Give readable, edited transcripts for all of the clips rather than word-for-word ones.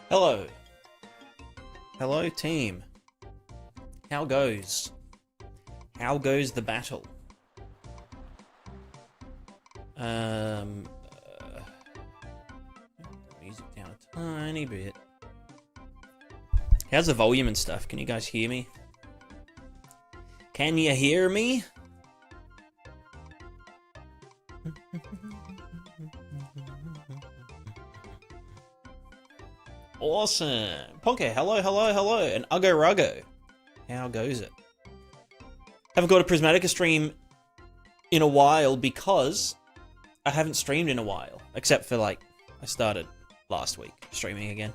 Hello. Hello, team. How goes? How goes the battle? Music down a tiny bit. How's the volume and stuff? Can you guys hear me? Can you hear me? Awesome. Ponke, hello, hello, hello. And Uggo Ruggo. How goes it? Haven't got a Prismatica stream in a while because I haven't streamed in a while. Except for, like, I started last week streaming again.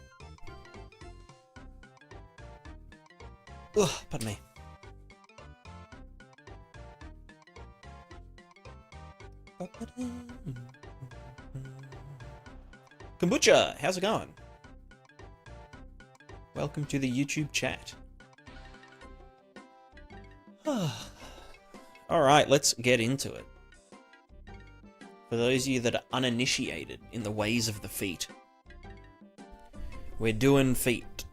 Ugh, pardon me. Kombucha, how's it going? Welcome to the YouTube chat. Alright, let's get into it. For those of you that are uninitiated in the ways of the feet, we're doing feet,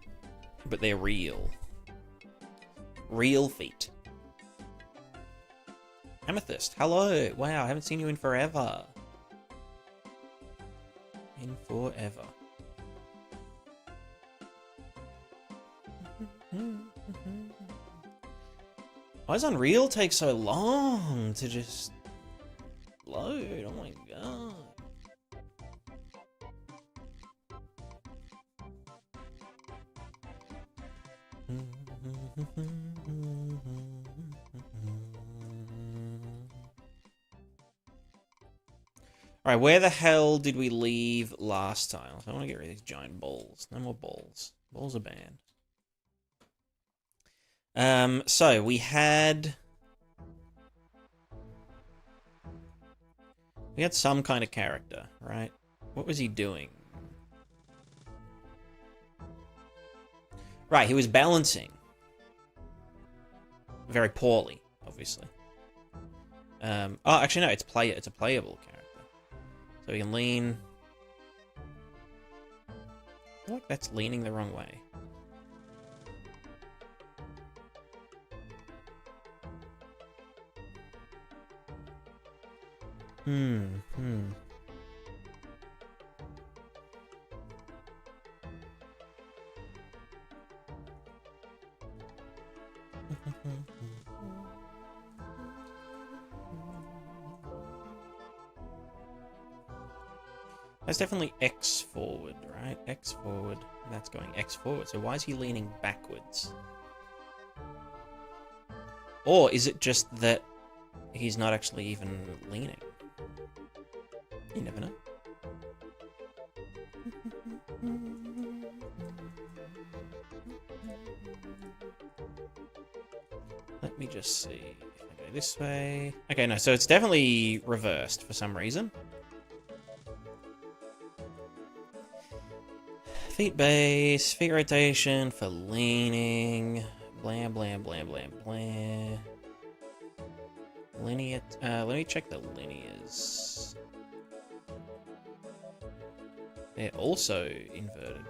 but they're real. Real feet. Amethyst, hello! Wow, I haven't seen you in forever. In forever. Why does Unreal take so long to just load? Oh my god. Alright, where the hell did we leave last time? I want to get rid of these giant balls. No more balls. Balls are banned. So we had some kind of character, right? What was he doing? Right, he was balancing very poorly, obviously. Oh, actually no, it's a playable character. So we can lean. I feel like that's leaning the wrong way. That's definitely X forward, right? X forward. That's going X forward. So why is he leaning backwards? Or is it just that he's not actually even leaning? You never know. Let me just see if I go this way. Okay, no, so it's definitely reversed for some reason. Feet base, feet rotation for leaning. Blam, blam, blam, blam, blam. Linear. Let me check the linears. They're also inverted.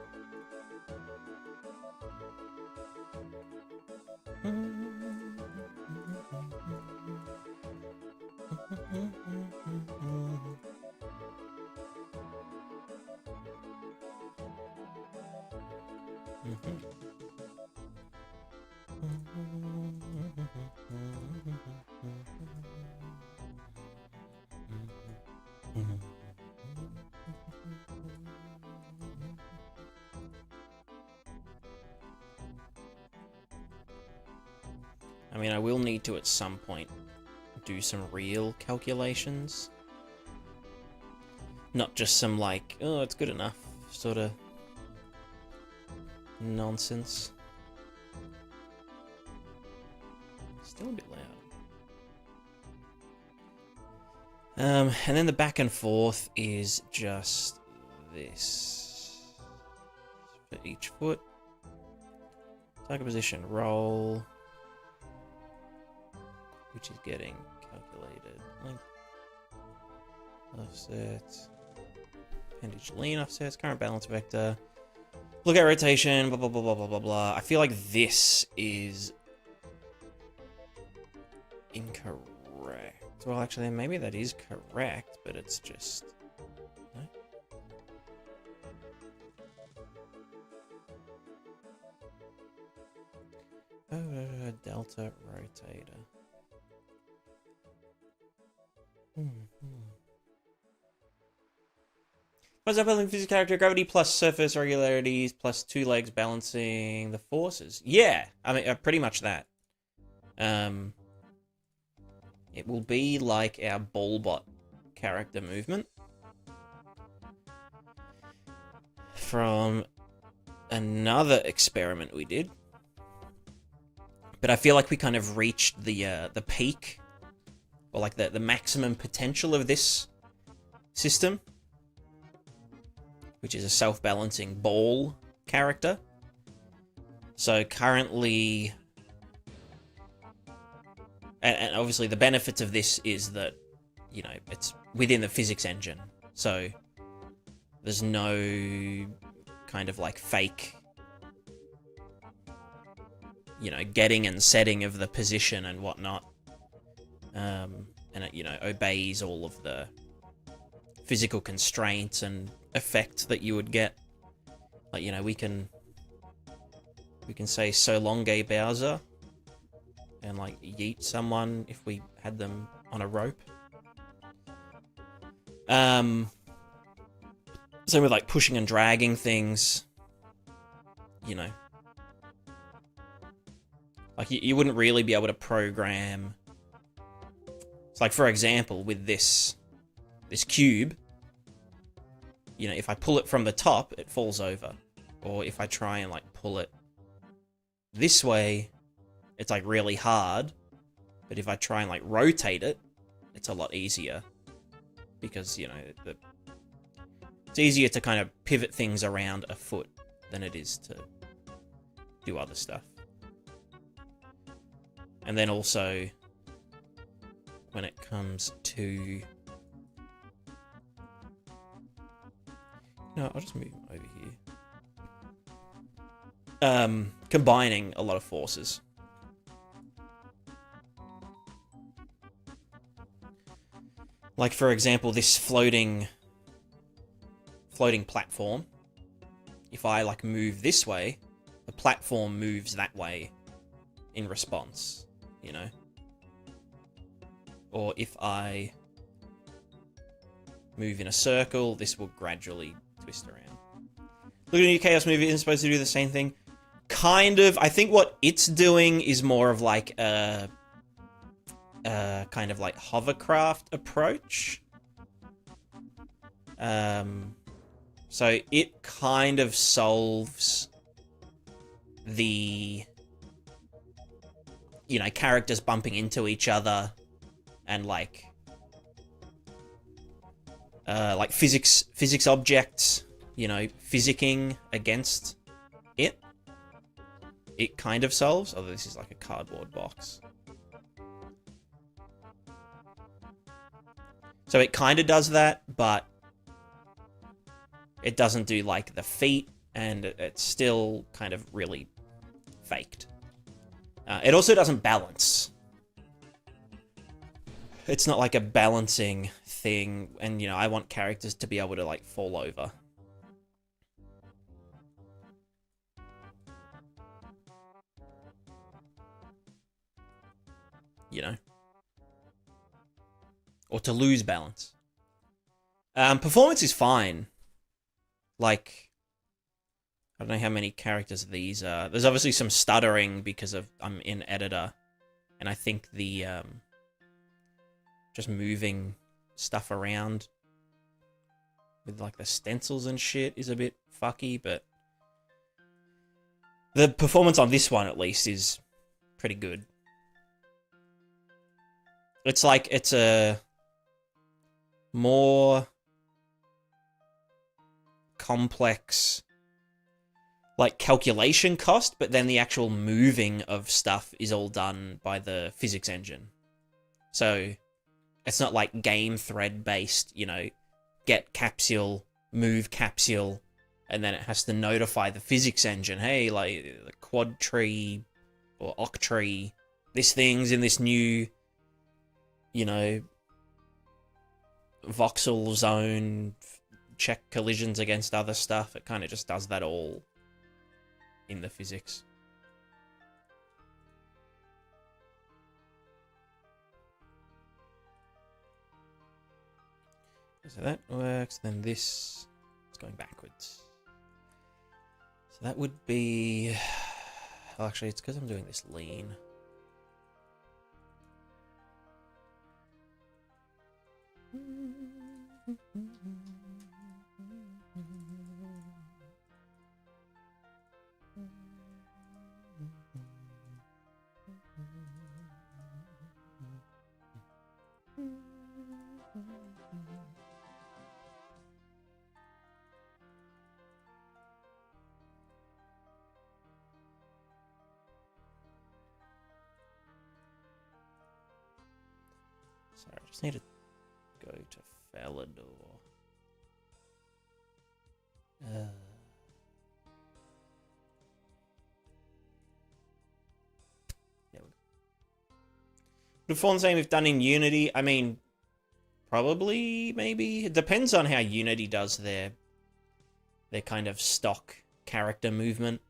I mean, I will need to, at some point, do some real calculations. Not just some, like, oh, it's good enough sort of nonsense. Still a bit loud. And then the back and forth is just this. For each foot. Target position, roll. Which is getting calculated. Length. Offset. Appendage lean offsets. Current balance vector. Look at rotation, blah, blah, blah, blah, blah, blah, blah. I feel like this is incorrect. Well, actually, maybe that is correct, but it's just... No? Delta rotator. What's up, building physics character? Gravity plus surface regularities plus 2 legs balancing the forces. Yeah, I mean, pretty much that. It will be like our Ballbot character movement from another experiment we did. But I feel like we kind of reached the peak, or like the maximum potential of this system, which is a self-balancing ball character. So currently, and obviously the benefits of this is that, you know, it's within the physics engine. So there's no kind of like fake, you know, getting and setting of the position and whatnot. And it, you know, obeys all of the physical constraints and effects that you would get. Like, you know, we can say so long gay Bowser and like yeet someone if we had them on a rope. Same with like pushing and dragging things, you know. Like you wouldn't really be able to program. It's like, for example, with this cube, you know, if I pull it from the top, it falls over. Or if I try and like pull it this way, it's like really hard. But if I try and like rotate it, it's a lot easier. Because, you know, it's easier to kind of pivot things around a foot than it is to do other stuff. And then also, when it comes to... No, I'll just move over here. Combining a lot of forces. Like, for example, this floating platform. If I, like, move this way, the platform moves that way in response, you know? Or if I move in a circle, this will gradually twist around. Look at a new Chaos movie, isn't supposed to do the same thing. Kind of. I think what it's doing is more of like a kind of like hovercraft approach. So it kind of solves the, you know, characters bumping into each other and like physics objects, you know, physicking against it. It kind of solves, although this is like a cardboard box. So it kind of does that, but it doesn't do like the feet, and it's still kind of really faked. It also doesn't balance. It's not like a balancing thing, and, you know, I want characters to be able to like fall over. You know? Or to lose balance. Performance is fine. Like, I don't know how many characters these are. There's obviously some stuttering because of I'm in editor. And I think the, just moving stuff around with like the stencils and shit is a bit fucky, but the performance on this one at least is pretty good. It's like, it's a more complex like calculation cost, but then the actual moving of stuff is all done by the physics engine. So it's not like game thread based, you know, get capsule, move capsule, and then it has to notify the physics engine, hey, like the quad tree or oct tree, this thing's in this new, you know, voxel zone, check collisions against other stuff. It kind of just does that all in the physics. So that works, then this is going backwards. So that would be... Well, actually, it's because I'm doing this lean. Sorry, I just need to go to Falador. There we go. Would have fallen the same if done in Unity? I mean, probably, maybe. It depends on how Unity does their kind of stock character movement.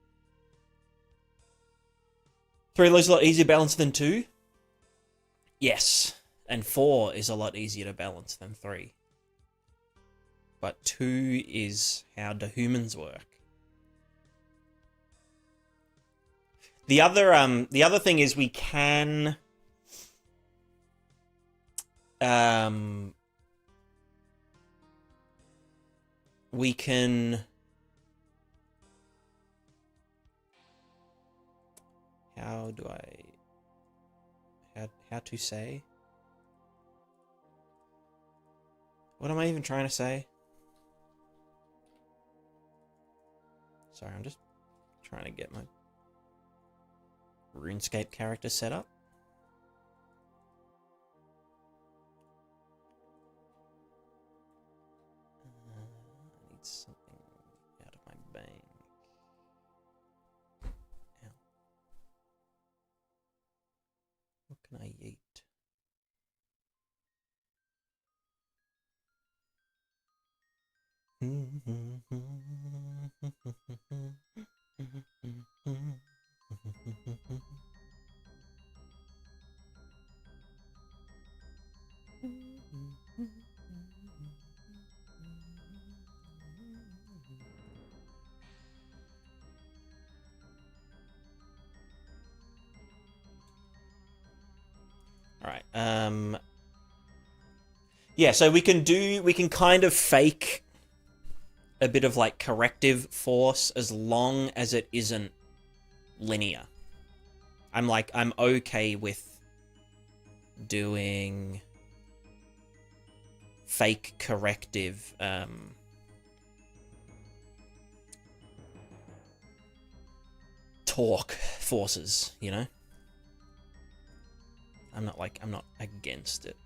3 is a lot easier to balance than 2? Yes. And 4 is a lot easier to balance than 3. But 2 is how the humans work. The other thing is we can how do I how to say? What am I even trying to say? Sorry, I'm just trying to get my RuneScape character set up. I need something out of my bank. Ow. What can I eat? All right. Yeah, so we can kind of fake a bit of like corrective force as long as it isn't linear. I'm okay with doing fake corrective torque forces, you know? I'm not against it.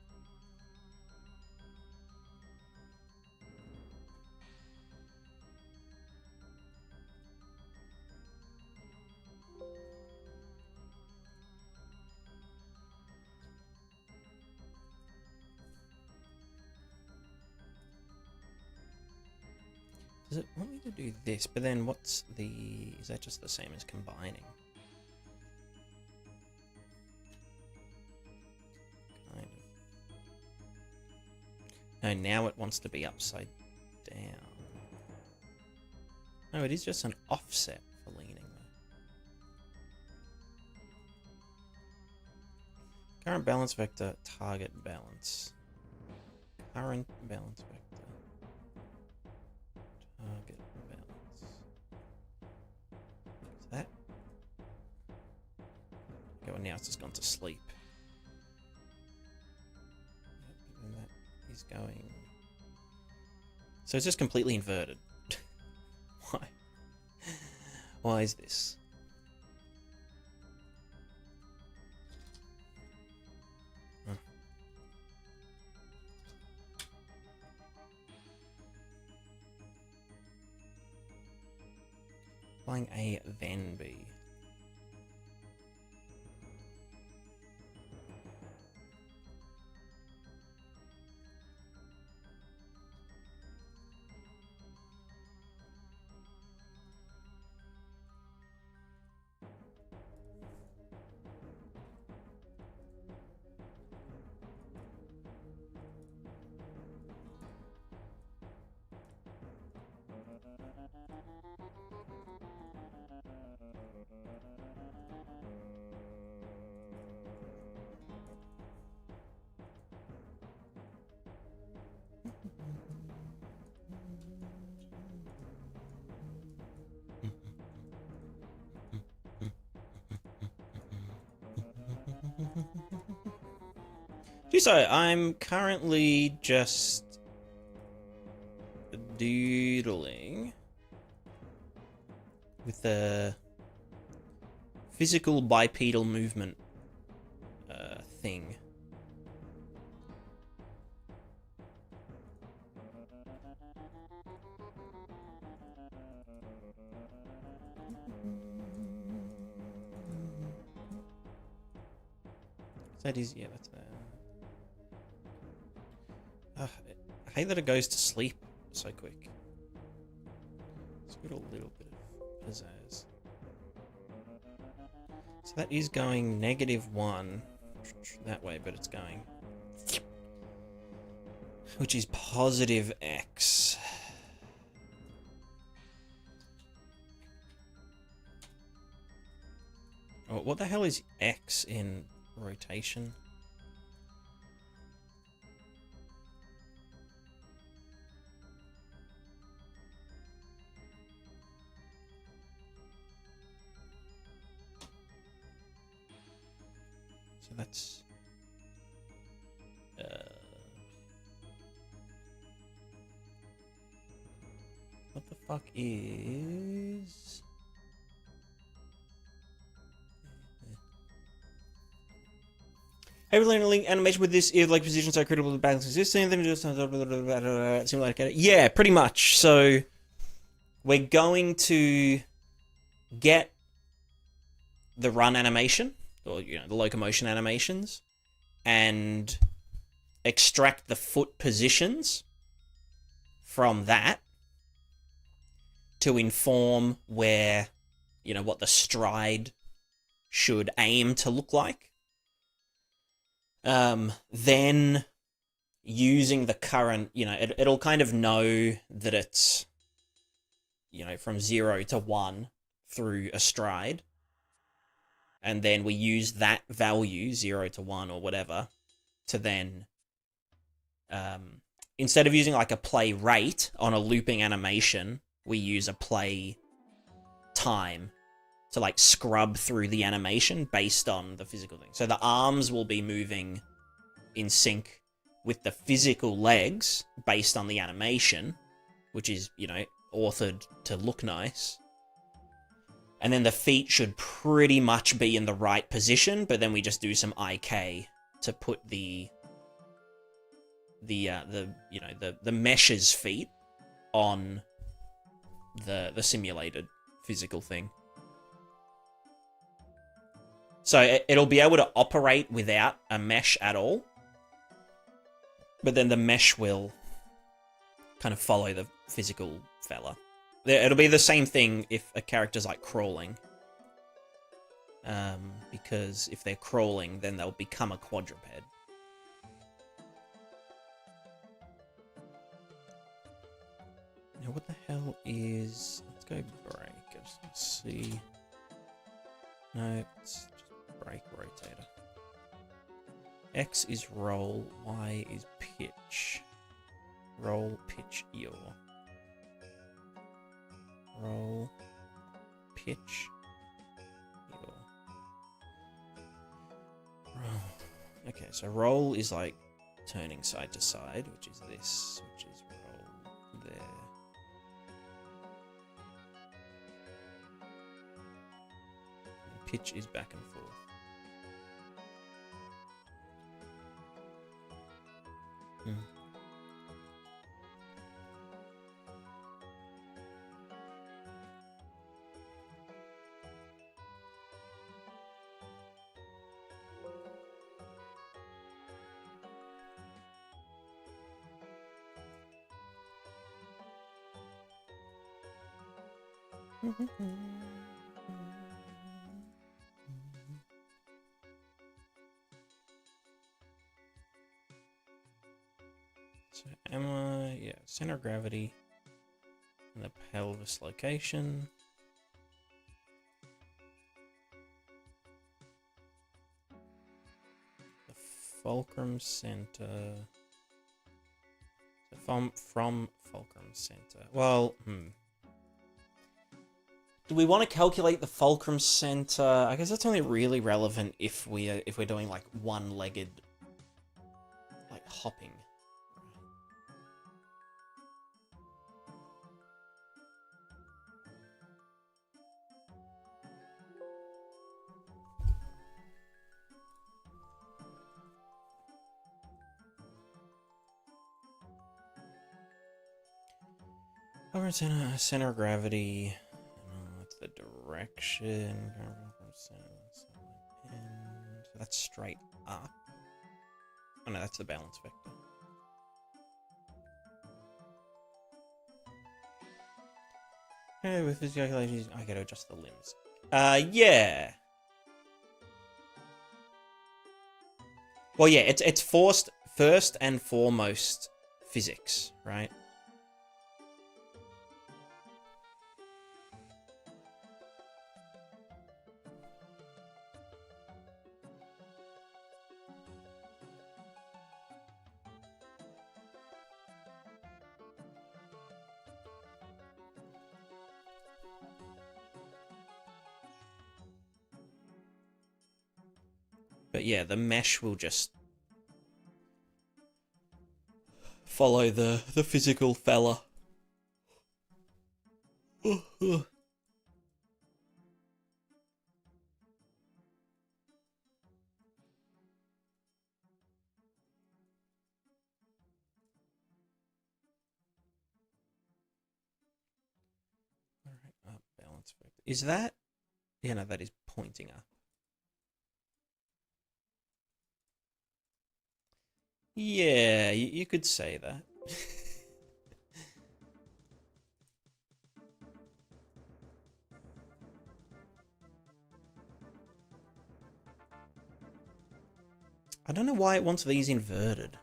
Does it want me to do this? But then what's the... Is that just the same as combining? Kind of. No, now it wants to be upside down. No, it is just an offset for leaning though. Current balance vector, target balance. Current balance vector. Target balance. Is that? Okay, well now it's just gone to sleep. Yep, and that is going... So it's just completely inverted. Why? Why is this? Huh. Applying A, then B. So I'm currently just doodling with the physical bipedal movement thing. That is, yeah, that's I hate that it goes to sleep so quick. It's got a little bit of pizzazz. So that is going -1 that way, but it's going, which is positive X. Oh, what the hell is X in rotation? So that's what the fuck is every link animation with this if like positions are critical to balance existing, then just simulator. Yeah, pretty much. So we're going to get the run animation, or the locomotion animations, and extract the foot positions from that to inform where, what the stride should aim to look like. Then using the current, it'll kind of know that it's, from 0 to 1 through a stride. And then we use that value, 0 to 1 or whatever, to then, instead of using like a play rate on a looping animation, we use a play time to like scrub through the animation based on the physical thing. So the arms will be moving in sync with the physical legs based on the animation, which is, authored to look nice. And then the feet should pretty much be in the right position, but then we just do some IK to put the mesh's feet on the simulated physical thing. So it'll be able to operate without a mesh at all, but then the mesh will kind of follow the physical fella. It'll be the same thing if a character's like crawling. Because if they're crawling, then they'll become a quadruped. Now, what the hell is... Let's go break. Let's see. No, it's just break rotator. X is roll, Y is pitch. Roll, pitch, yaw. Roll, pitch, yaw. Roll. Okay, so roll is like turning side to side, which is this, which is roll there. And pitch is back and forth. So am I, yeah, center of gravity and the pelvis location. The fulcrum center. So from fulcrum center. Well, do we want to calculate the fulcrum center? I guess that's only really relevant if we're doing like one-legged, like hopping. Over center of gravity. What's the direction? So that's straight up. Oh no, that's the balance vector. Okay, with this calculation, I gotta adjust the limbs. Yeah. Well, yeah, it's forced first and foremost physics, right? But yeah, the mesh will just follow the physical fella. Alright, up, balance vector. Is that? Yeah, no, that is pointing up. Yeah, you could say that. I don't know why it wants these inverted.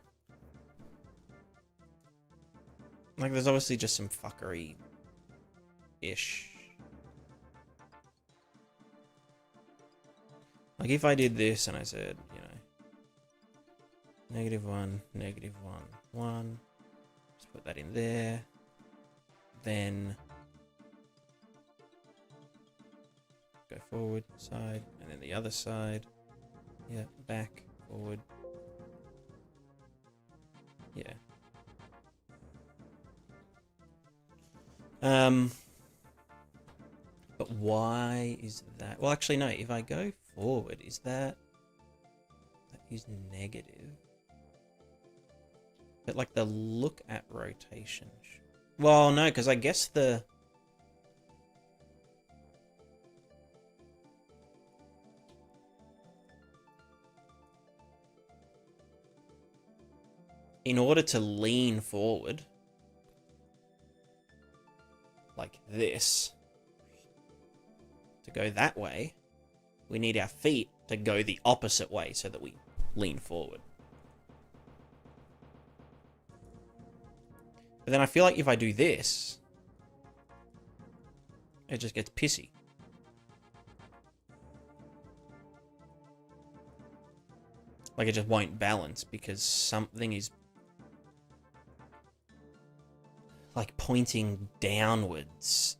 Like, there's obviously just some fuckery-ish. Like, if I did this and I said, you know, -1, -1, 1. Just put that in there. Then go forward, side, and then the other side. Yeah, back, forward. Yeah. But why is that? Well, actually, no. If I go forward, is that is negative? But like the look at rotation. Well, no, because I guess the in order to lean forward like this, to go that way, we need our feet to go the opposite way so that we lean forward. But then I feel like if I do this, it just gets pissy. Like it just won't balance because something is like pointing downwards.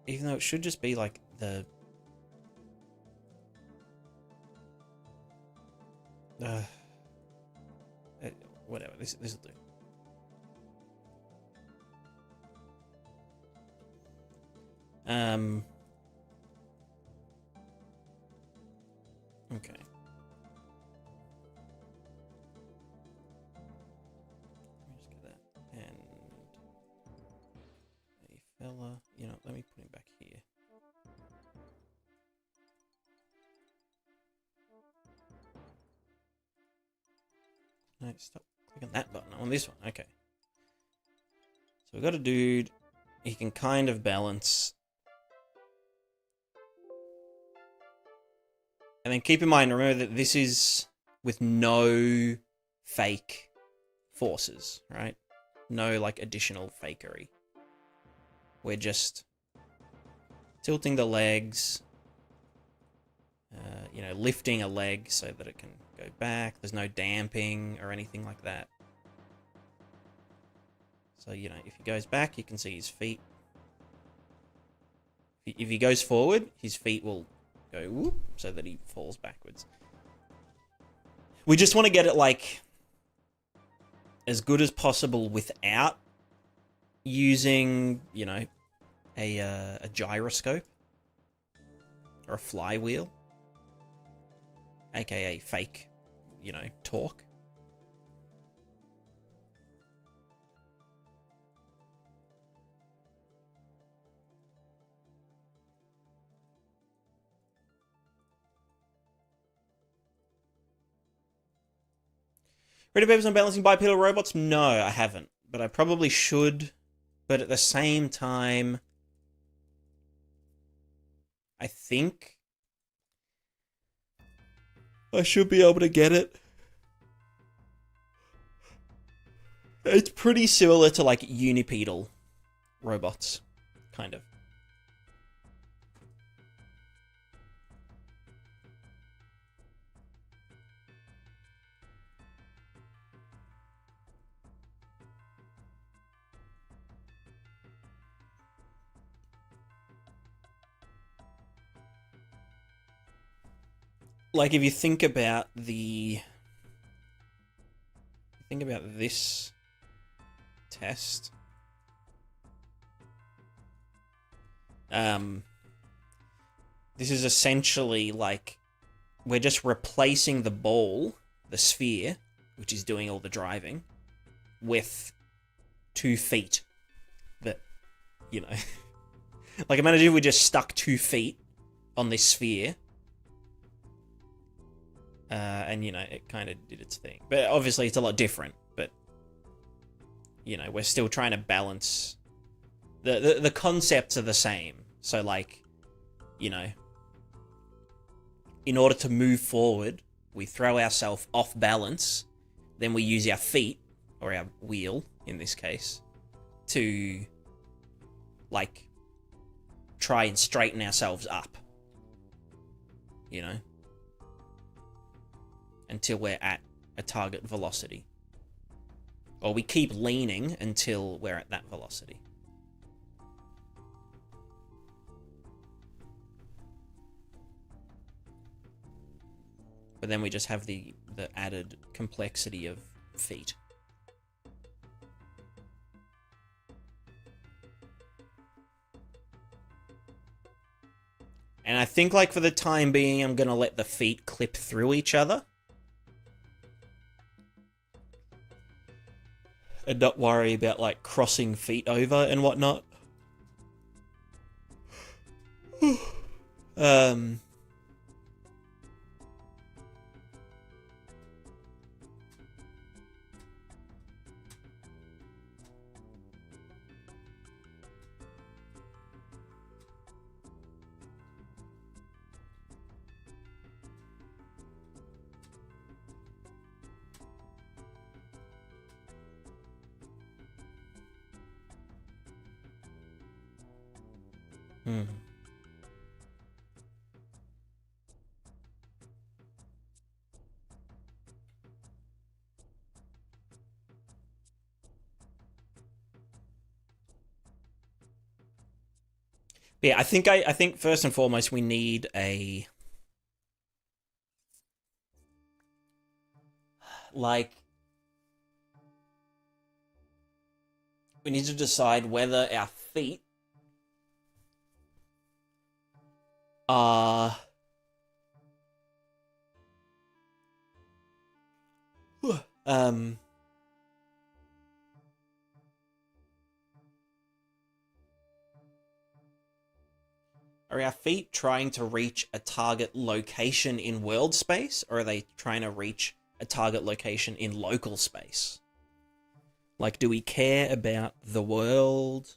Even though it should just be like the... whatever, this will do. Okay. Let's get that. And a fella, you know, let me put him back here. No, stop clicking that button. I want this one. Okay. So we've got a dude. He can kind of balance. And then keep in mind, remember that this is with no fake forces, right? No, like, additional fakery. We're just tilting the legs, you know, lifting a leg so that it can go back. There's no damping or anything like that. So, you know, if he goes back, you can see his feet. If he goes forward, his feet will go whoop, so that he falls backwards. We just want to get it, like, as good as possible without using, you know, a gyroscope or a flywheel, aka fake, you know, torque. Read papers on balancing bipedal robots? No, I haven't, but I probably should. But at the same time, I think I should be able to get it. It's pretty similar to, like, unipedal robots, kind of. Like, if you think about this test, this is essentially like we're just replacing the ball, the sphere, which is doing all the driving, with 2 feet that, you know, like, imagine if we just stuck 2 feet on this sphere. And, you know, it kind of did its thing. But obviously it's a lot different. But, you know, we're still trying to balance. The concepts are the same. So, like, you know, in order to move forward, we throw ourselves off balance. Then we use our feet, or our wheel, in this case, to, like, try and straighten ourselves up. You know? Until we're at a target velocity. Or we keep leaning until we're at that velocity. But then we just have the added complexity of feet. And I think, like, for the time being, I'm going to let the feet clip through each other. And not worry about, like, crossing feet over and whatnot. Yeah, I think first and foremost we need a, like, we need to decide whether our feet are are our feet trying to reach a target location in world space, or are they trying to reach a target location in local space? Like, do we care about the world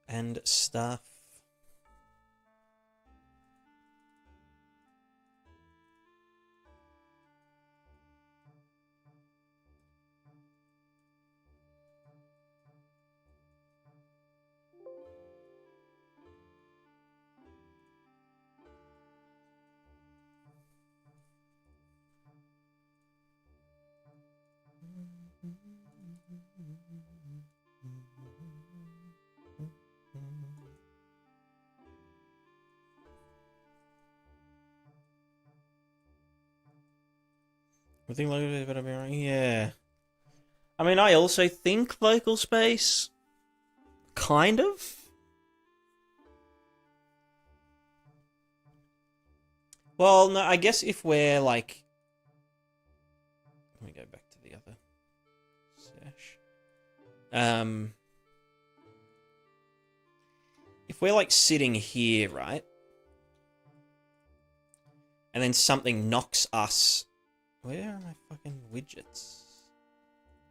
and stuff? I think local space better be right. Yeah. I mean, I also think local space. Kind of. Well, no, I guess if we're like... Let me go back to the other sesh. If we're like sitting here, right? And then something knocks us... Where are my fucking widgets?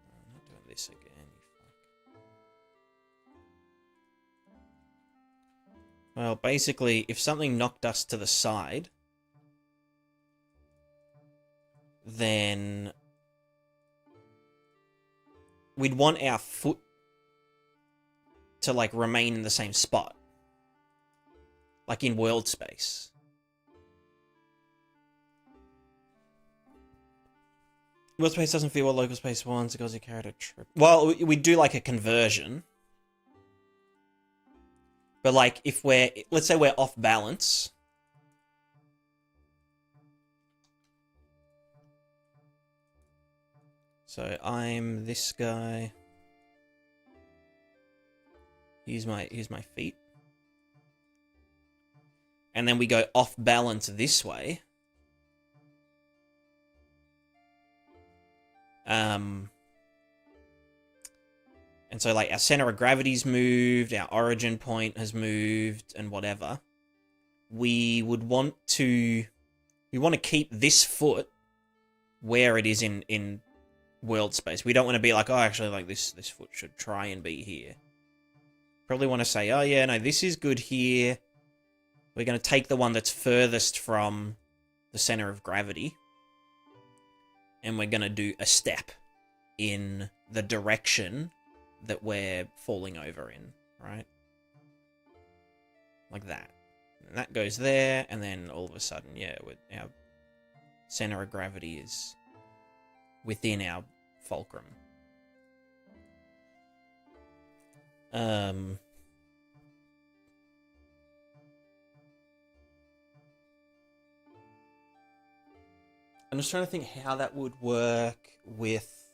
I'm not doing this again, you fuck. Well, basically, if something knocked us to the side, then we'd want our foot to, like, remain in the same spot. Like in world space. World space doesn't feel what local space wants because you carried a trip. Well, we do like a conversion. But like if we're, let's say we're off balance. So I'm this guy. Here's my feet. And then we go off balance this way. And so like our center of gravity's moved, our origin point has moved, and whatever. We want to keep this foot where it is in world space. We don't want to be like, oh, actually, like this foot should try and be here. Probably want to say, oh yeah, no, this is good here. We're going to take the one that's furthest from the center of gravity. And we're going to do a step in the direction that we're falling over in, right? Like that. And that goes there, and then all of a sudden, yeah, our center of gravity is within our fulcrum. I'm just trying to think how that would work with,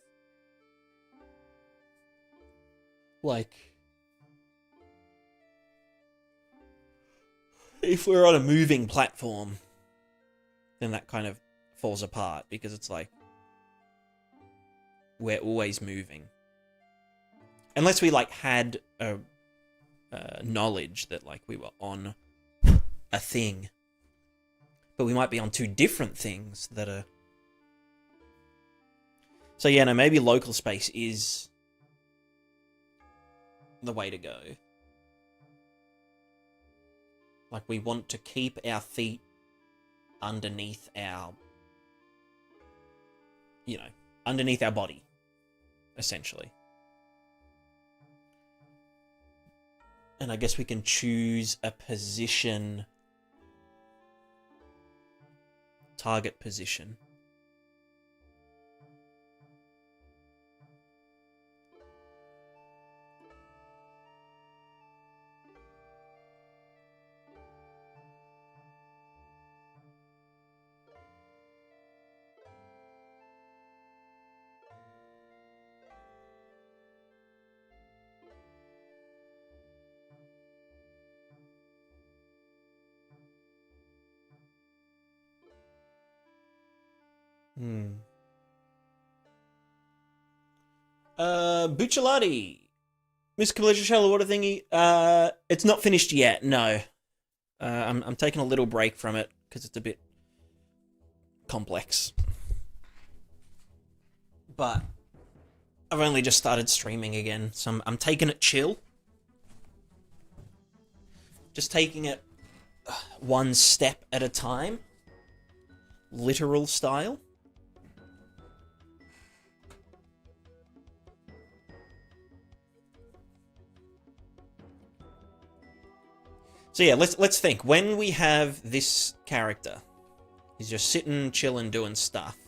like, if we're on a moving platform, then that kind of falls apart because it's like we're always moving. Unless we, like, had a knowledge that, like, we were on a thing. But we might be on two different things that are... So, yeah, no, maybe local space is the way to go. Like, we want to keep our feet underneath our... You know, underneath our body, essentially. And I guess we can choose a position... target position. Bucciolati. Miss Completion Shell Water thingy. It's not finished yet, no. I'm taking a little break from it, because it's a bit complex. But I've only just started streaming again, so I'm taking it chill. Just taking it one step at a time. Literal style. So yeah, let's think. When we have this character, he's just sitting, chilling, doing stuff.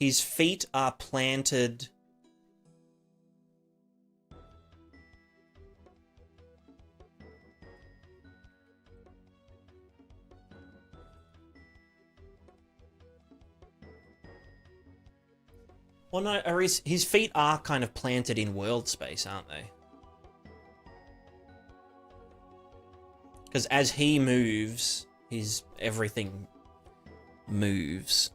His feet are planted Well, no, or his feet are kind of planted in world space, aren't they? Because as he moves, everything moves.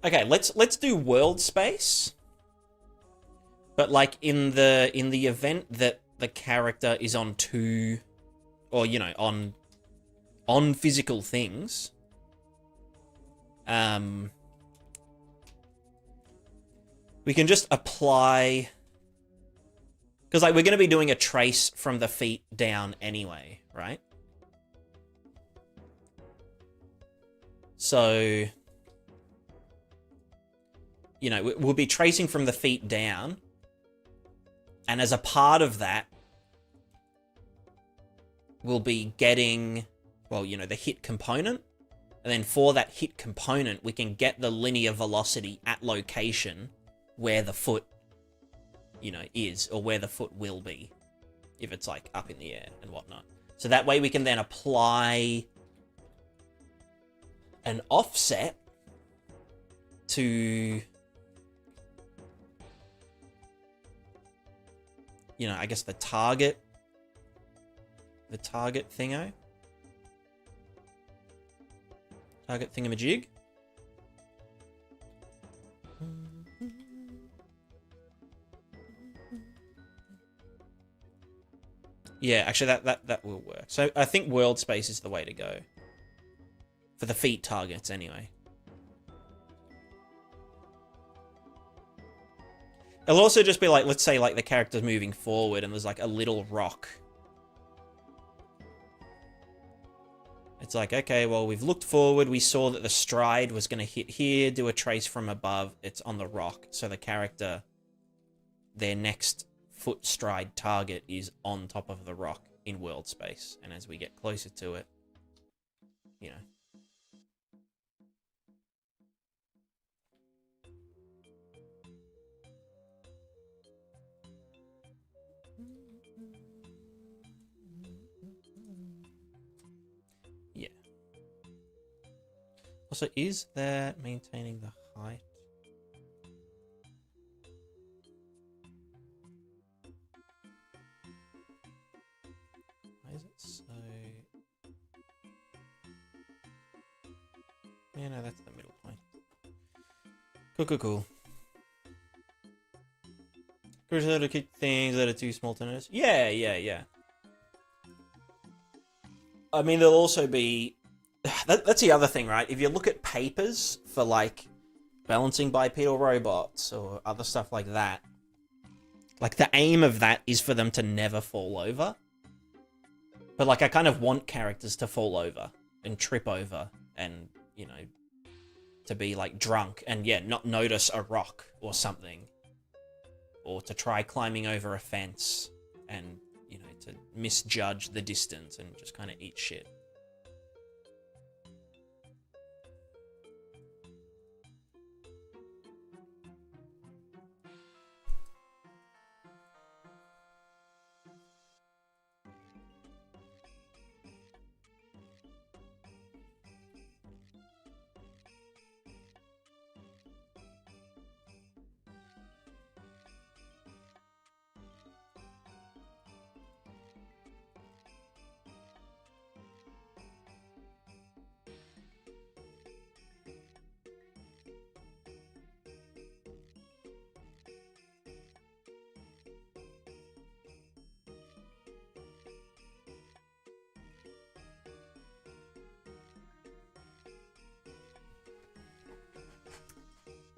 Okay, let's do world space. But like in the event that the character is on two, or you know, on physical things, we can just apply, because like we're going to be doing a trace from the feet down anyway, right? So, you know, we'll be tracing from the feet down, and as a part of that, we'll be getting, well, you know, the hit component, and then for that hit component, we can get the linear velocity at location where the foot, you know, is, or where the foot will be, if it's like up in the air and whatnot. So that way we can then apply an offset to, you know, I guess the target thingo. Target thingamajig. Yeah, actually that will work. So I think world space is the way to go. For the feet targets anyway. It'll also just be like, let's say like the character's moving forward and there's like a little rock. It's like, okay, well, we've looked forward. We saw that the stride was going to hit here, do a trace from above. It's on the rock. So the character, their next foot stride target is on top of the rock in world space. And as we get closer to it, you know. Yeah. Also, is that maintaining the height? Why is it so... Yeah, no, that's the middle point. Cool. Crucial to keep things that are too small to notice. Yeah. I mean, there'll also be... That's the other thing, right? If you look at papers for, like, balancing bipedal robots or other stuff like that, like, the aim of that is for them to never fall over. But, like, I kind of want characters to fall over and trip over and, you know, to be, like, drunk and, yeah, not notice a rock or something. Or to try climbing over a fence and, you know, to misjudge the distance and just kind of eat shit.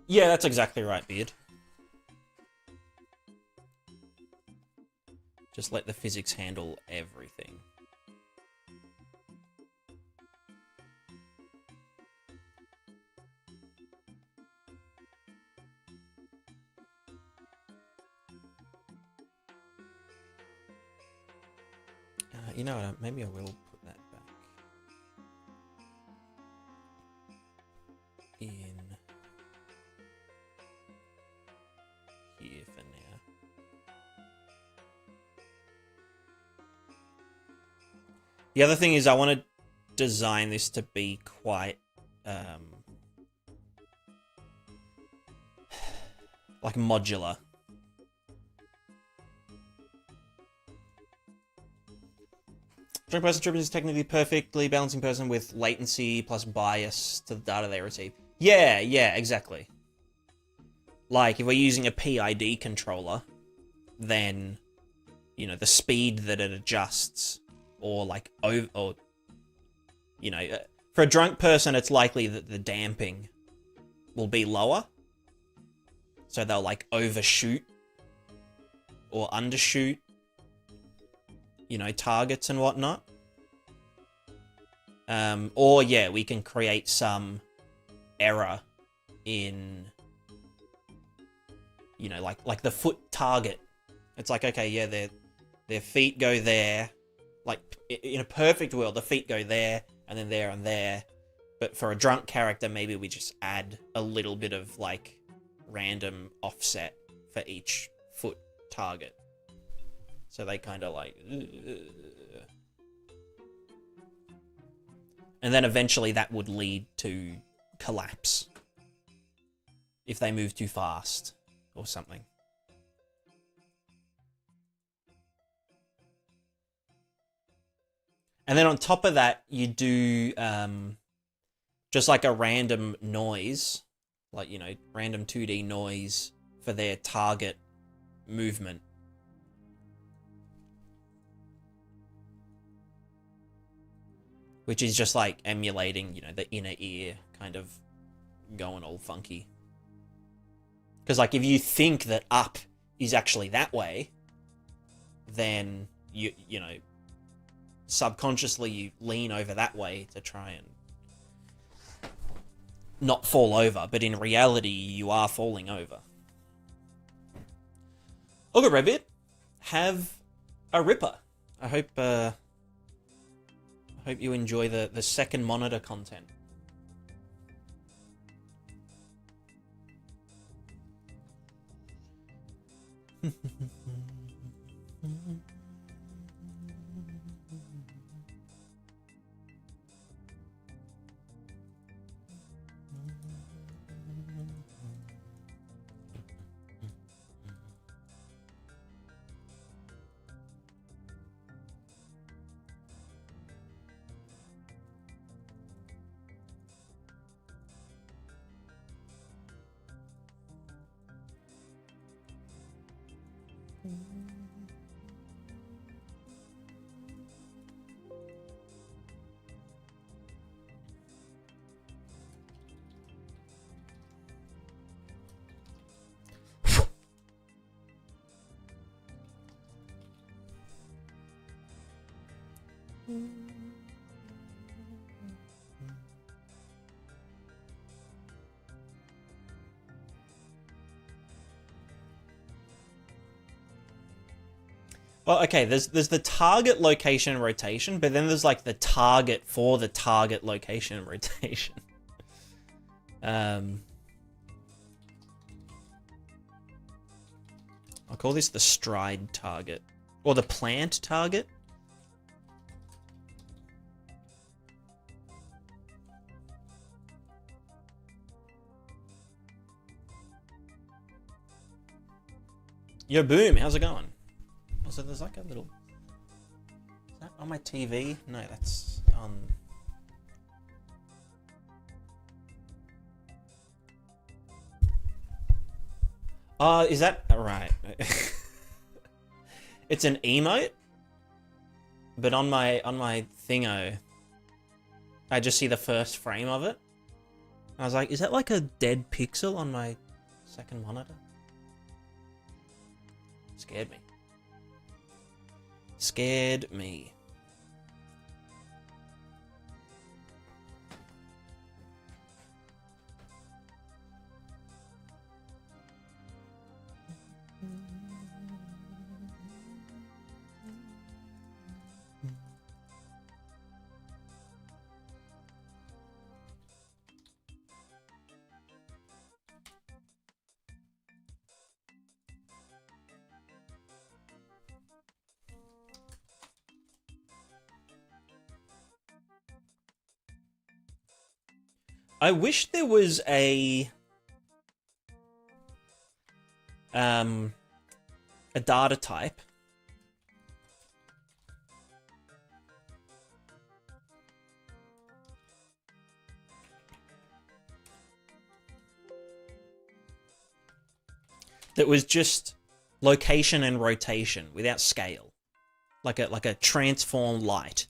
Yeah, that's exactly right, Beard. Just let the physics handle everything. You know what? Maybe I will put that back. The other thing is I want to design this to be quite like modular. Drunk person trip is technically perfectly balancing person with latency plus bias to the data they receive. Yeah, exactly. Like, if we're using a PID controller, then, you know, the speed that it adjusts, or like, or, you know, for a drunk person, it's likely that the damping will be lower. So they'll, like, overshoot or undershoot, you know, targets and whatnot. Or, yeah, we can create some error in, you know, like the foot target. It's like, okay, yeah, their feet go there. Like, in a perfect world, the feet go there, and then there and there. But for a drunk character, maybe we just add a little bit of, like, random offset for each foot target. So they kind of like... And then eventually that would lead to collapse. If they move too fast or something. And then on top of that, you do just like a random noise, like, you know, random 2D noise for their target movement. Which is just like emulating, you know, the inner ear kind of going all funky. Because, like, if you think that up is actually that way, then you know, subconsciously you lean over that way to try and not fall over, but in reality you are falling over. Okay, Rabbit, have a ripper. I hope you enjoy the second monitor content. Well, okay, there's the target location and rotation, but then there's like the target for the target location and rotation. I'll call this the stride target. Or the plant target. Yo, Boom, how's it going? Also, there's like a little... Is that on my TV? No, that's on... Is that... Right. It's an emote? But on my thingo, I just see the first frame of it. I was like, is that like a dead pixel on my second monitor? Scared me. Scared me. I wish there was a data type that was just location and rotation without scale, like a transform light.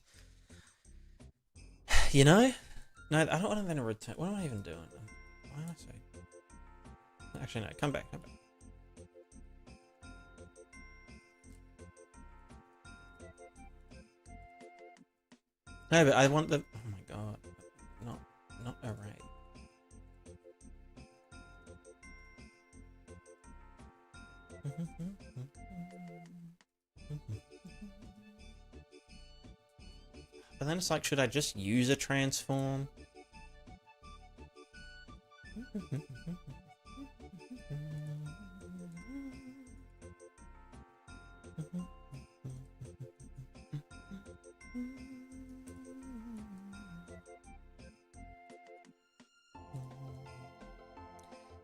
You know? No, I don't want to return. What am I even doing? Why am I so? Actually, no. Come back. Come back. No, but I want the. Oh my god! Not array. But then it's like, should I just use a transform?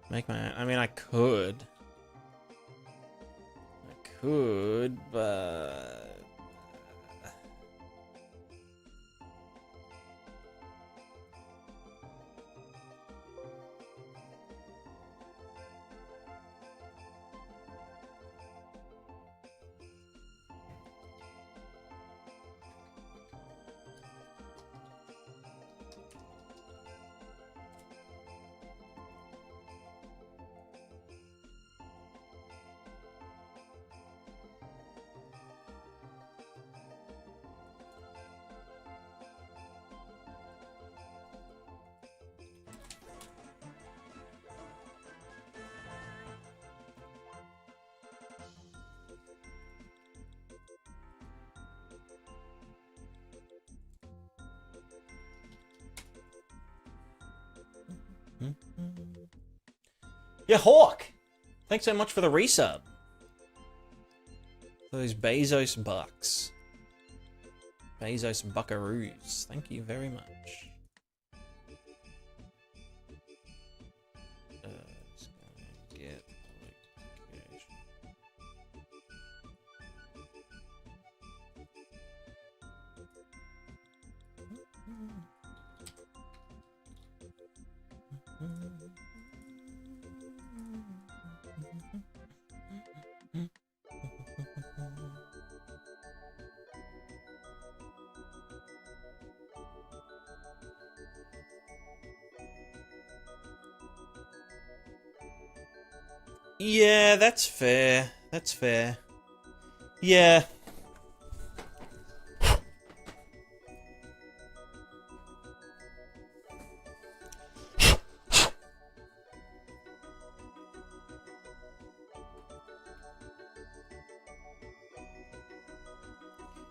Make my. I mean, I could, but. Yeah, Hawk! Thanks so much for the resub. Those Bezos bucks. Bezos buckaroos. Thank you very much. Just gonna get location. Yeah, that's fair. That's fair. Yeah.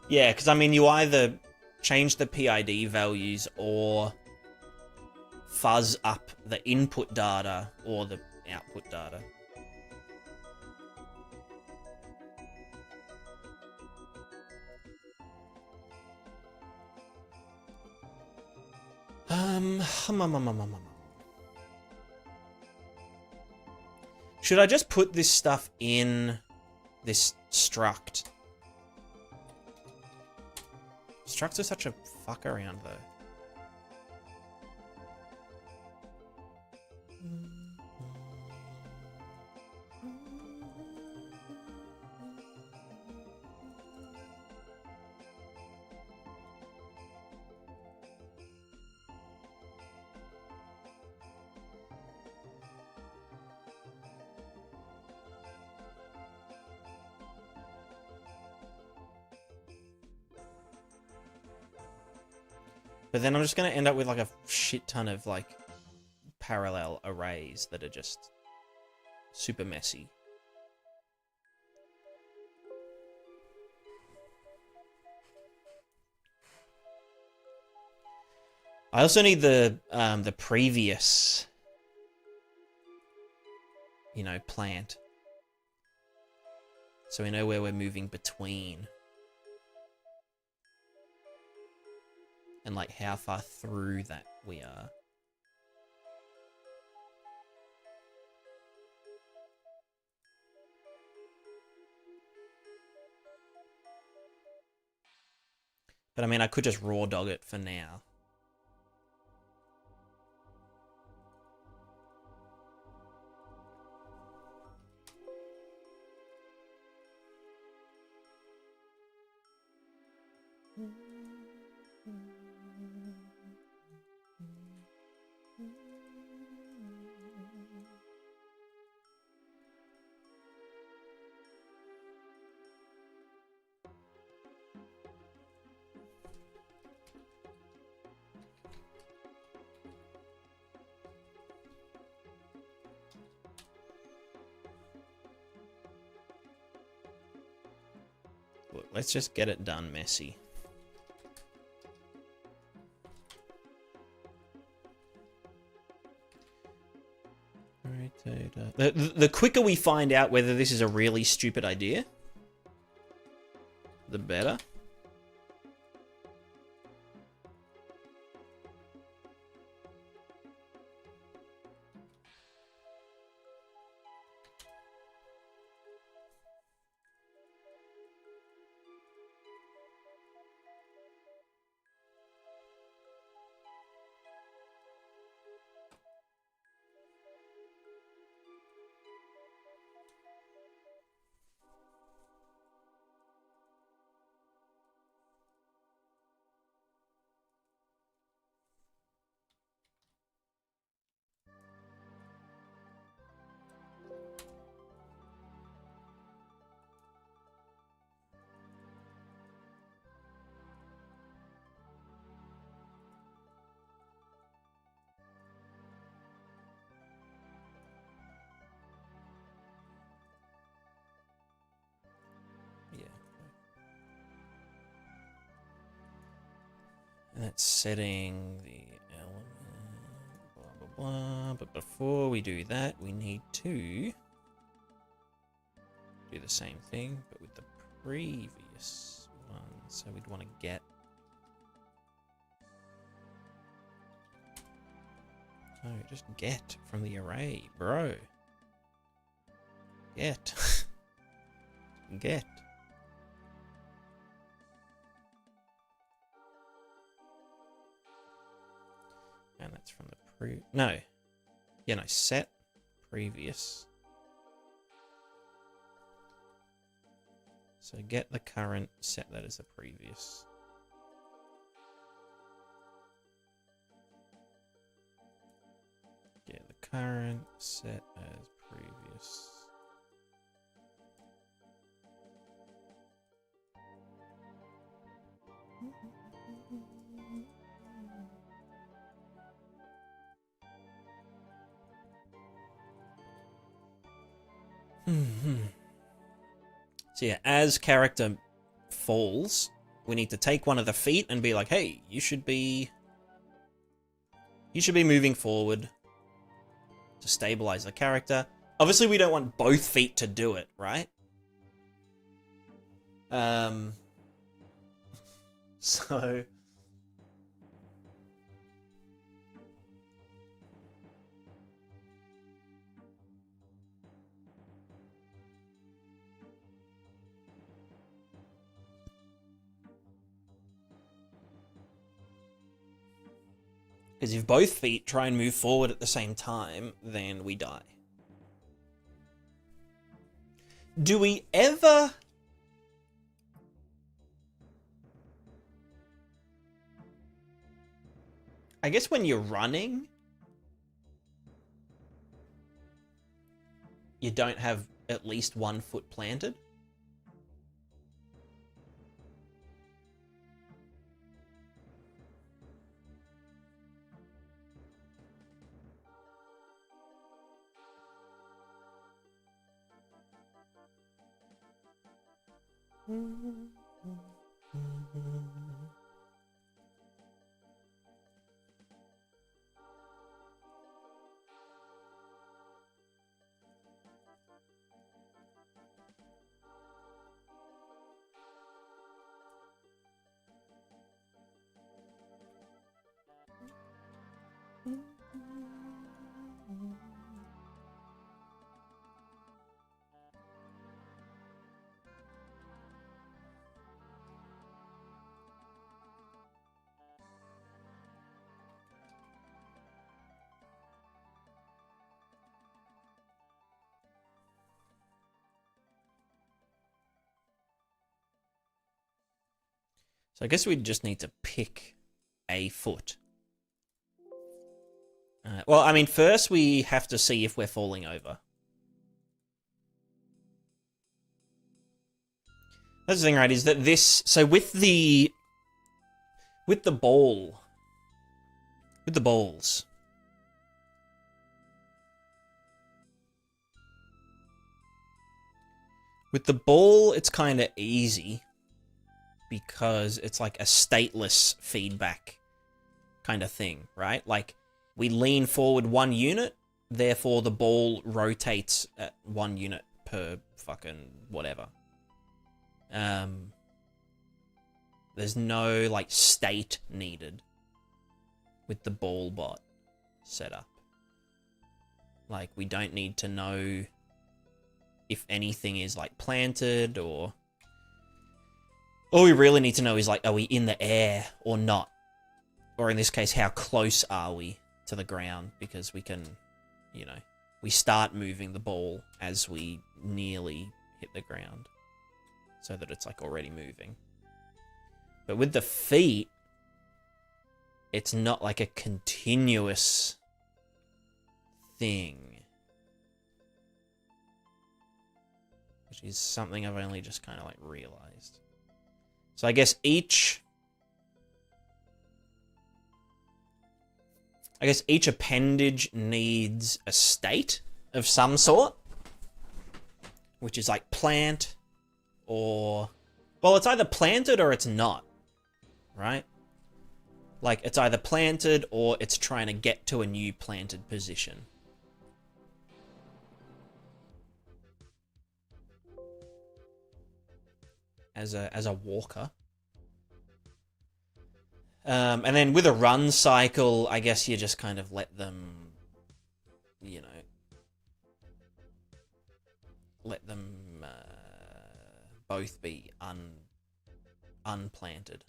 Yeah, because I mean, you either change the PID values or fuzz up the input data or the output data. Should I just put this stuff in this struct? Structs are such a fuck around, though. But then I'm just going to end up with like a shit ton of like parallel arrays that are just super messy. I also need the previous, you know, plant. So we know where we're moving between. And like how far through that we are. But I mean, I could just raw dog it for now. Look, let's just get it done messy. The quicker we find out whether this is a really stupid idea, the better. And that's setting the element, blah, blah, blah. But before we do that, we need to do the same thing, but with the previous one. So we'd want to get... Oh, just get from the array, bro. Get. Get. And that's from the no. Yeah, no, set previous. So get the current, set that as the previous. Get the current, set as previous. So yeah, as character falls, we need to take one of the feet and be like, hey, you should be moving forward to stabilize the character. Obviously, we don't want both feet to do it, right? So... Because if both feet try and move forward at the same time, then we die. Do we ever... I guess when you're running, you don't have at least one foot planted. So I guess we just need to pick a foot. Well, I mean, first we have to see if we're falling over. That's the thing, right, is that this... So with the ball... With the balls... With the ball, it's kind of easy. Because it's like a stateless feedback kind of thing, right? Like, we lean forward 1 unit, therefore the ball rotates at 1 unit per fucking whatever. There's no, like, state needed with the ball bot setup. Like, we don't need to know if anything is, like, planted, or... All we really need to know is, like, are we in the air or not? Or in this case, how close are we to the ground? Because we can, you know, we start moving the ball as we nearly hit the ground. So that it's, like, already moving. But with the feet, it's not, like, a continuous thing. Which is something I've only just kind of, like, realized. So I guess each appendage needs a state of some sort, which is like plant, or... Well, it's either planted or it's not, right? Like, it's either planted or it's trying to get to a new planted position. As a walker. And then with a run cycle, I guess you just kind of let them, you know, let them both be unplanted.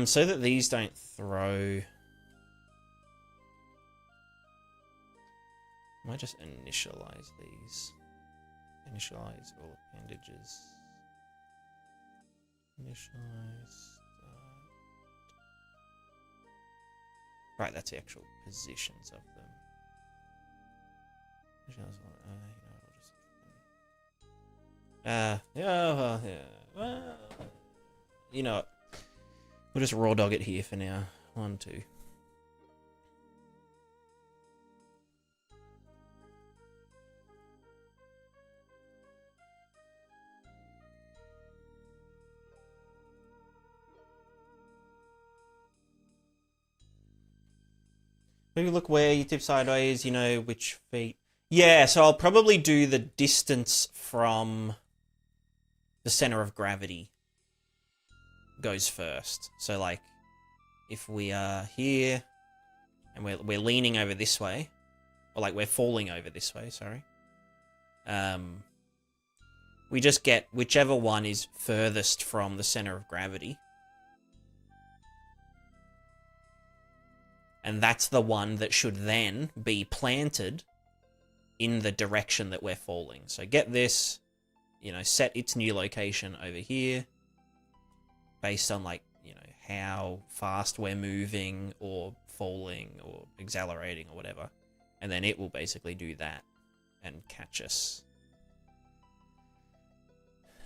So that these don't throw... I might just initialize these. Initialize all appendages. Initialize... Start. Right, that's the actual positions of them. Well, you know what? We'll just raw dog it here for now. 1, 2. Maybe look where you tip sideways, you know, which feet. Yeah, so I'll probably do the distance from the center of gravity goes first. So, like, if we are here and we're leaning over this way, or like we're falling over this way, sorry. We just get whichever one is furthest from the center of gravity. And that's the one that should then be planted in the direction that we're falling. So get this, you know, set its new location over here based on, like, you know, how fast we're moving or falling or accelerating or whatever. And then it will basically do that and catch us.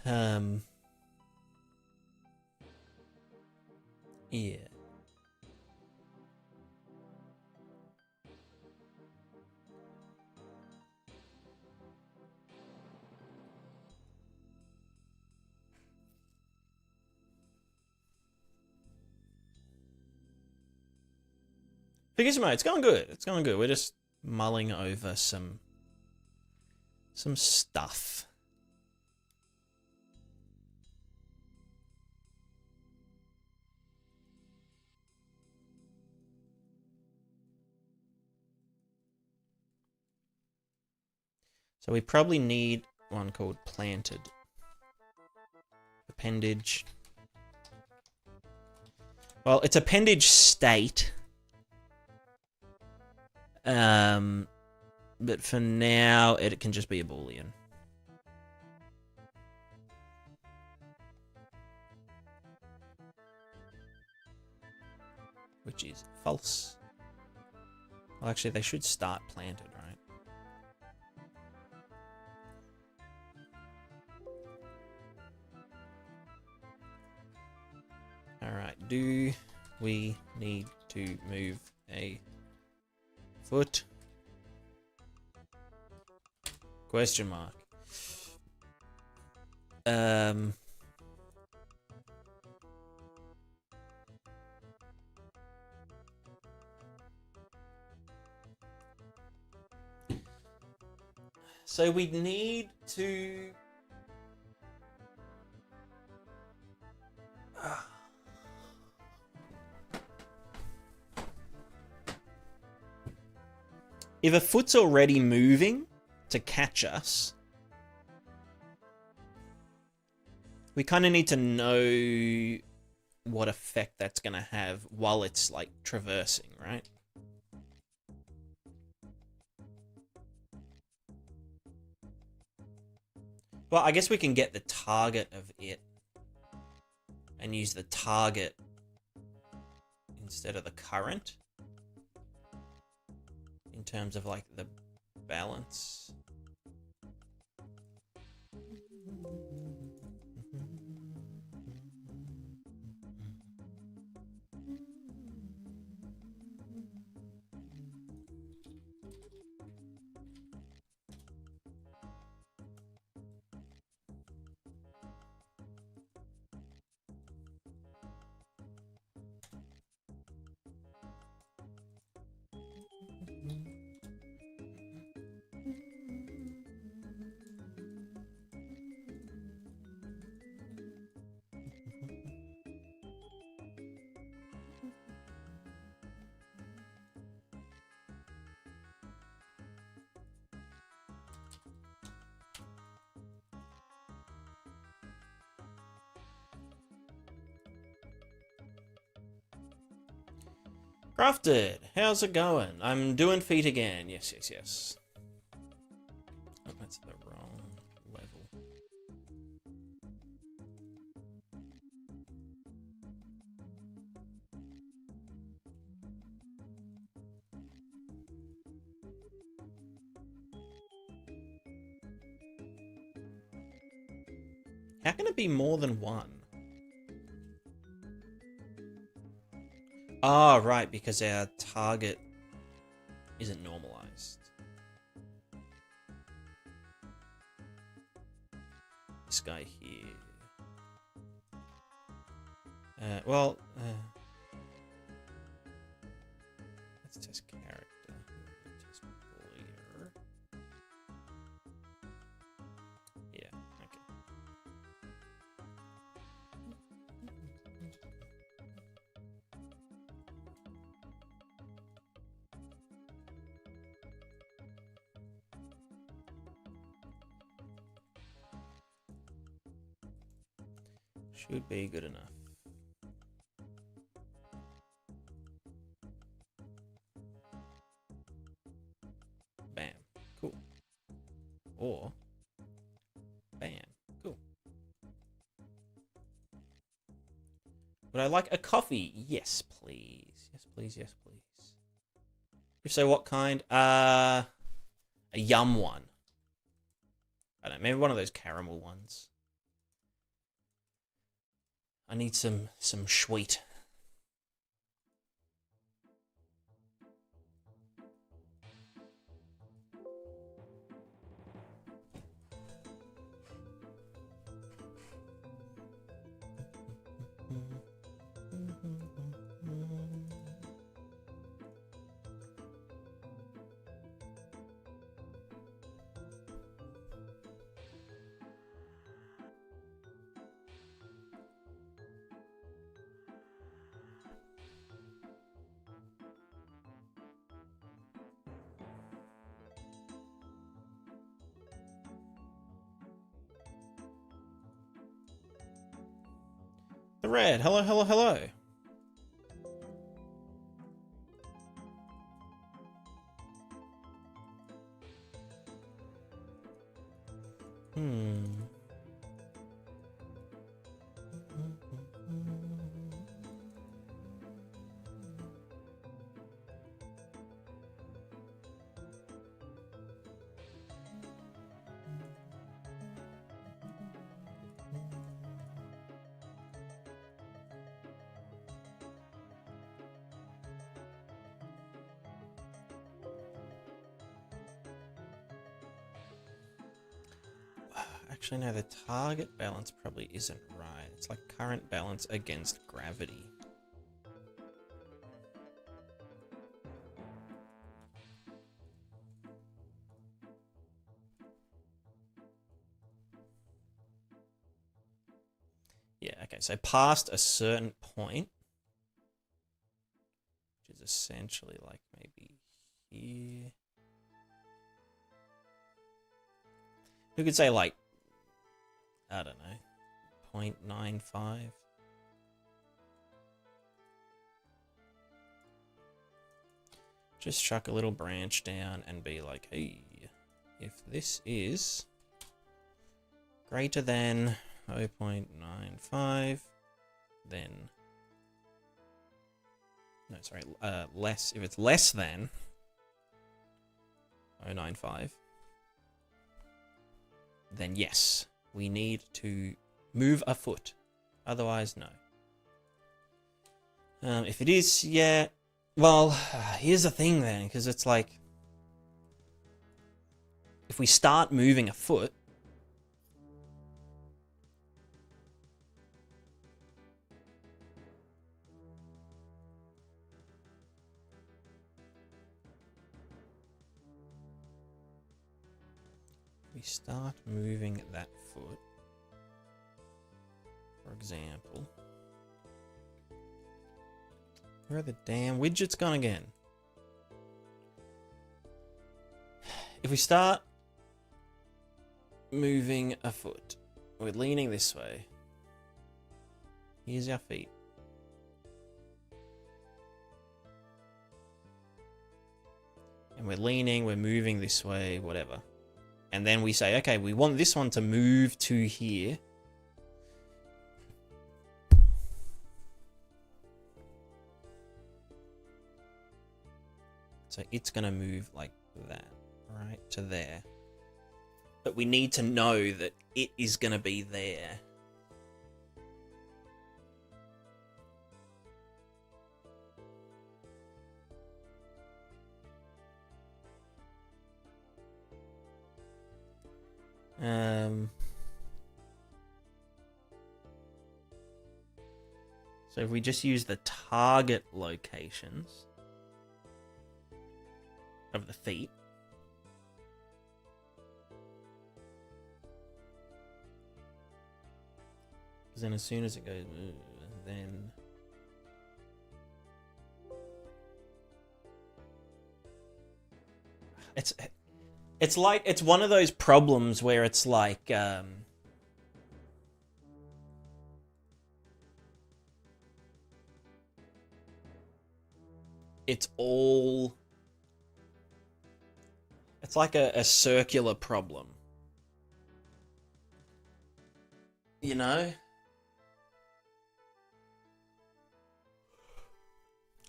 Yeah. Figgisimo, it's going good. It's going good. We're just mulling over some stuff. So So we probably need one called planted. Appendage. Well, it's appendage state. But for now, it can just be a Boolean. Which is false. Well, actually, they should start planted, right? Alright, do we need to move a foot? Question mark. So we need to... If a foot's already moving to catch us, we kind of need to know what effect that's going to have while it's, like, traversing, right? Well, I guess we can get the target of it and use the target instead of the current in terms of, like, the balance. Crafted, how's it going? I'm doing feet again. Yes, yes, yes. Oh, that's the wrong level. How can it be more than one? Ah, oh, right, because our target isn't normalized. This guy here. Let's test character. Test player. Yeah, okay. Should be good enough. Bam. Cool. Or bam. Cool. Would I like a coffee? Yes, please. Yes, please. Yes, please. If so, what kind? A yum one. I don't know, maybe one of those caramel ones. I need some sweet. The red. Hello, hello, hello. Actually, no, the target balance probably isn't right. It's like current balance against gravity. Yeah, okay, so past a certain point, which is essentially like maybe here. We could say like, I don't know, 0.95. Just chuck a little branch down and be like, hey, if this is greater than 0.95, then, no, sorry, less, if it's less than 0.95, then yes, we need to move a foot. Otherwise, no. If it is, yeah, well, here's the thing then, because it's like, if we start moving a foot, that foot, for example, where are the damn widgets gone again? If we start moving a foot, we're leaning this way. Here's our feet. And we're leaning, we're moving this way, whatever. And then we say, okay, we want this one to move to here. So it's going to move like that, right to there. But we need to know that it is going to be there. So if we just use the target locations of the feet, because then as soon as it goes, then it's like, it's one of those problems where it's like, it's all, it's like a circular problem, you know?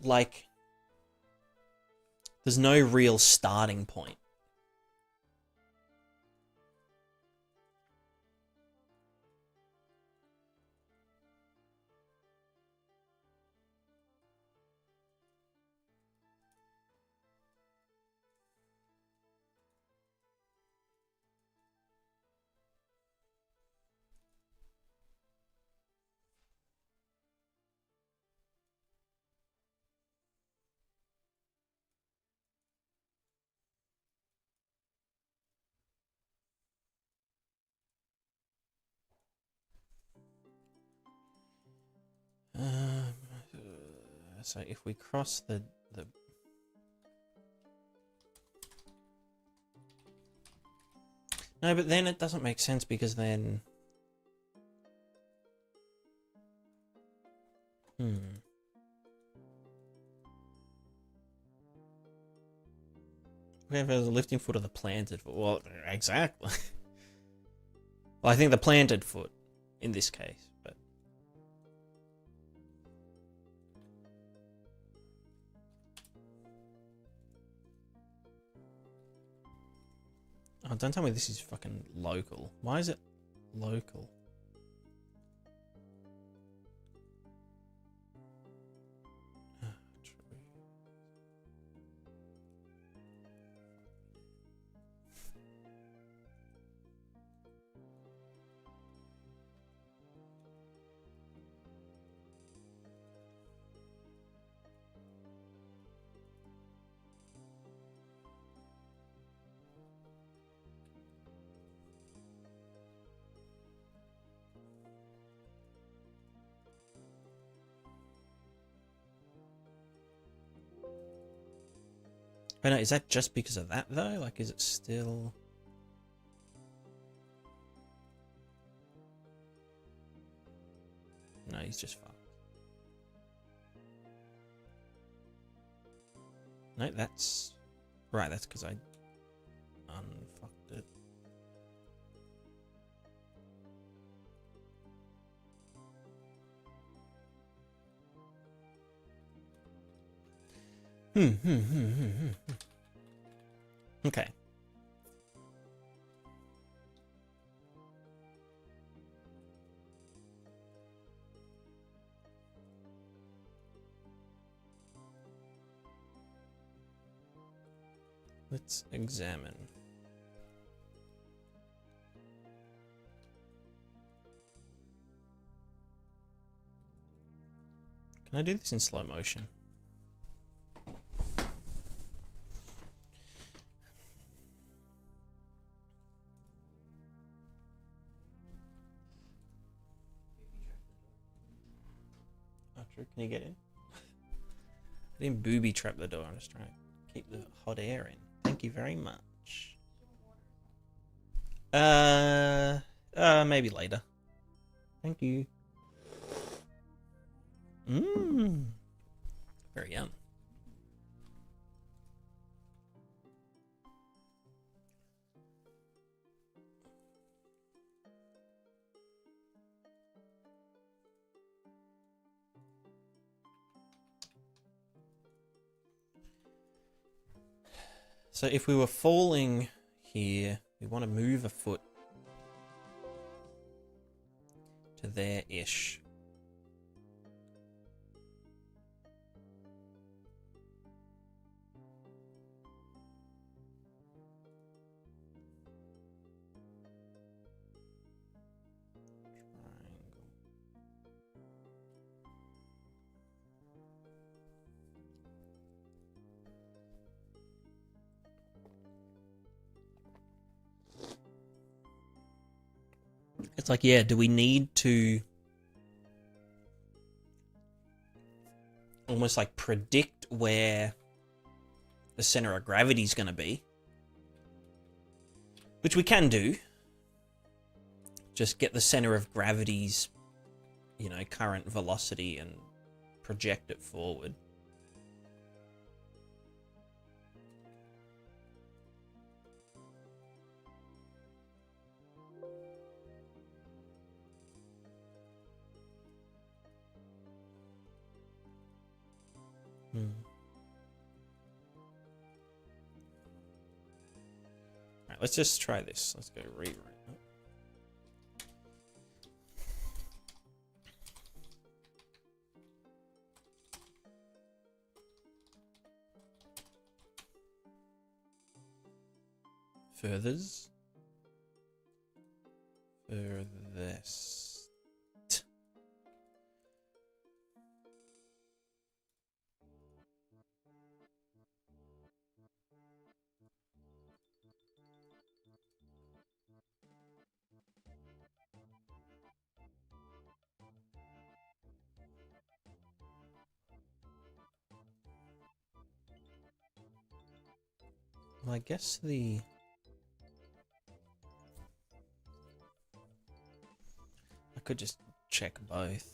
Like, there's no real starting point. So if we cross the no, but then it doesn't make sense, because then Hmm. If there's a lifting foot or the planted foot. Well, exactly. Well, I think the planted foot in this case, but oh, don't tell me this is fucking local. Why is it local? But no, is that just because of that though? Like, is it still? No, he's just fucked. No, that's right. That's because I unfucked it. Okay. Let's examine. Can I do this in slow motion? Oh, true. Can you get in? I didn't booby trap the door. I'm just trying to keep the hot air in. Thank you very much. Maybe later. Thank you. Very yum. So if we were falling here, we want to move a foot to there-ish. It's like, yeah, do we need to almost like predict where the center of gravity is going to be? Which we can do. Just get the center of gravity's, you know, current velocity and project it forward. Alright, let's just try this. Let's go rewrite. Furthers. Furthest. Well, I guess I could just check both.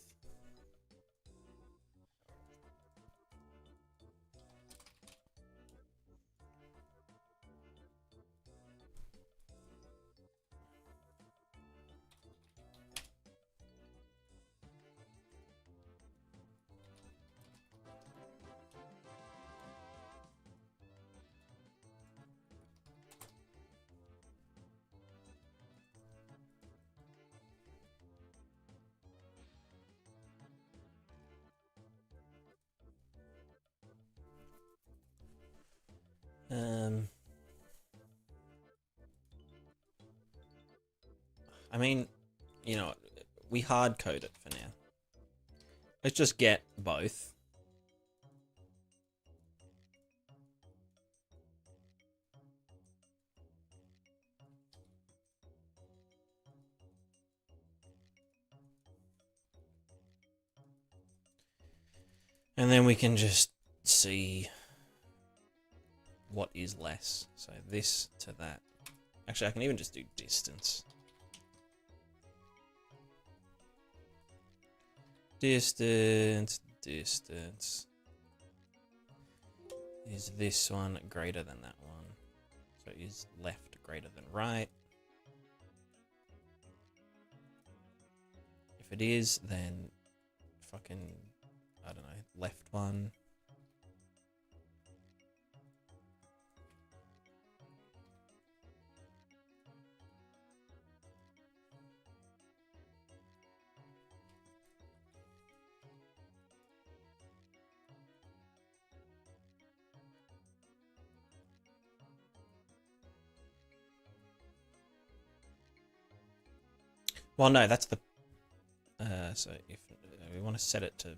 I mean, you know, we hard code it for now. Let's just get both. And then we can just see what is less. So this to that. Actually, I can even just do distance. Distance. Is this one greater than that one? So is left greater than right? If it is, then fucking, I don't know, left one. Well, no, that's the... so if we want to set it to...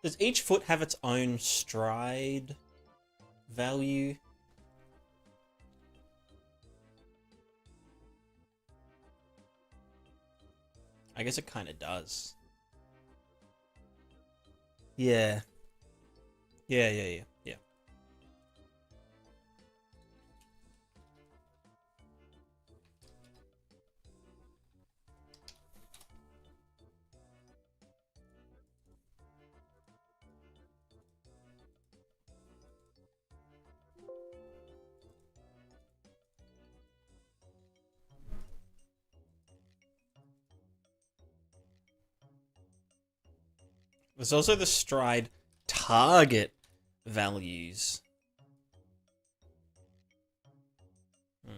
Does each foot have its own stride value? I guess it kind of does. Yeah. Yeah. There's also the stride target values. Is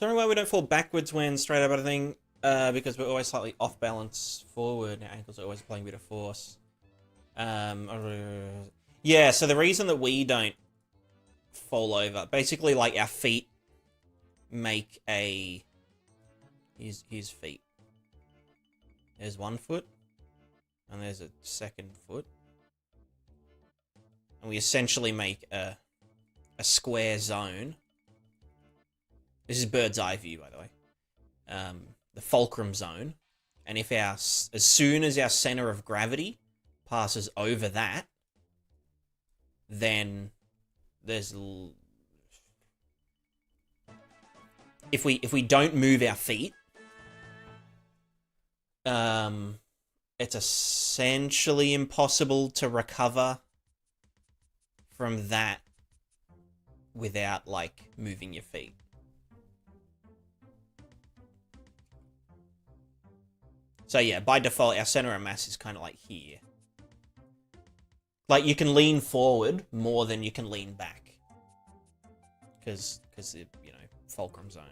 there any way we don't fall backwards when straight up editing? Because we're always slightly off balance forward. Our ankles are always applying a bit of force. Yeah, so the reason that we don't fall over, basically, like, our feet make a... Here's feet. There's one foot. And there's a second foot. And we essentially make a square zone. This is bird's eye view, by the way. The fulcrum zone. And if as soon as our center of gravity passes over that, then there's... If we don't move our feet, it's essentially impossible to recover from that without, like, moving your feet. So yeah, by default, our center of mass is kind of like here. Like, you can lean forward more than you can lean back. Because you know, fulcrum zone.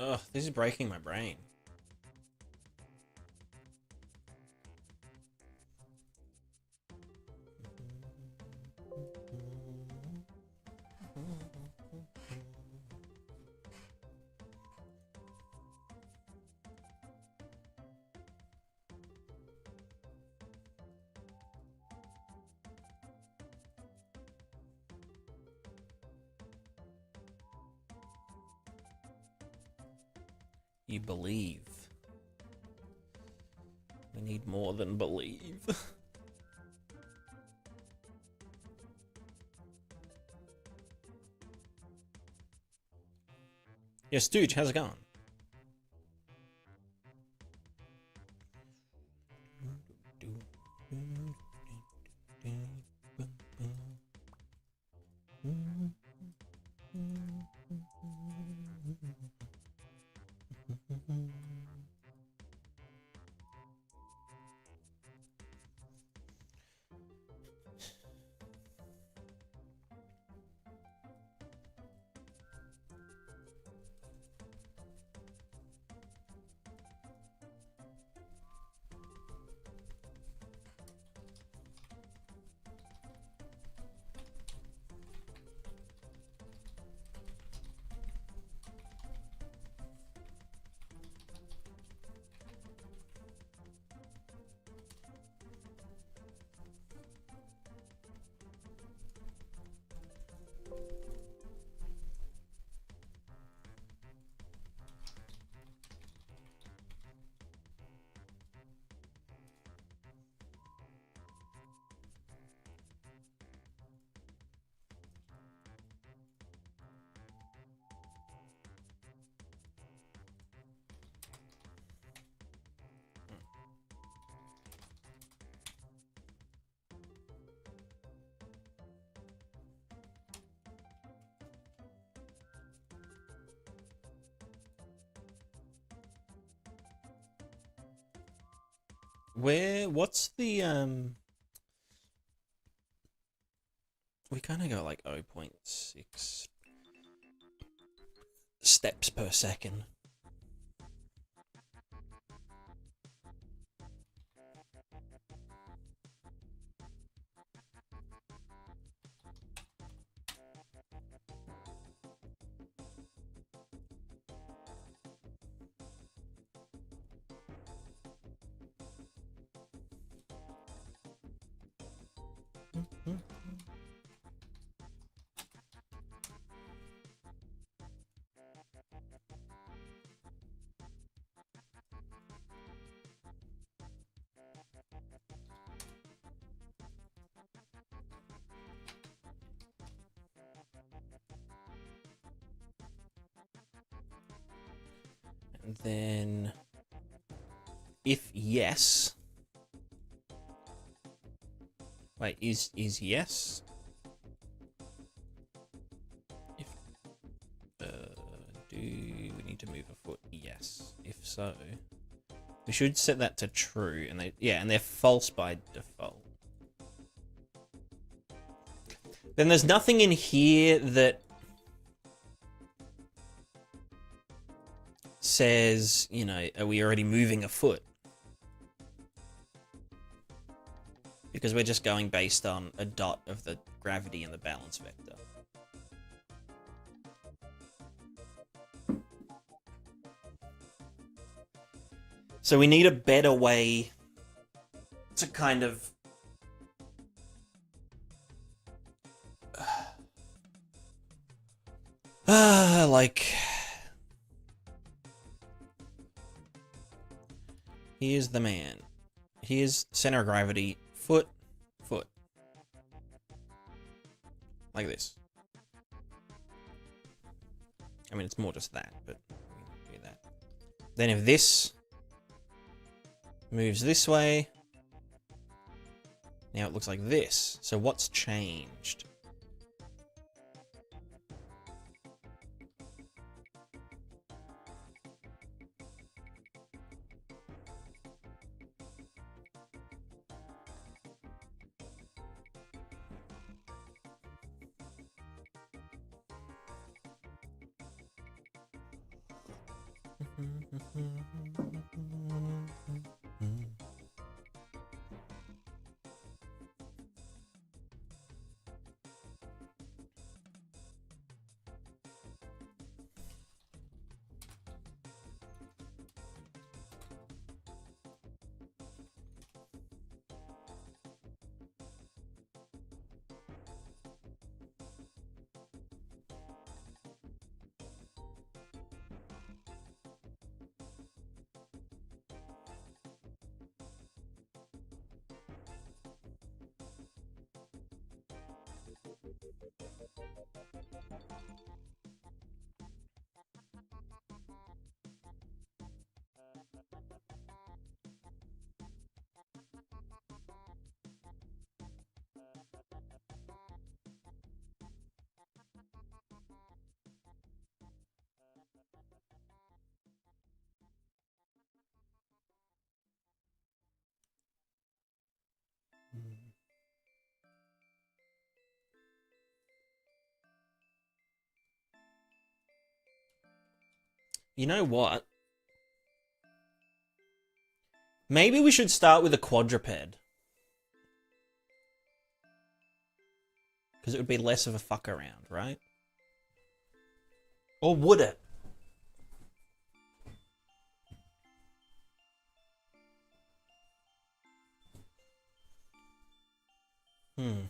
Ugh, this is breaking my brain. You believe. We need more than believe. Yeah, Stooge, how's it going? What's the, we kind of go like 0.6 steps per second. And then, if yes, wait, is yes? If do we need to move a foot? Yes. If so, we should set that to true, and they're false by default. Then there's nothing in here that says, you know, are we already moving a foot? Because we're just going based on a dot of the gravity and the balance vector. So we need a better way to kind of like, here's the man. Here's center of gravity, foot, foot. Like this. I mean, it's more just that, but we can do that. Then if this moves this way, now it looks like this. So what's changed? You know what? Maybe we should start with a quadruped. Because it would be less of a fuck around, right? Or would it? Hmm.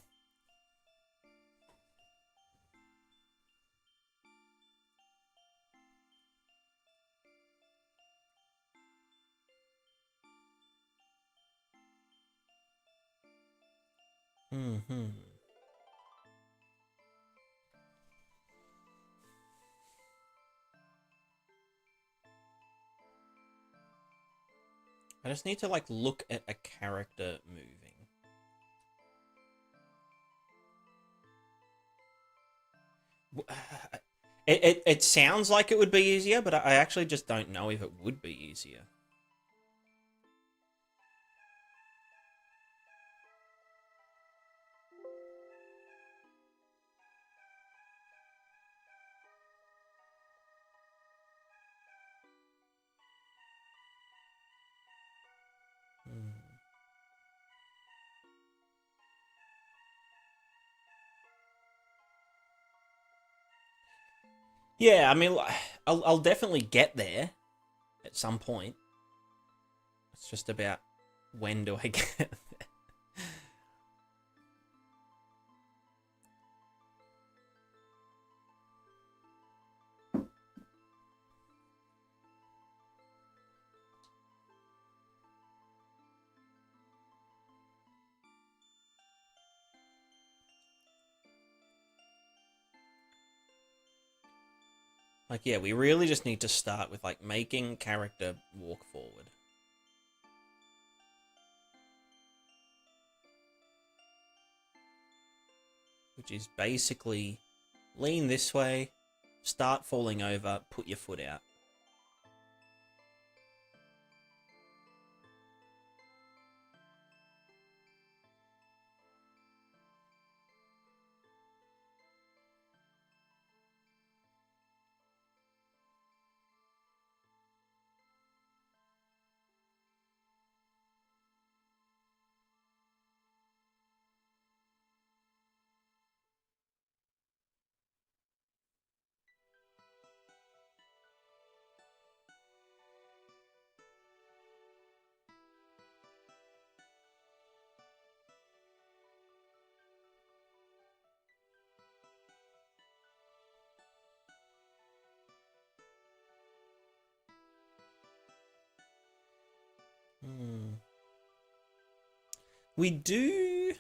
Hmm. I just need to like look at a character moving. It sounds like it would be easier, but I actually just don't know if it would be easier. Yeah, I mean, I'll definitely get there at some point. It's just about when do I get there? Like, yeah, we really just need to start with, like, making character walk forward. Which is basically lean this way, start falling over, put your foot out. We do,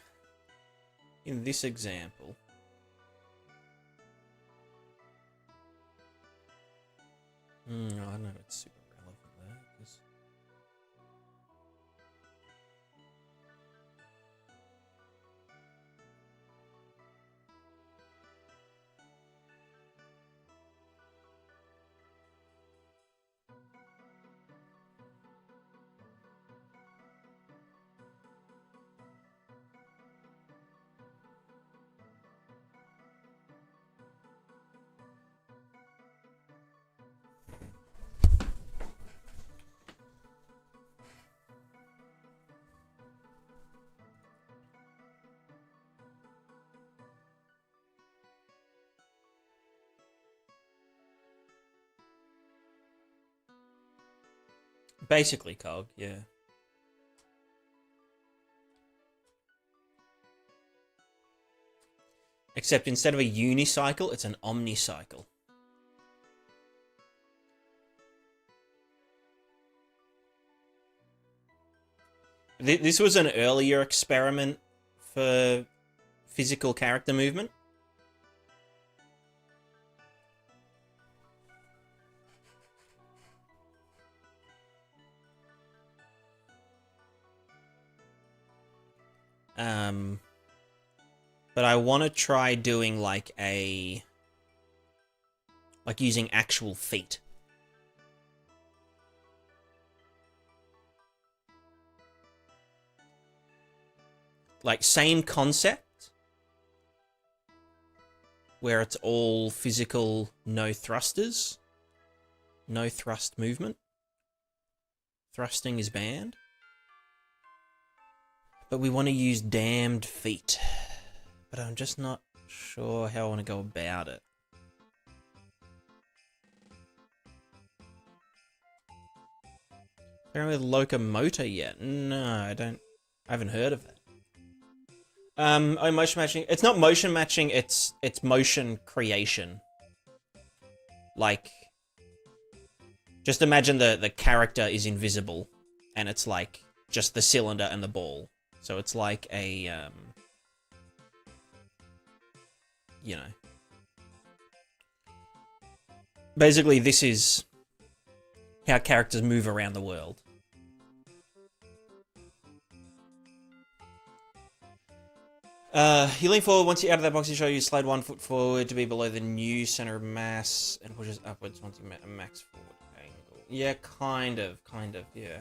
in this example, I don't know if it's super relevant there, because basically cog, yeah. Except instead of a unicycle, it's an omnicycle. This was an earlier experiment for physical character movement. But I want to try doing like using actual feet. Like same concept, where it's all physical, no thrusters, no thrust movement. Thrusting is banned. But we want to use damned feet. But I'm just not sure how I want to go about it. Apparently Locomotion yet? No, I haven't heard of it. Oh, motion matching. It's not motion matching, it's motion creation. Like, just imagine the character is invisible, and it's like just the cylinder and the ball. So it's like a, you know. Basically, this is how characters move around the world. You lean forward. Once you're out of that box, you show you slide 1 foot forward to be below the new center of mass, and pushes upwards once you met a max forward angle. Yeah, kind of, yeah.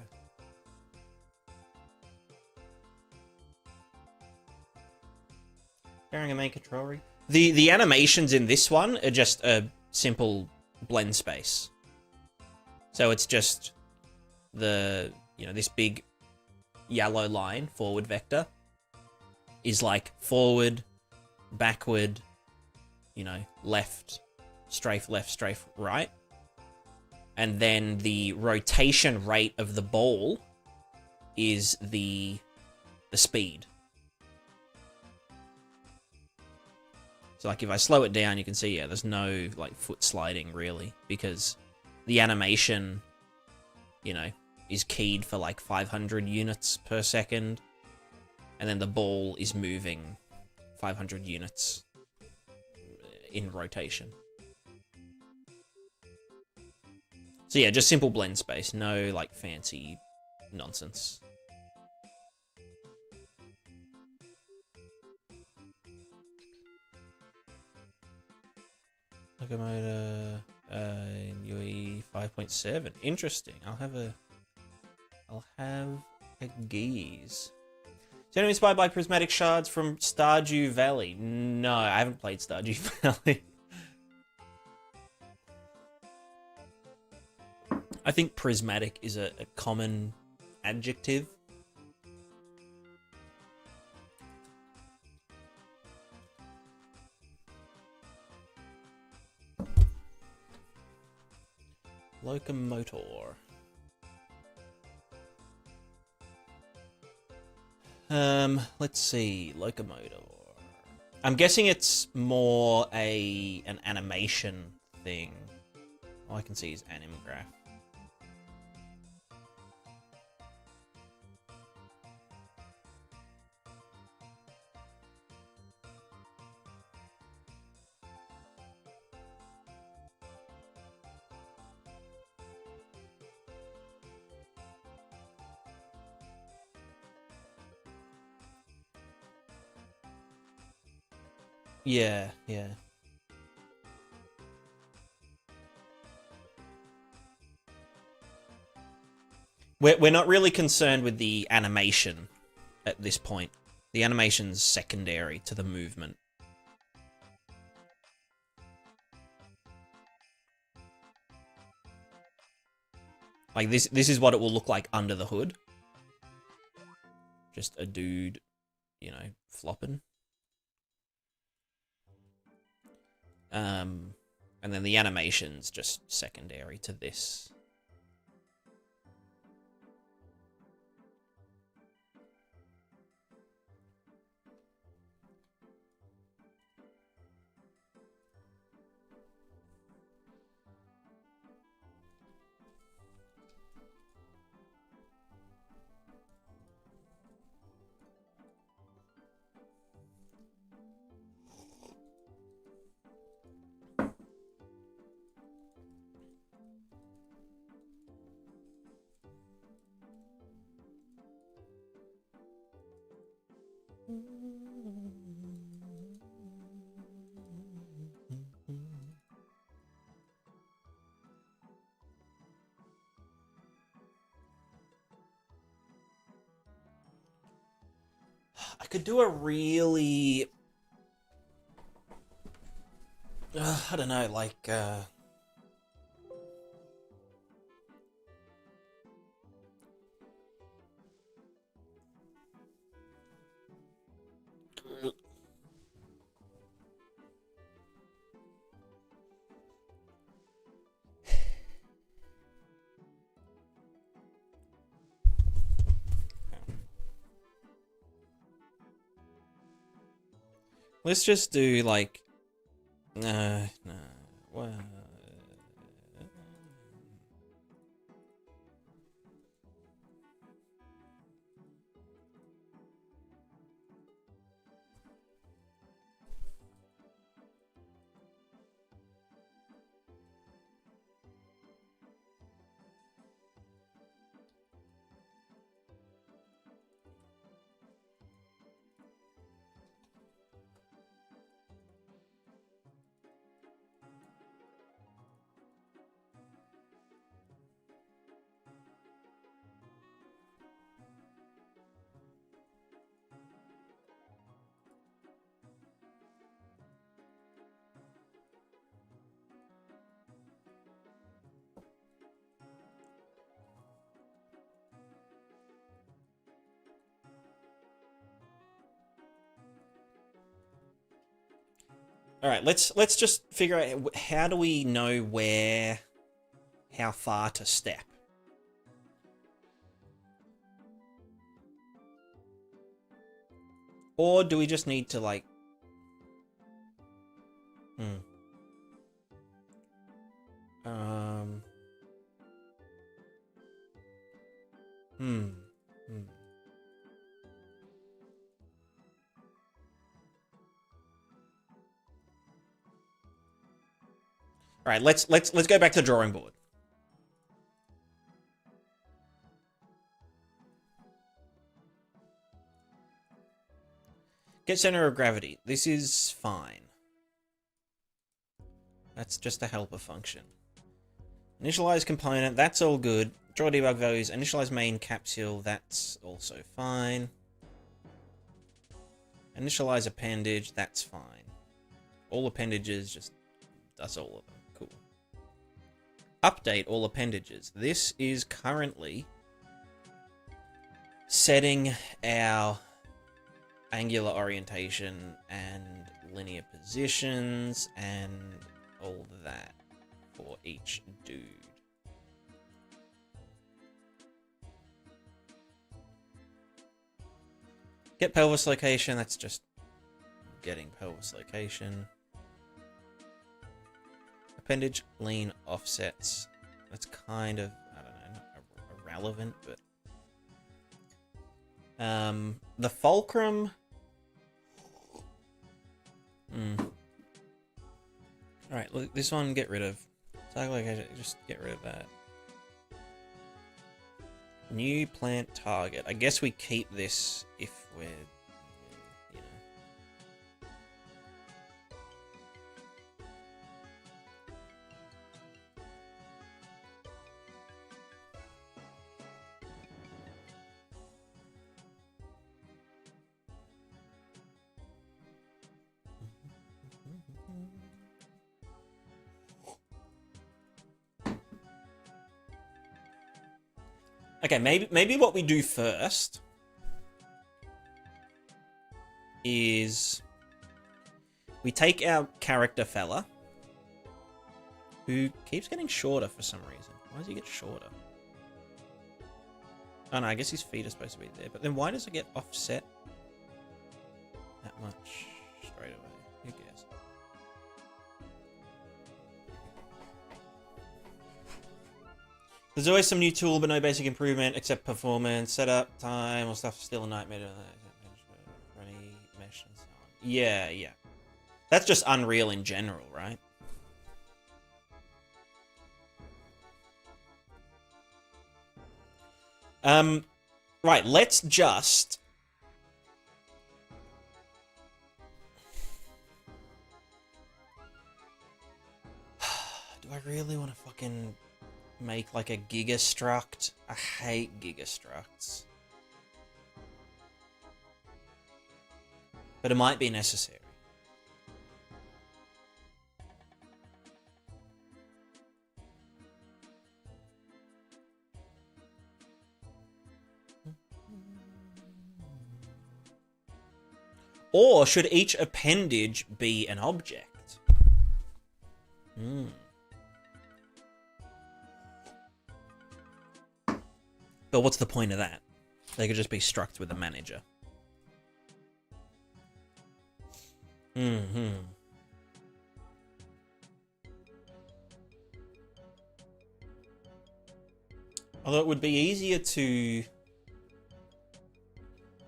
Carrying a main controller. The animations in this one are just a simple blend space. So it's just the, this big yellow line, forward vector, is like forward, backward, left, strafe, right. And then the rotation rate of the ball is the speed. So like if I slow it down, you can see, there's no like foot sliding really, because the animation, is keyed for like 500 units per second. And then the ball is moving 500 units in rotation. So yeah, just simple blend space. No, like, fancy nonsense. Locomotion in UE5.7. Interesting. I'll have a gaze. Is anyone inspired by prismatic shards from Stardew Valley? No, I haven't played Stardew Valley. I think prismatic is a common adjective. Locomotor. Let's see, Locomotor. I'm guessing it's more an animation thing. All I can see is anim graph. Yeah. We're not really concerned with the animation at this point. The animation's secondary to the movement. Like this is what it will look like under the hood. Just a dude, flopping. And then the animation's just secondary to this. could do a really... I don't know, like... Let's just do, like... No. Well... All right, let's just figure out how do we know how far to step. Or do we just need to like... All right, let's go back to the drawing board. Get center of gravity. This is fine. That's just a helper function. Initialize component, that's all good. Draw debug values, initialize main capsule, that's also fine. Initialize appendage, that's fine. All appendages, just, that's all of them. Cool. Update all appendages. This is currently setting our angular orientation and linear positions and all that for each dude. Get pelvis location, that's just getting pelvis location. Appendage lean offsets. That's kind of, I don't know, not irrelevant, but the fulcrum. Alright, look, this one get rid of. Target location, just get rid of that. New plant target. I guess we keep this if we're, you know. Okay, maybe what we do first is we take our character fella, who keeps getting shorter for some reason. Why does he get shorter? Oh no, I guess his feet are supposed to be there, but then why does it get offset that much straight away? Who cares? There's always some new tool, but no basic improvement except performance, setup, time, or stuff still a nightmare. Runny mesh and so on. Yeah. That's just Unreal in general, right? Right, let's just... Do I really want to fucking make like a gigastruct? I hate gigastructs. but it might be necessary. Or should each appendage be an object? But what's the point of that? They could just be struct with a manager. Although it would be easier to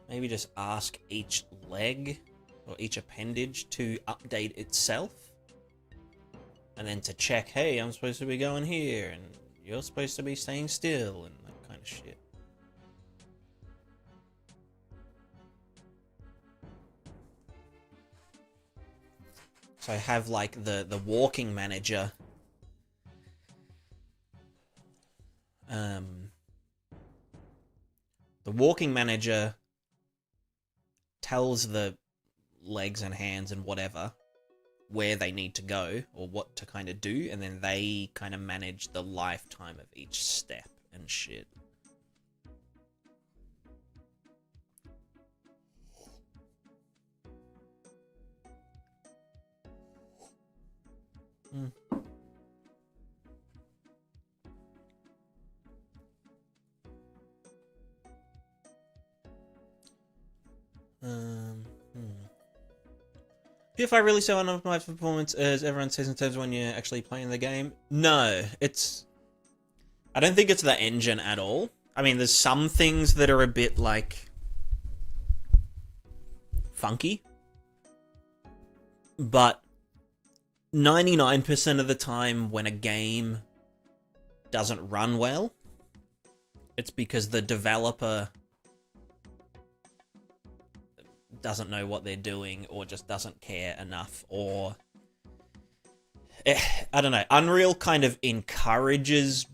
maybe just ask each leg or each appendage to update itself. And then to check, hey, I'm supposed to be going here, and you're supposed to be staying still, and that kind of shit. So I have like the walking manager. The walking manager tells the legs and hands and whatever where they need to go or what to kind of do, and then they kind of manage the lifetime of each step and shit. If I really so unoptimized performance as everyone says in terms of when you're actually playing the game? No, it's... I don't think it's the engine at all. I mean, there's some things that are a bit, like, funky. But 99% of the time when a game doesn't run well, it's because the developer doesn't know what they're doing or just doesn't care enough, or I don't know. Unreal kind of encourages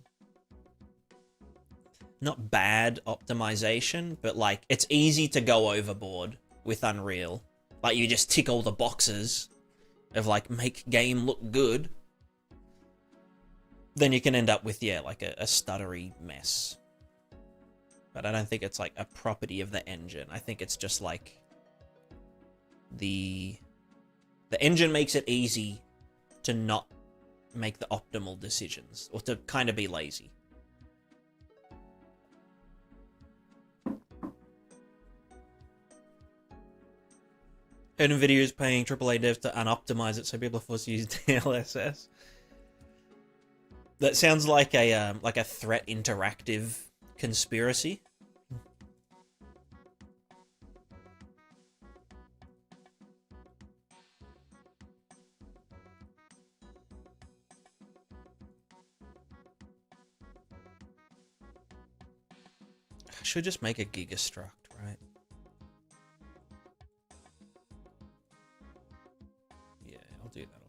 not bad optimization, but like it's easy to go overboard with Unreal. Like you just tick all the boxes of like make game look good, then you can end up with like a stuttery mess. But I don't think it's like a property of the engine. I think it's just like the engine makes it easy to not make the optimal decisions, or to kind of be lazy. And NVIDIA is paying AAA devs to unoptimize it so people are forced to use DLSS. That sounds like a Threat Interactive conspiracy. I should just make a gigastruct, right? Yeah, I'll do that.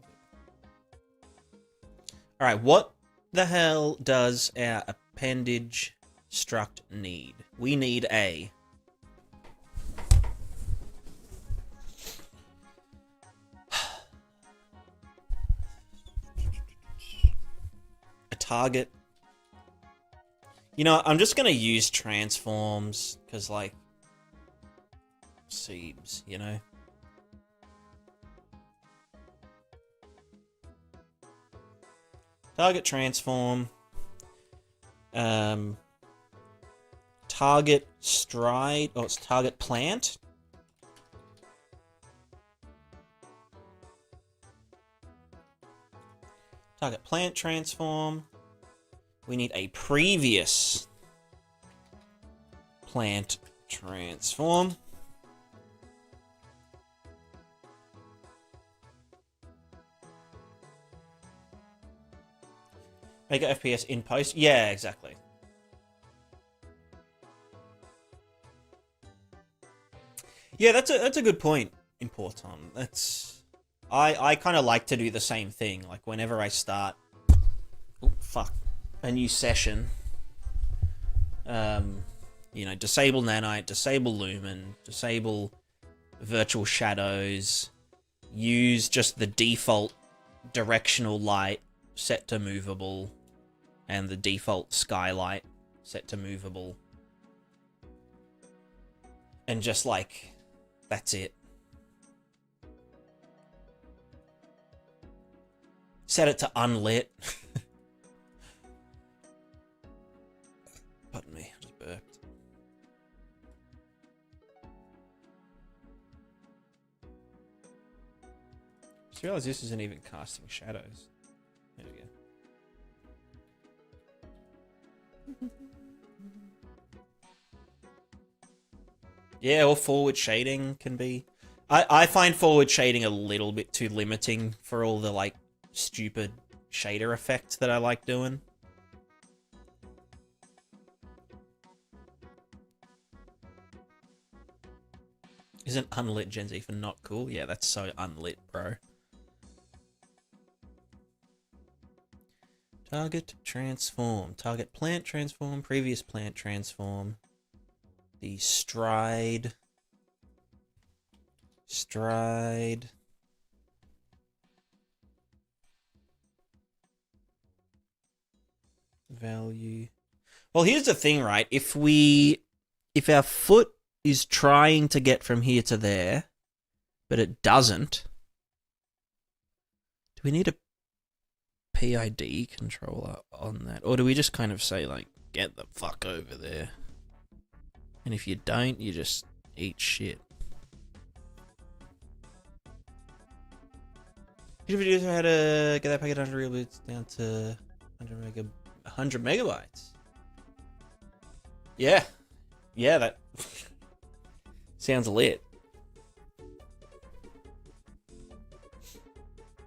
Alright, what the hell does our appendage struct need? We need a target. You know, I'm just gonna use transforms because, like, seems, you know. Target transform. Target stride. Oh, it's target plant. Target plant transform. We need a previous plant transform. Make it FPS in post. Yeah, exactly. Yeah, that's a good point, Important. That's I kind of like to do the same thing. Like whenever I start, a new session, you know, disable nanite, disable lumen, disable virtual shadows, use just the default directional light set to movable, and the default skylight set to movable. And just like, that's it. Set it to unlit. Pardon me, I just burped. Just realized this isn't even casting shadows. There we go. Yeah, or forward shading can be. I find forward shading a little bit too limiting for all the like stupid shader effects that I like doing. Isn't unlit Gen Z for not cool? Yeah, that's so unlit, bro. Target transform. Target plant transform. Previous plant transform. The stride. Value. Well, here's the thing, right? If our foot is trying to get from here to there, but it doesn't, do we need a PID controller on that? Or do we just kind of say, like, get the fuck over there? And if you don't, you just eat shit. YouTube videos how to get that packet under real bits down to 100 megabytes. Yeah. Yeah, that sounds lit.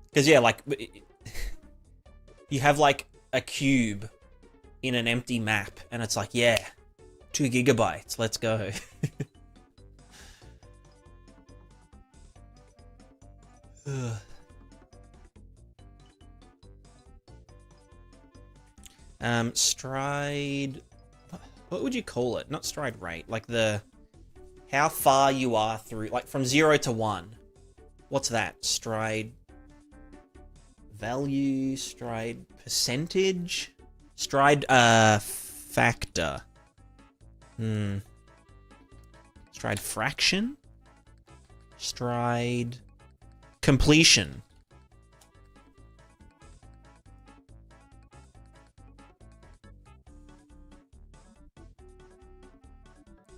Because, yeah, like, you have, like, a cube in an empty map, and it's like, yeah, 2 gigabytes, let's go. Stride... What would you call it? Not stride rate, like the... How far you are through, like from 0 to 1. What's that? Stride... Value, stride percentage? Stride, factor. Stride fraction? Stride... Completion.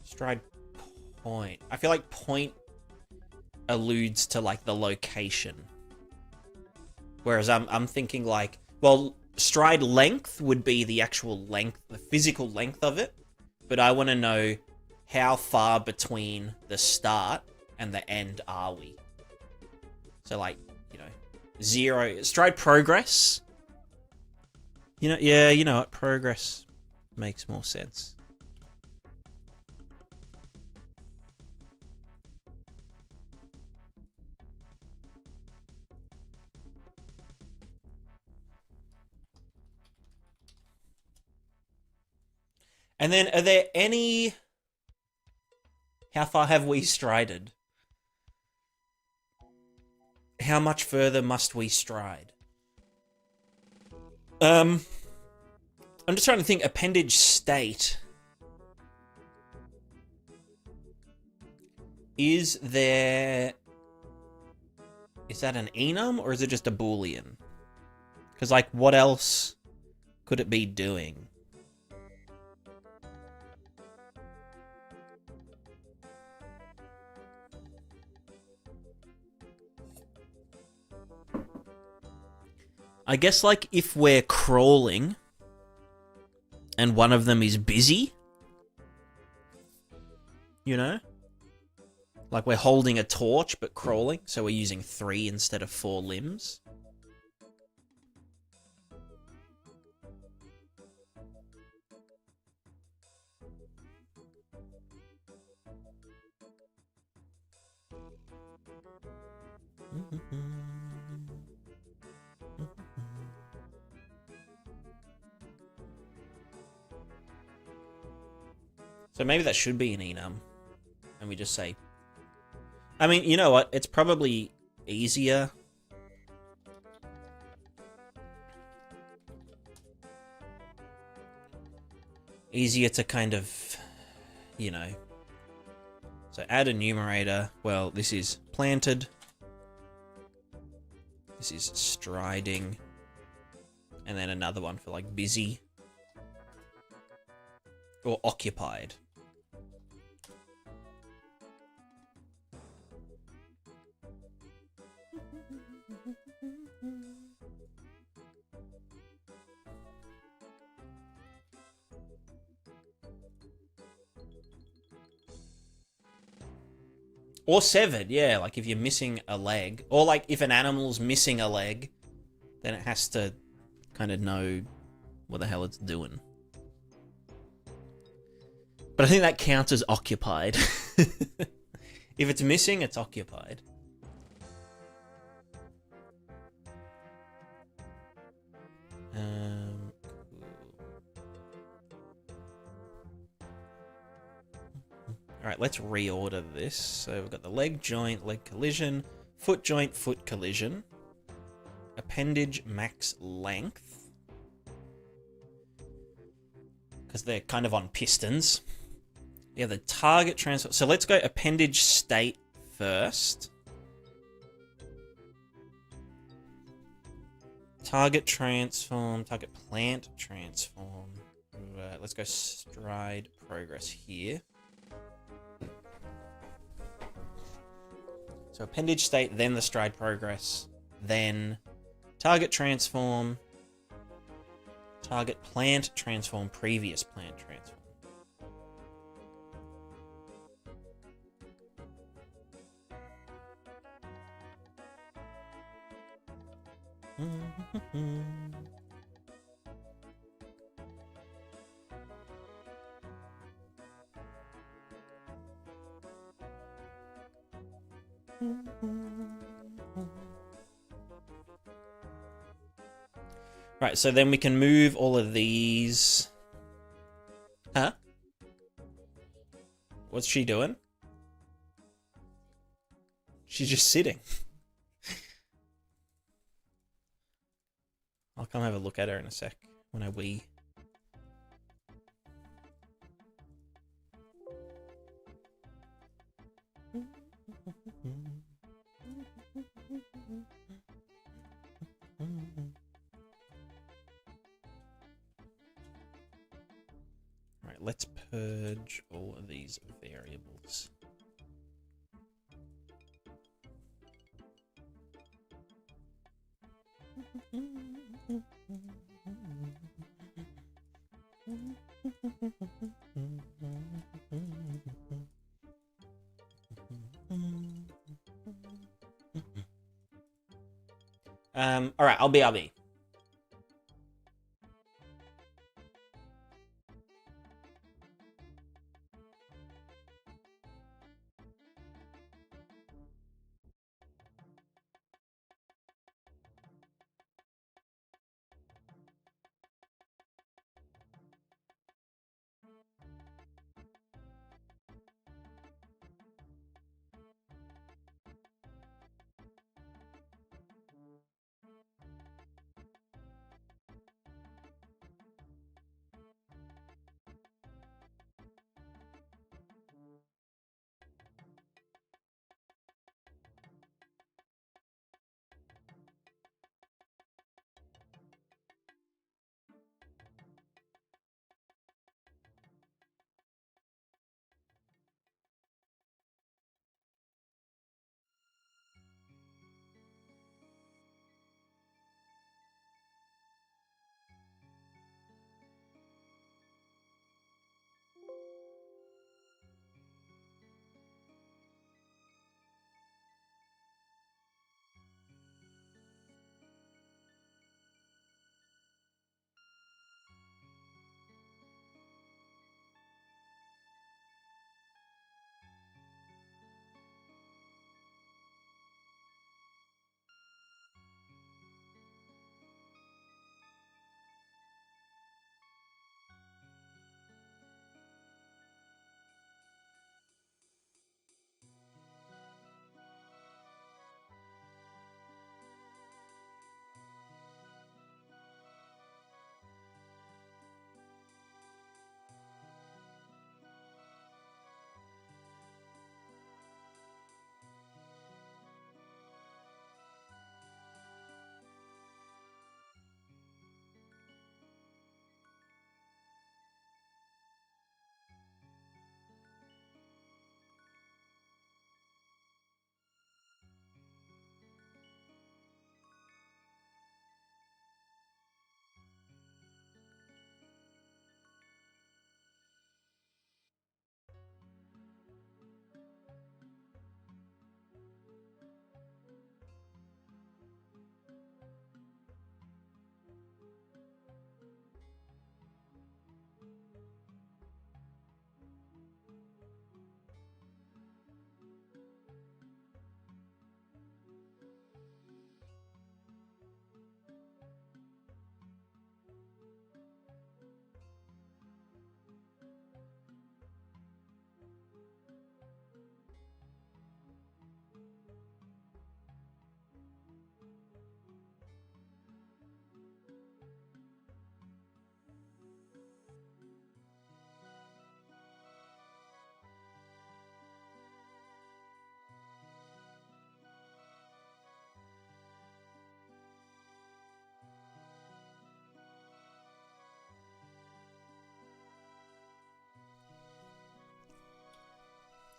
Stride point. I feel like point alludes to like the location. Whereas I'm thinking like, well, stride length would be the actual length, the physical length of it. But I want to know how far between the start and the end are we? So like, you know, 0, stride progress. You know, yeah, you know what, progress makes more sense. And then, are there any... How far have we strided? How much further must we stride? I'm just trying to think. Appendage state. Is there... Is that an enum, or is it just a boolean? Because, like, what else could it be doing? I guess, like, if we're crawling and one of them is busy, you know? Like, we're holding a torch but crawling, so we're using 3 instead of 4 limbs. So maybe that should be an enum. And we just say... I mean, you know what? It's probably easier. Easier to kind of, you know. So add a numerator. Well, this is planted. This is striding. And then another one for like busy. Or occupied. Or severed, yeah, like if you're missing a leg. Or like if an animal's missing a leg, then it has to kind of know what the hell it's doing. But I think that counts as occupied. If it's missing, it's occupied. All right, let's reorder this. So we've got the leg joint, leg collision, foot joint, foot collision, appendage max length, because they're kind of on pistons. Yeah, the target transfer. So let's go appendage state first. Target transform, target plant transform. Let's go stride progress here. So appendage state, then the stride progress, then target transform, target plant transform, previous plant transform. Right, so then we can move all of these. Huh? What's she doing? She's just sitting. I'll come have a look at her in a sec when I wee. Right, let's purge all of these variables. All right, I'll be.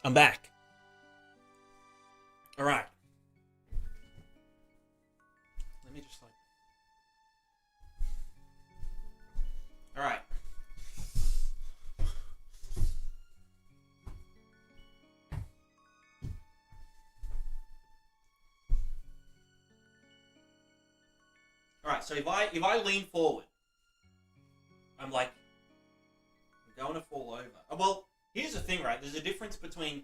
I'm back. All right. Let me just like. All right. All right. So if I lean forward, I'm like, I'm going to fall over. Well, here's the thing, right? There's a difference between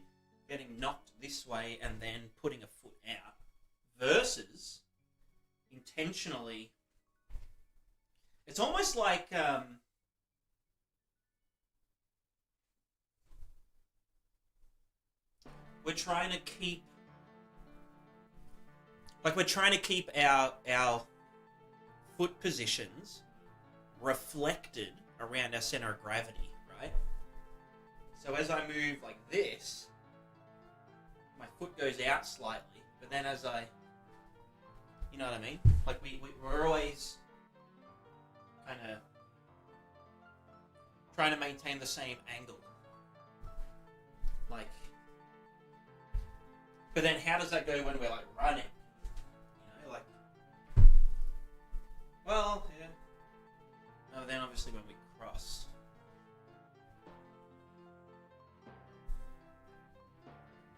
getting knocked this way and then putting a foot out versus intentionally. It's almost like we're trying to keep our foot positions reflected around our center of gravity, right? So as I move like this, my foot goes out slightly, but then as I, you know what I mean? Like we're always kind of trying to maintain the same angle. Like, but then how does that go when we're like running? You know, like, well, yeah. No, then obviously when we cross.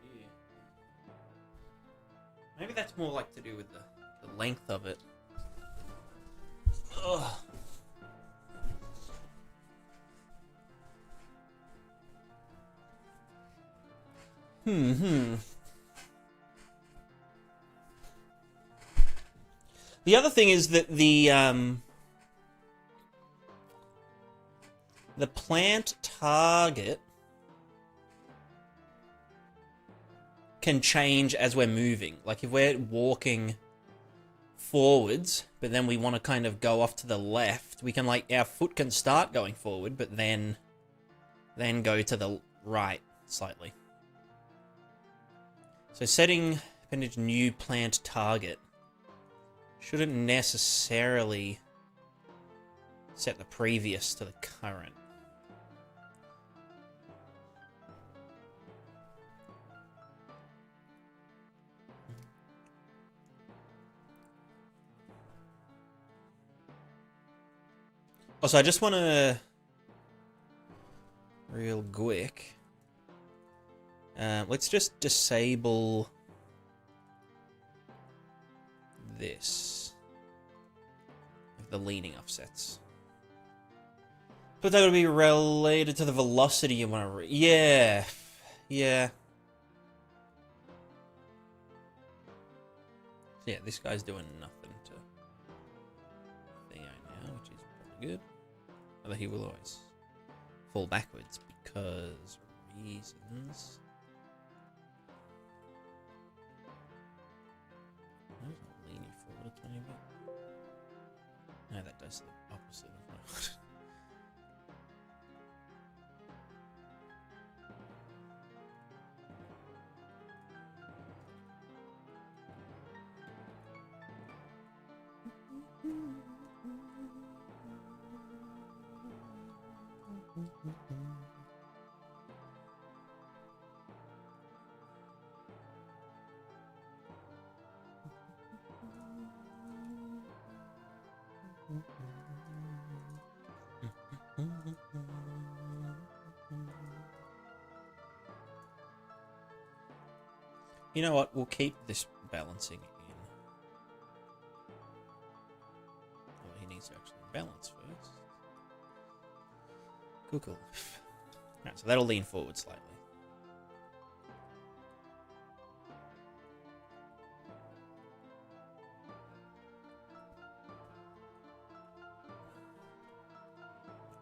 Yeah. Maybe that's more like to do with the length of it. Ugh. The other thing is that the plant target can change as we're moving. Like if we're walking forwards, but then we want to kind of go off to the left, we can like, our foot can start going forward, but then go to the right slightly. So setting appendage new plant target shouldn't necessarily set the previous to the current. Also, I just want to real quick. Let's just disable this. The leaning offsets. But that would be related to the velocity you want to... Yeah. Yeah. Yeah, this guy's doing nothing to Theo now, which is probably good. Although he will always fall backwards because reasons. Lean you forward a tiny bit. No, that does the opposite of what. You know what? We'll keep this balancing in. Oh, he needs to actually balance first. Cool. Alright, so that'll lean forward slightly.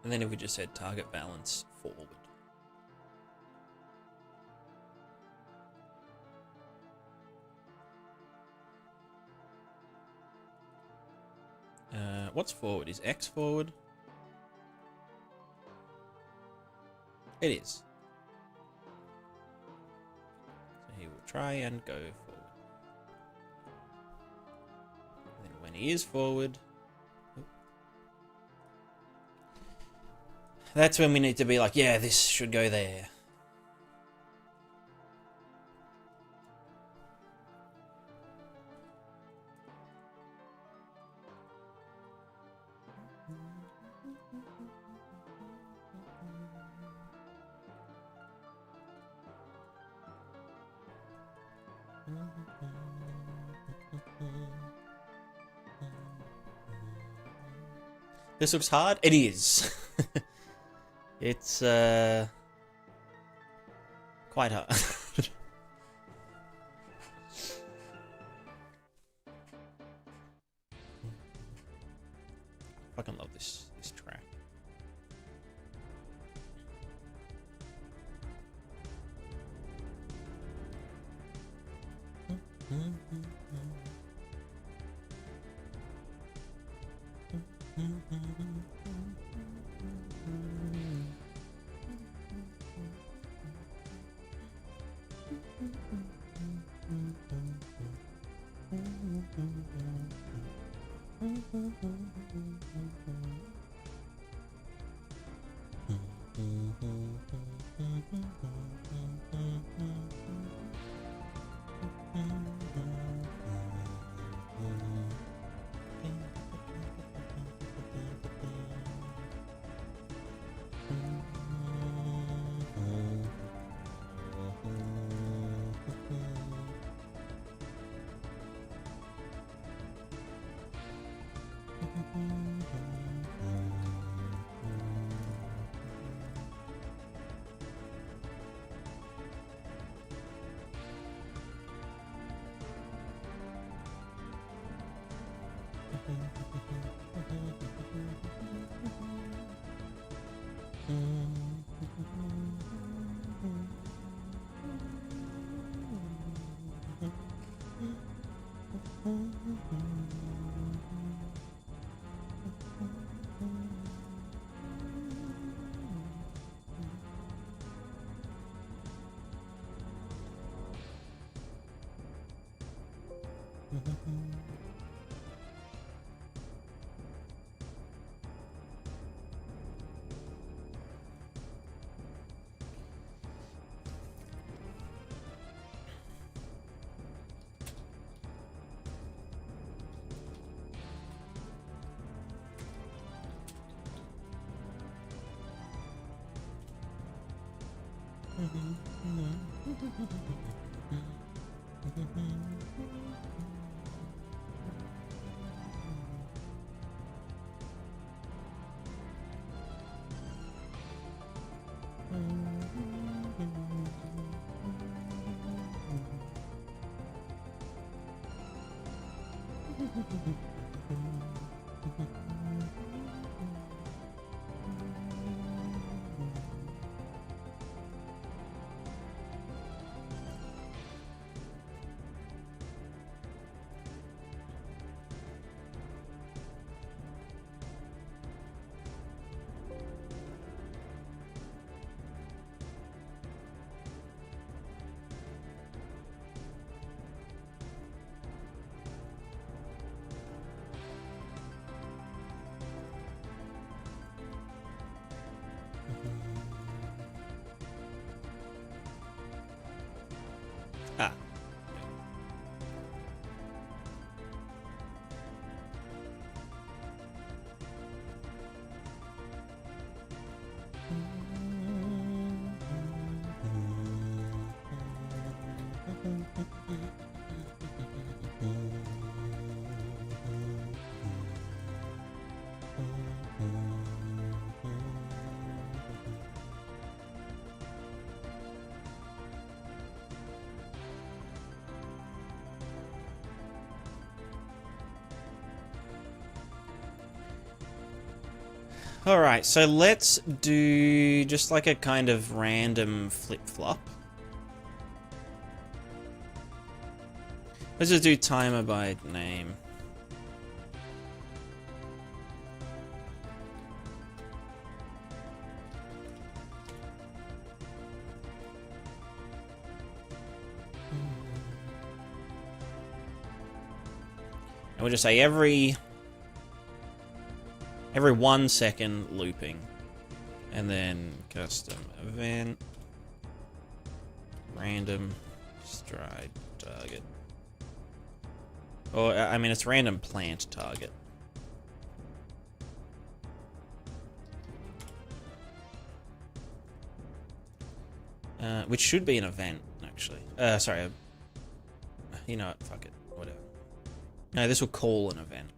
And then if we just said target balance forward. What's forward? Is X forward? It is. So he will try and go forward. And then when he is forward... That's when we need to be like, yeah, this should go there. This looks hard. It is. It's quite hard. Fucking love this track. Ah. Alright, so let's do just like a kind of random flip-flop. Let's just do timer by name. And we'll just say every 1 second looping, and then custom event, random stride target, or I mean it's random plant target. Which should be an event actually. Sorry, you know what? Fuck it. Whatever. No, this will call an event.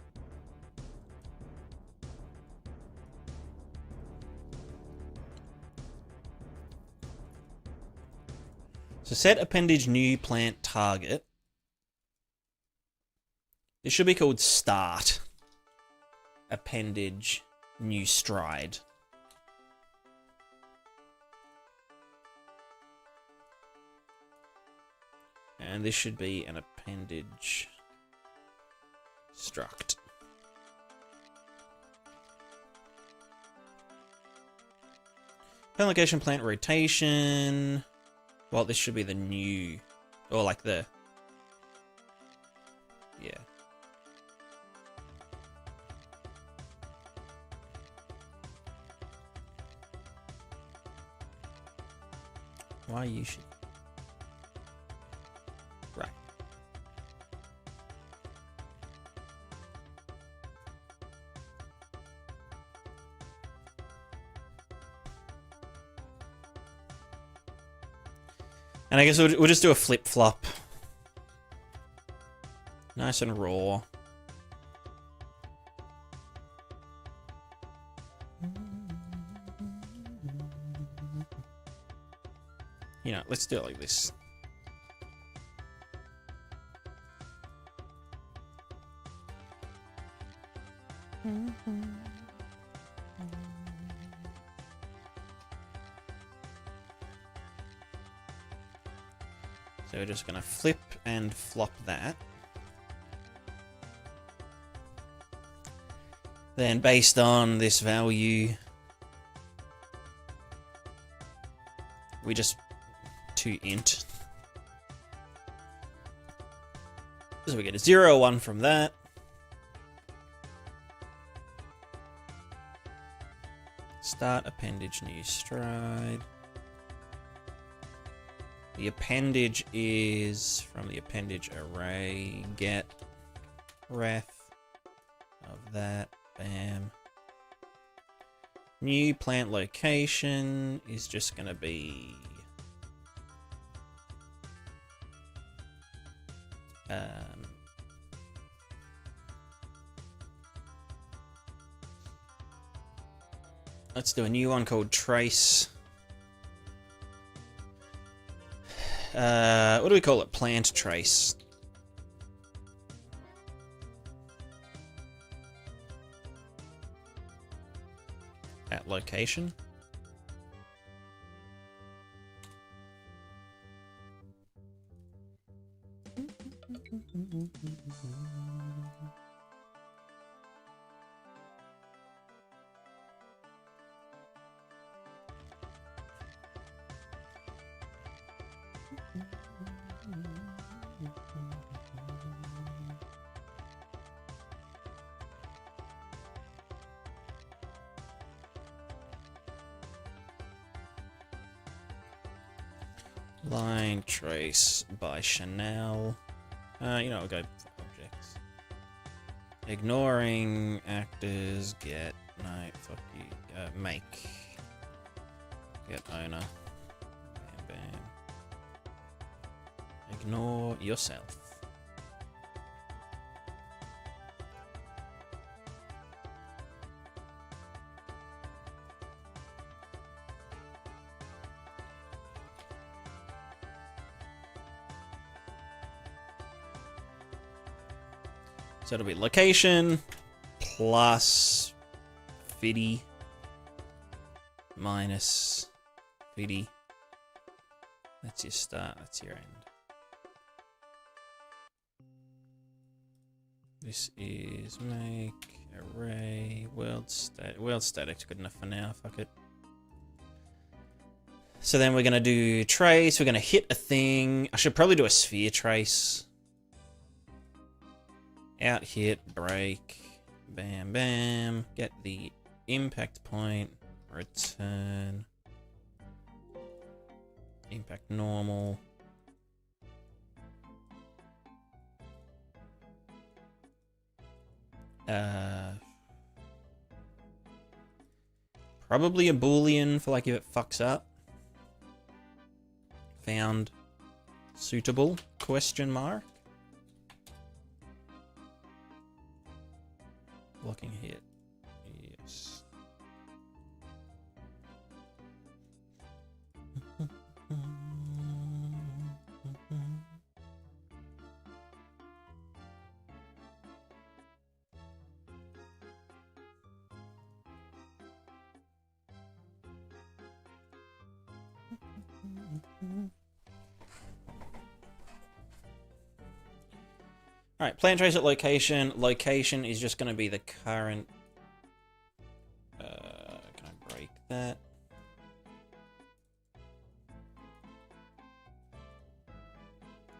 So set appendage new plant target. This should be called start appendage new stride. And this should be an appendage struct. Plant location, plant rotation. Well, this should be the new, or like the, yeah. Why you should? Right. And I guess we'll just do a flip-flop. Nice and raw. You know, let's do it like this. So we're just going to flip and flop that. Then based on this value, we just to int. So we get a 0, 1 from that. Start appendage new stride. The appendage is from the appendage array get ref of that. Bam. New plant location is just going to be let's do a new one called trace. What do we call it? Plant trace. At location. Line trace by Chanel. You know, I'll go for objects. Ignoring actors, get, no, fuck you, make. Get owner. Bam, bam. Ignore yourself. So it'll be location plus fiddy minus fiddy. That's your start, that's your end. This is make, array, world static's good enough for now, fuck it. So then we're gonna do trace, we're gonna hit a thing. I should probably do a sphere trace. Out, hit, break, bam, bam. Get the impact point, return. Impact normal. Probably a Boolean for like if it fucks up. Found suitable, question mark. Blocking hit. Yes. Alright, plant trace at location. Location is just going to be the current... can I break that?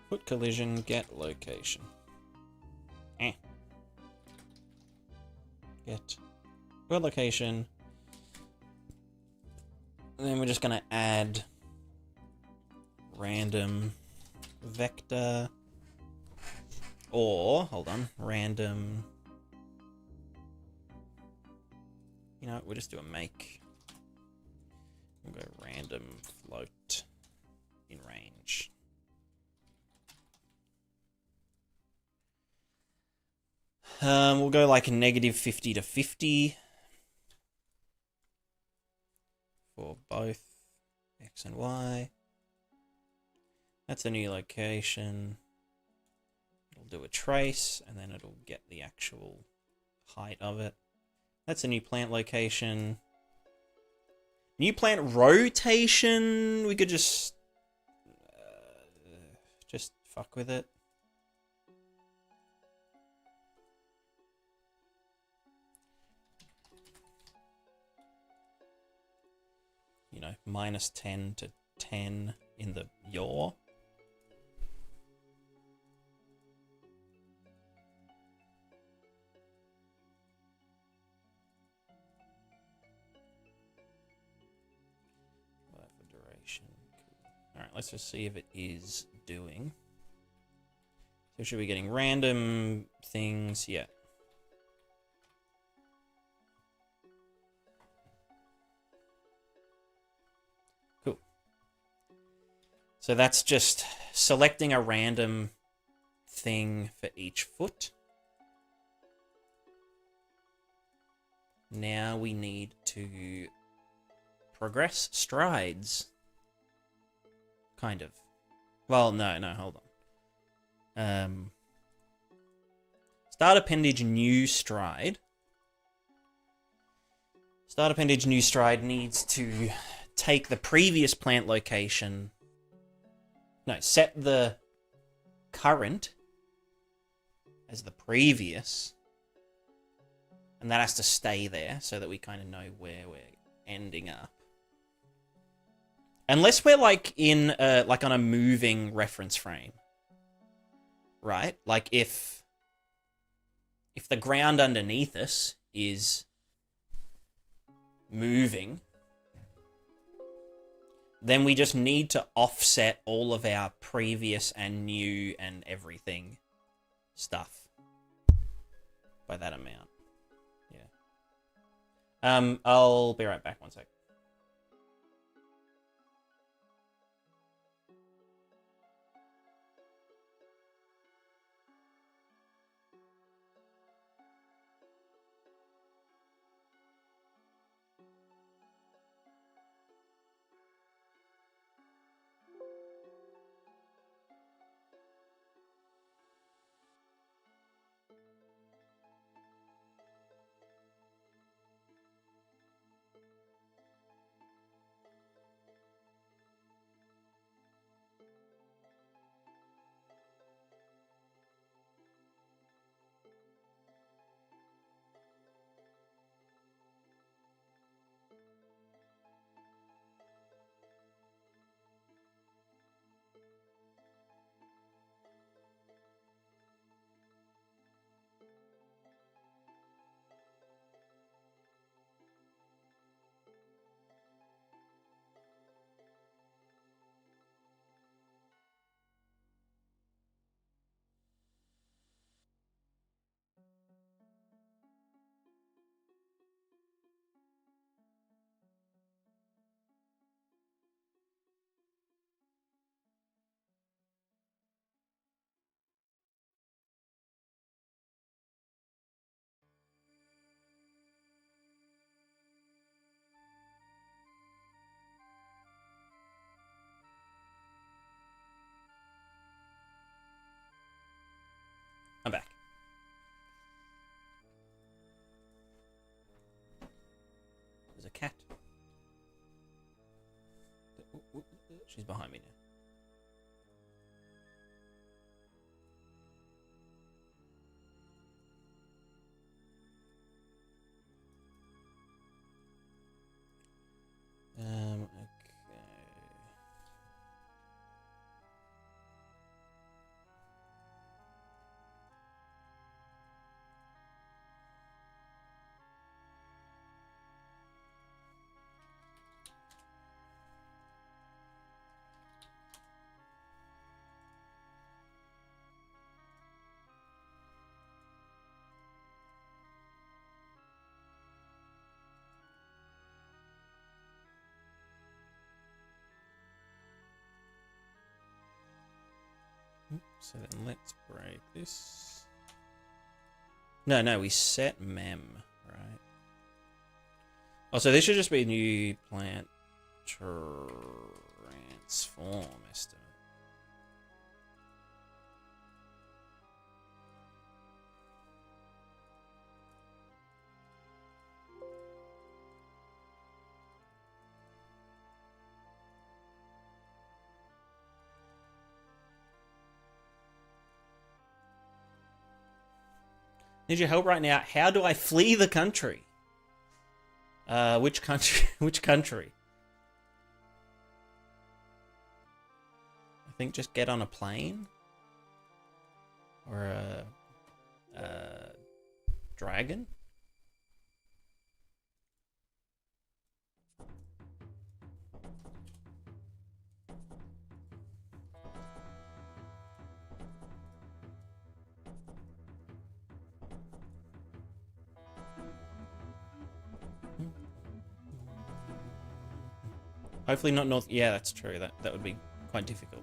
Foot collision, get location. Get foot location. And then we're just going to add random vector. Or, hold on, random... You know, we'll just do a make. We'll go random float in range. We'll go like a -50 to 50 for both X and Y. That's a new location. It'll do a trace, and then it'll get the actual height of it. That's a new plant location. New plant rotation. We could just fuck with it. You know, -10 to 10 in the yaw. Alright, let's just see if it is doing. So should we be getting random things? Yeah. Cool. So that's just selecting a random thing for each foot. Now we need to progress strides. Kind of. Well, no, hold on. Start appendage new stride. Start appendage new stride needs to take the previous plant location. No, set the current as the previous. And that has to stay there so that we kind of know where we're ending up. Unless we're like in like on a moving reference frame, right? Like if the ground underneath us is moving, then we just need to offset all of our previous and new and everything stuff by that amount. Yeah. I'll be right back. One sec. She's behind me now. Okay. So then let's break this. No, we set mem, right? Oh, so this should just be a new plant transform estimate. Need your help right now. How do I flee the country? Which country? Which country? I think just get on a plane. Or a dragon. Hopefully not north. Yeah, that's true. That would be quite difficult.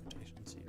Rotation 0.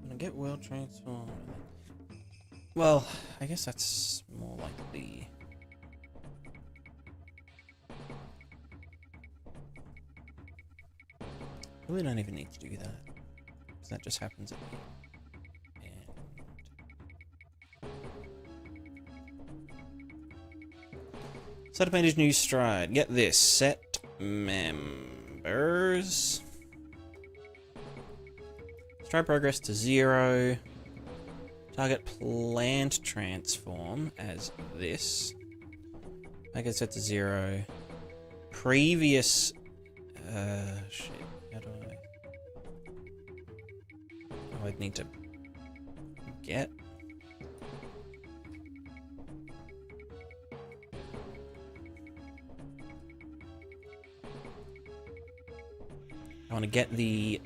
Gonna get world transformed. Well, I guess that's more like the... Really don't even need to do that, because that just happens at the end. Set up manage new stride. Get this. Set members. Stride progress to 0. Target plant transform as this. Make it set to 0. Previous... shit. How do I... Oh, I'd need to... get... I want to get the...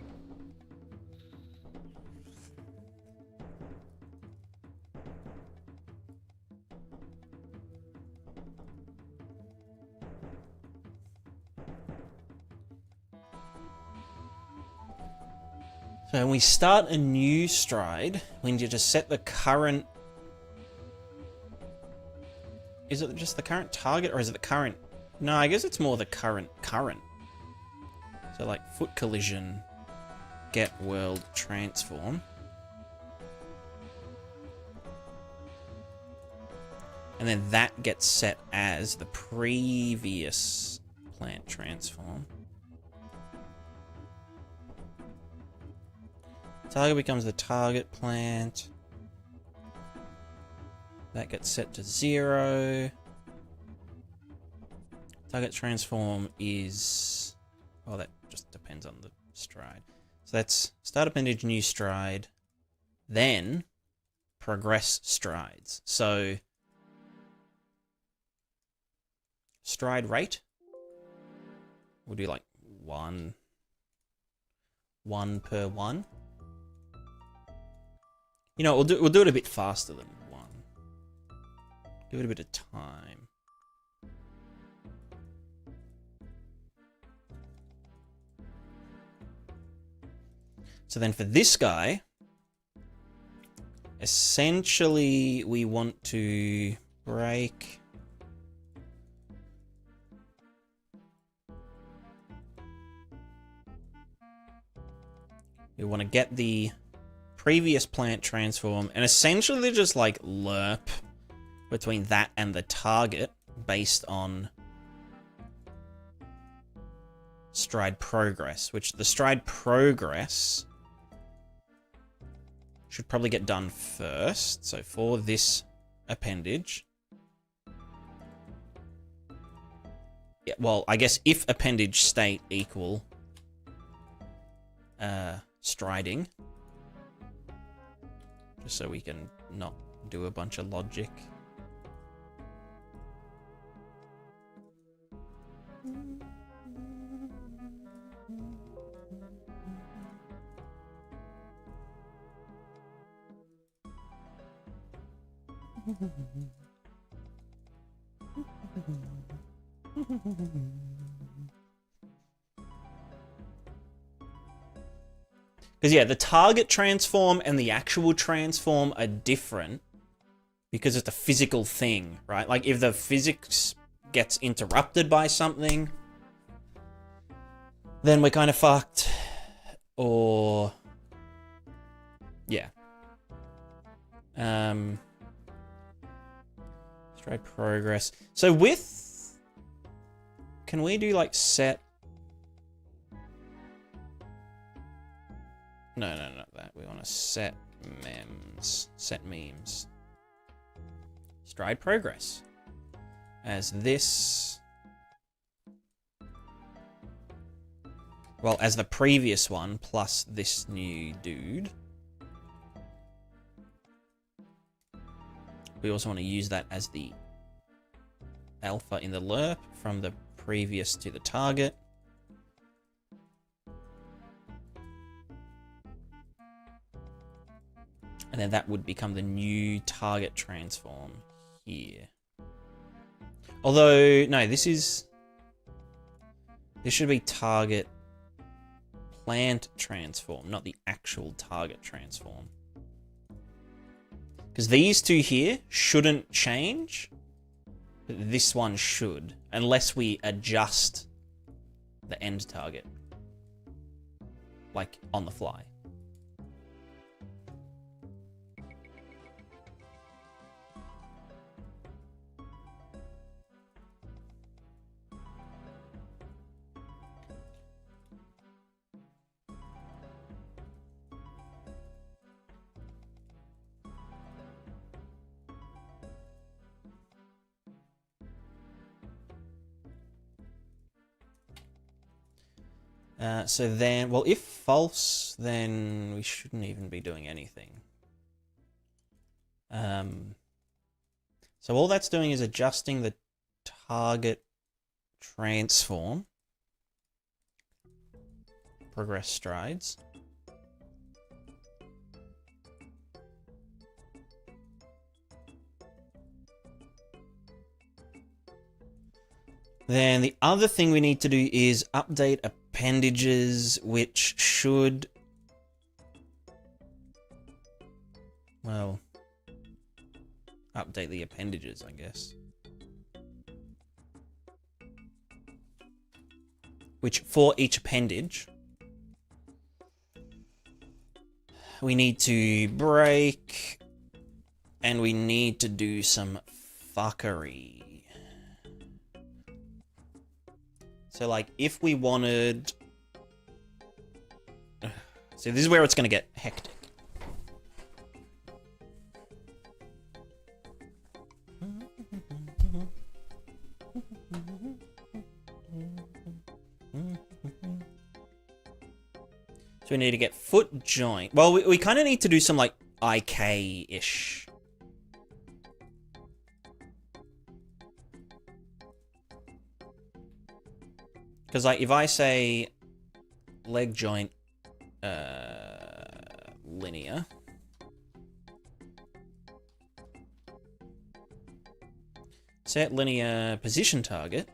So when we start a new stride, we need to set the current... Is it just the current target, or is it the current... No, I guess it's more the current. So like foot collision, get world transform. And then that gets set as the previous plant transform. Target becomes the target plant. That gets set to 0. Target transform is... Well, that just depends on the stride. So that's start appendage, new stride, then progress strides. So stride rate, we'll do like one per one. You know, we'll do it a bit faster than one. Give it a bit of time. So then for this guy, essentially we want to break. We want to get the previous plant transform and essentially just like lerp between that and the target based on stride progress, which the stride progress should probably get done first. So for this appendage, yeah, well, I guess if appendage state equal striding, just so we can not do a bunch of logic. Because, yeah, the target transform and the actual transform are different because it's a physical thing, right? Like, if the physics gets interrupted by something, then we're kind of fucked. Or... yeah. Stride progress. So with... can we do, like, set... No, not that. We want to set memes. Set memes. Stride progress. As this... well, as the previous one, plus this new dude. We also want to use that as the alpha in the lerp from the previous to the target. And then that would become the new target transform here. Although, no, this should be target plant transform, not the actual target transform. Because these two here shouldn't change, but this one should, unless we adjust the end target, like on the fly. So then, well, if false, then we shouldn't even be doing anything. So all that's doing is adjusting the target transform. Progress strides. Then the other thing we need to do is update appendages, which should... well, update the appendages, I guess. Which, for each appendage, we need to break, and we need to do some fuckery. So, like, if we wanted... so this is where it's going to get hectic. So we need to get foot joint. Well, we kind of need to do some like IK-ish. Because like if I say leg joint linear, set linear position target,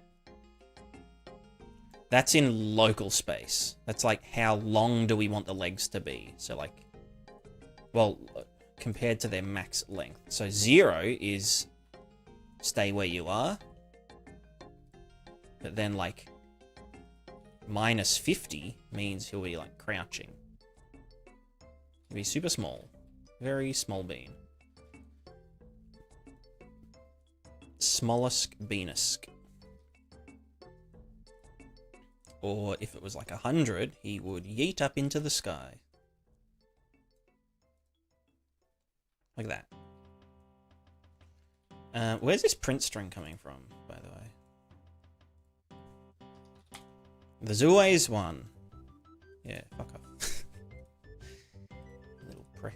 that's in local space. That's like how long do we want the legs to be? So like, well, compared to their max length. So 0 is stay where you are. But then like minus 50 means he'll be like crouching. He'll be super small. Very small bean. Smallest beanisk. Or if it was like 100, he would yeet up into the sky. Like that. Where's this print string coming from, by the way? There's always one. Yeah, fuck off. Little prick.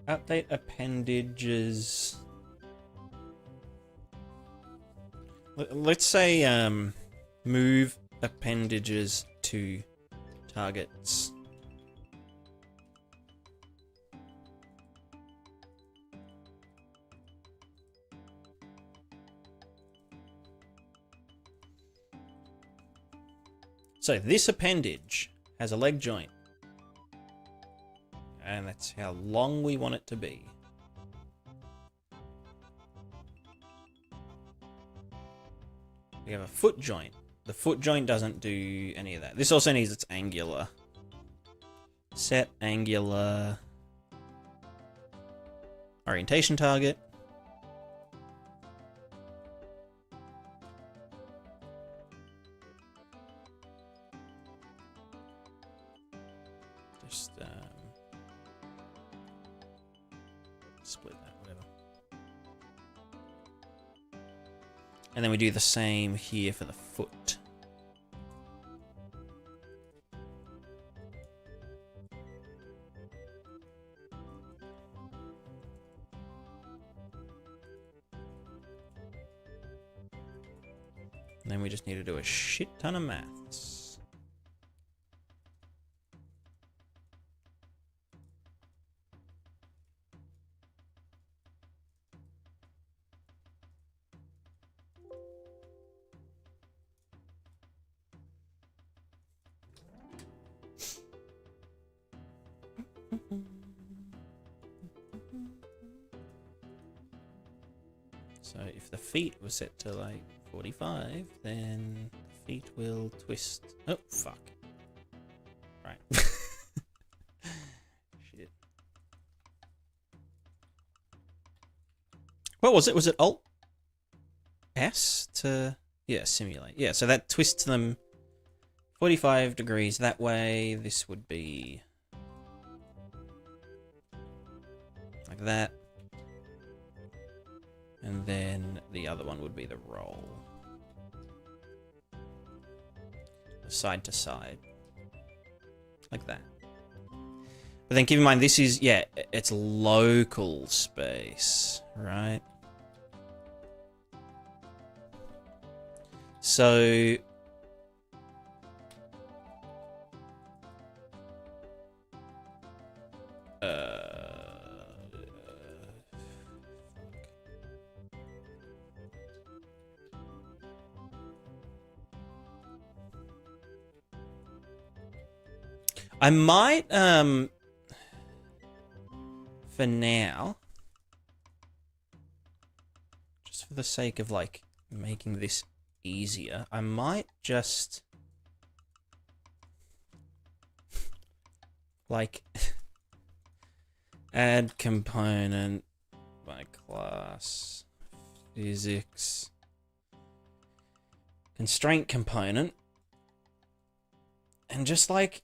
Update appendages. Let's say move appendages to targets. So this appendage has a leg joint. And that's how long we want it to be. We have a foot joint. The foot joint doesn't do any of that. This also needs its angular. Set angular orientation target. Just split that, whatever. And then we do the same here for the foot. And then we just need to do a shit ton of maths. So if the feet were set to like 45, then the feet will twist. Oh, fuck. Right. Shit. What was it? Was it Alt S to, yeah, simulate. Yeah, so that twists them 45 degrees that way. This would be like that. And then the other one would be the roll. Side to side. Like that. But then keep in mind, this is, yeah, it's local space, right? So I might, for now, just just for the sake of, like, making this easier, I might just... like... add component by class physics constraint component and just like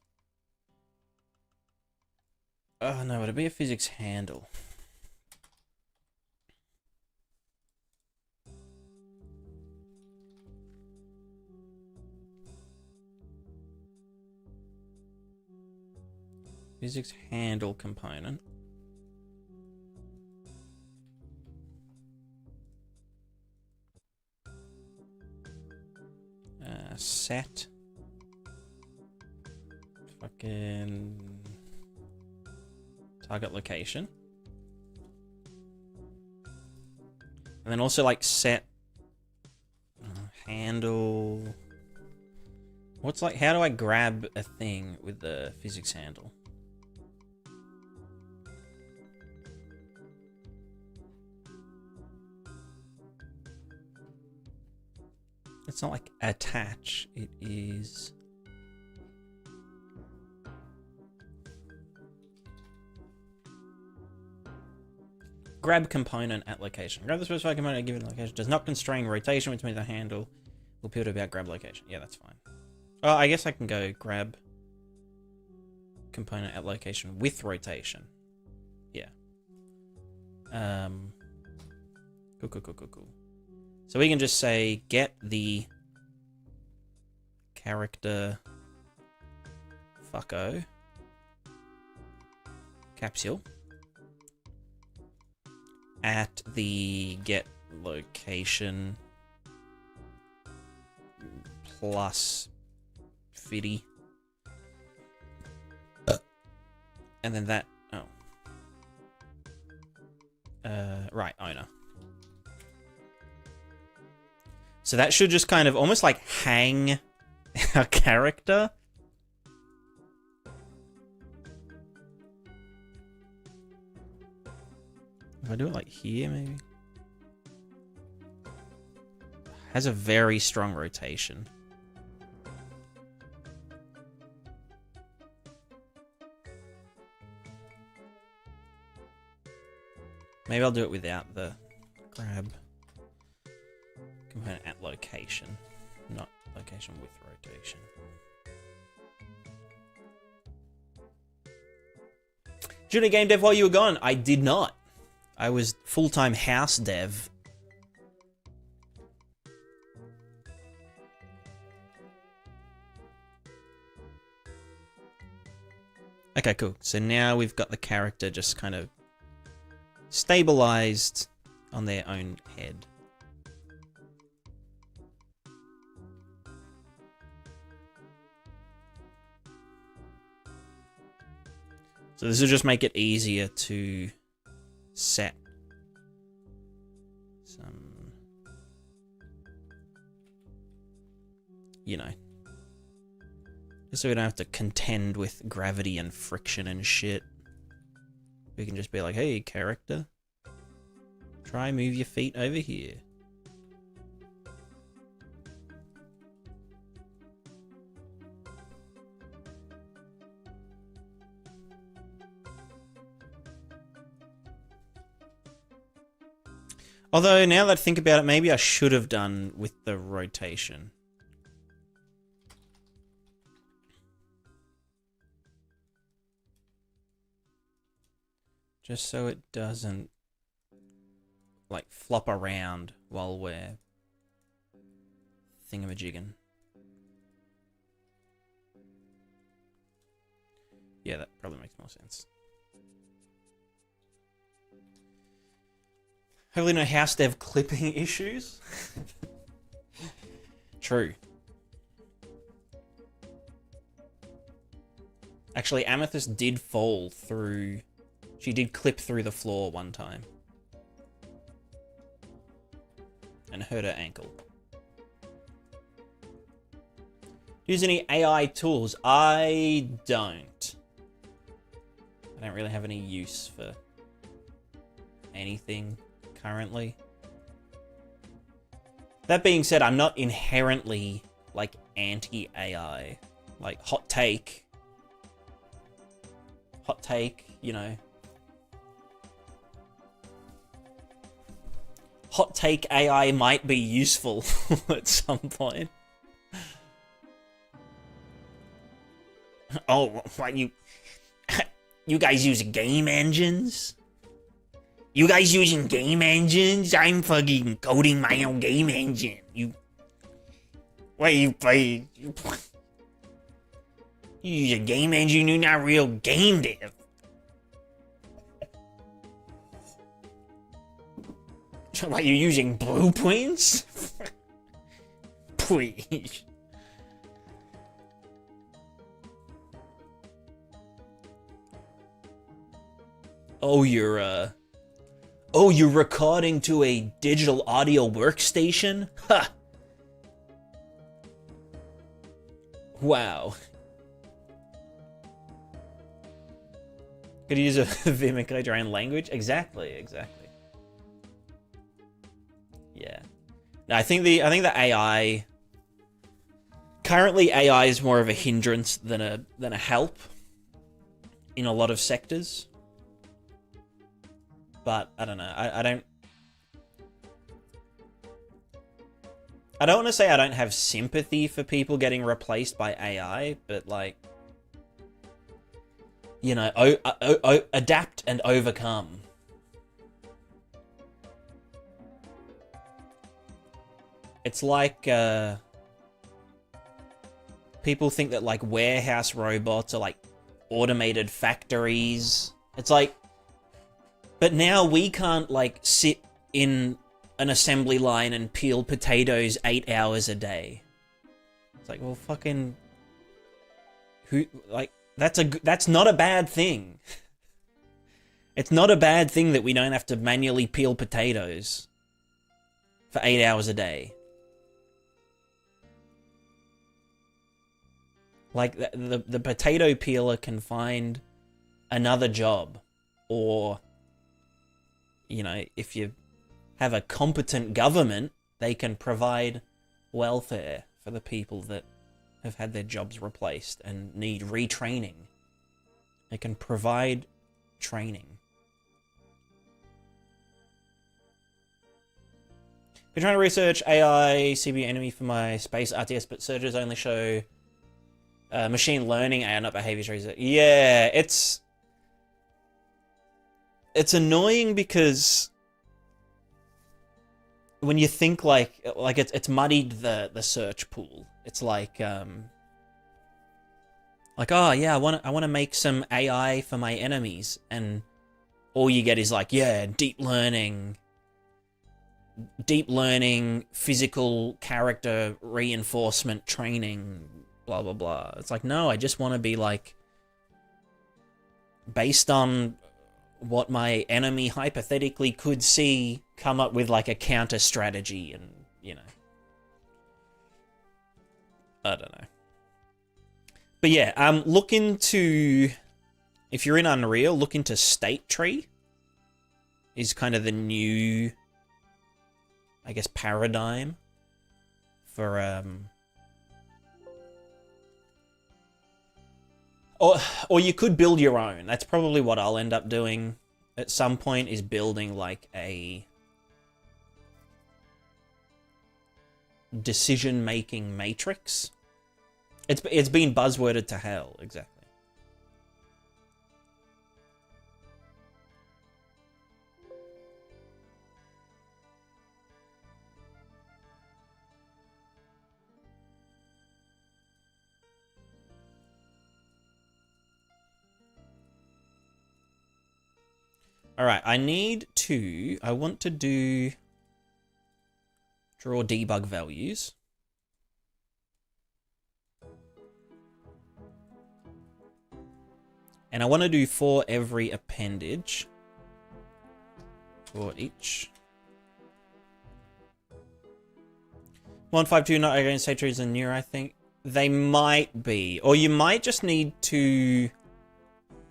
oh no, it'd be a physics handle. Physics handle component. Set fucking target location, and then also like set handle. What's like, how do I grab a thing with the physics handle? It's not like attach, it is... grab component at location. Grab the specified component at given location. Does not constrain rotation, which means the handle will pivot about grab location. Yeah, that's fine. Oh, I guess I can go grab component at location with rotation. Yeah. Cool. So we can just say get the character fucko capsule at the get location plus fitty. And then that, right, owner. So that should just kind of almost like hang our character. If I do it like here, maybe. Has a very strong rotation. Maybe I'll do it without the grab component at location, not location with rotation. Did you do game dev while you were gone? I did not. I was full-time house dev. Okay, cool. So now we've got the character just kind of stabilized on their own head. So this will just make it easier to set some, you know, just so we don't have to contend with gravity and friction and shit. We can just be like, hey, character, try move your feet over here. Although, now that I think about it, maybe I should have done with the rotation. Just so it doesn't, like, flop around while we're thingamajigging. Yeah, that probably makes more sense. Hopefully no house dev clipping issues. True. Actually, Amethyst did fall through... She did clip through the floor one time. And hurt her ankle. Use any AI tools? I don't. I don't really have any use for anything currently. That being said, I'm not inherently, like, anti-AI. Like, hot take, you know. Hot take, AI might be useful at some point. Oh, what, you guys use game engines? You guys using game engines? I'm fucking coding my own game engine. You use a game engine, you're not real GameDev. What, you using blueprints? Please. Oh, you're recording to a digital audio workstation? Ha! Wow. Could you use a Vim and create your own language? Exactly. Yeah. No, I think the AI currently AI is more of a hindrance than a help in a lot of sectors. But I don't know. I don't want to say I don't have sympathy for people getting replaced by AI, but like, you know, adapt and overcome. It's like people think that like warehouse robots are like automated factories. It's like, but now we can't like sit in an assembly line and peel potatoes 8 hours a day. It's like, well, fucking who, like, that's not a bad thing. It's not a bad thing that we don't have to manually peel potatoes for 8 hours a day. Like, the potato peeler can find another job, or, you know, if you have a competent government, they can provide welfare for the people that have had their jobs replaced and need retraining. They can provide training. Been trying to research AI CPU enemy for my space RTS, but searches only show machine learning AI, not behavior tracer. Yeah, it's annoying because when you think like it's muddied the search pool. It's like oh yeah, I want to make some AI for my enemies, and all you get is like, yeah, deep learning, physical character reinforcement training, blah blah blah. It's like, no, I just want to be like based on what my enemy hypothetically could see, come up with like a counter strategy, and you know, I don't know. But yeah, look into, if you're in Unreal, look into State Tree. Is kind of the new, I guess, paradigm for or you could build your own. That's probably what I'll end up doing at some point, is building like a decision-making matrix. It's been buzzworded to hell, exactly. Alright, I want to do draw debug values. And I want to do for every appendage. For each. 152 not against state trees and near, I think. They might be. Or you might just need to...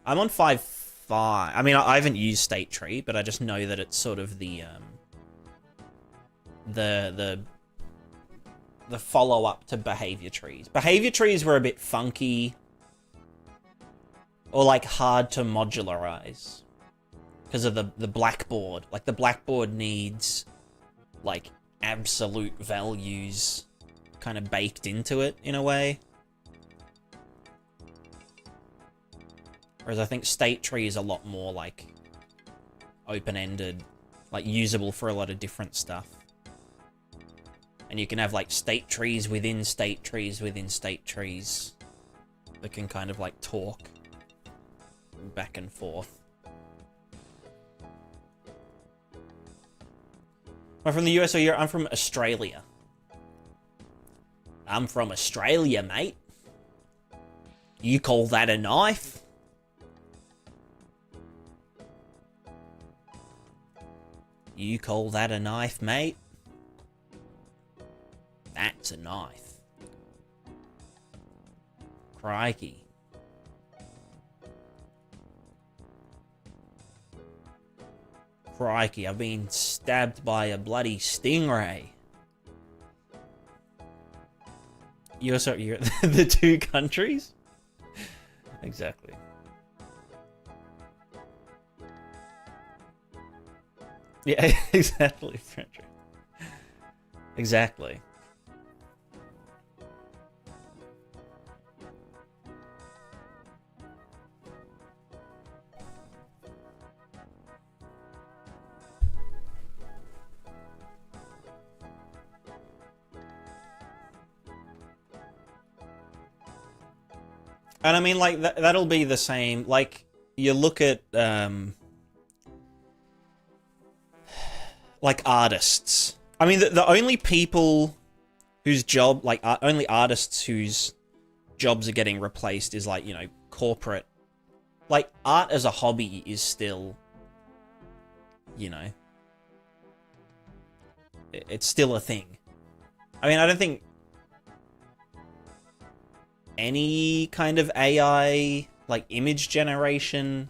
I'm on 5.5. I mean, I haven't used State Tree, but I just know that it's sort of the the follow-up to behavior trees. Behavior trees were a bit funky, or like hard to modularize because of the blackboard. Like the blackboard needs like absolute values kind of baked into it in a way. Whereas I think state tree is a lot more like open-ended, like usable for a lot of different stuff. And you can have like state trees within state trees within state trees that can kind of like talk back and forth. Am I from the US or Europe? I'm from Australia. I'm from Australia, mate. You call that a knife? You call that a knife, mate? That's a knife. Crikey. Crikey, I've been stabbed by a bloody stingray. You're the two countries? Exactly. Yeah, exactly, Frederick. Exactly. And I mean, like, that'll be the same. Like, you look at, like, artists. I mean, the only people whose job, like, only artists whose jobs are getting replaced is, like, you know, corporate. Like, art as a hobby is still, you know, it's still a thing. I mean, I don't think any kind of AI, like, image generation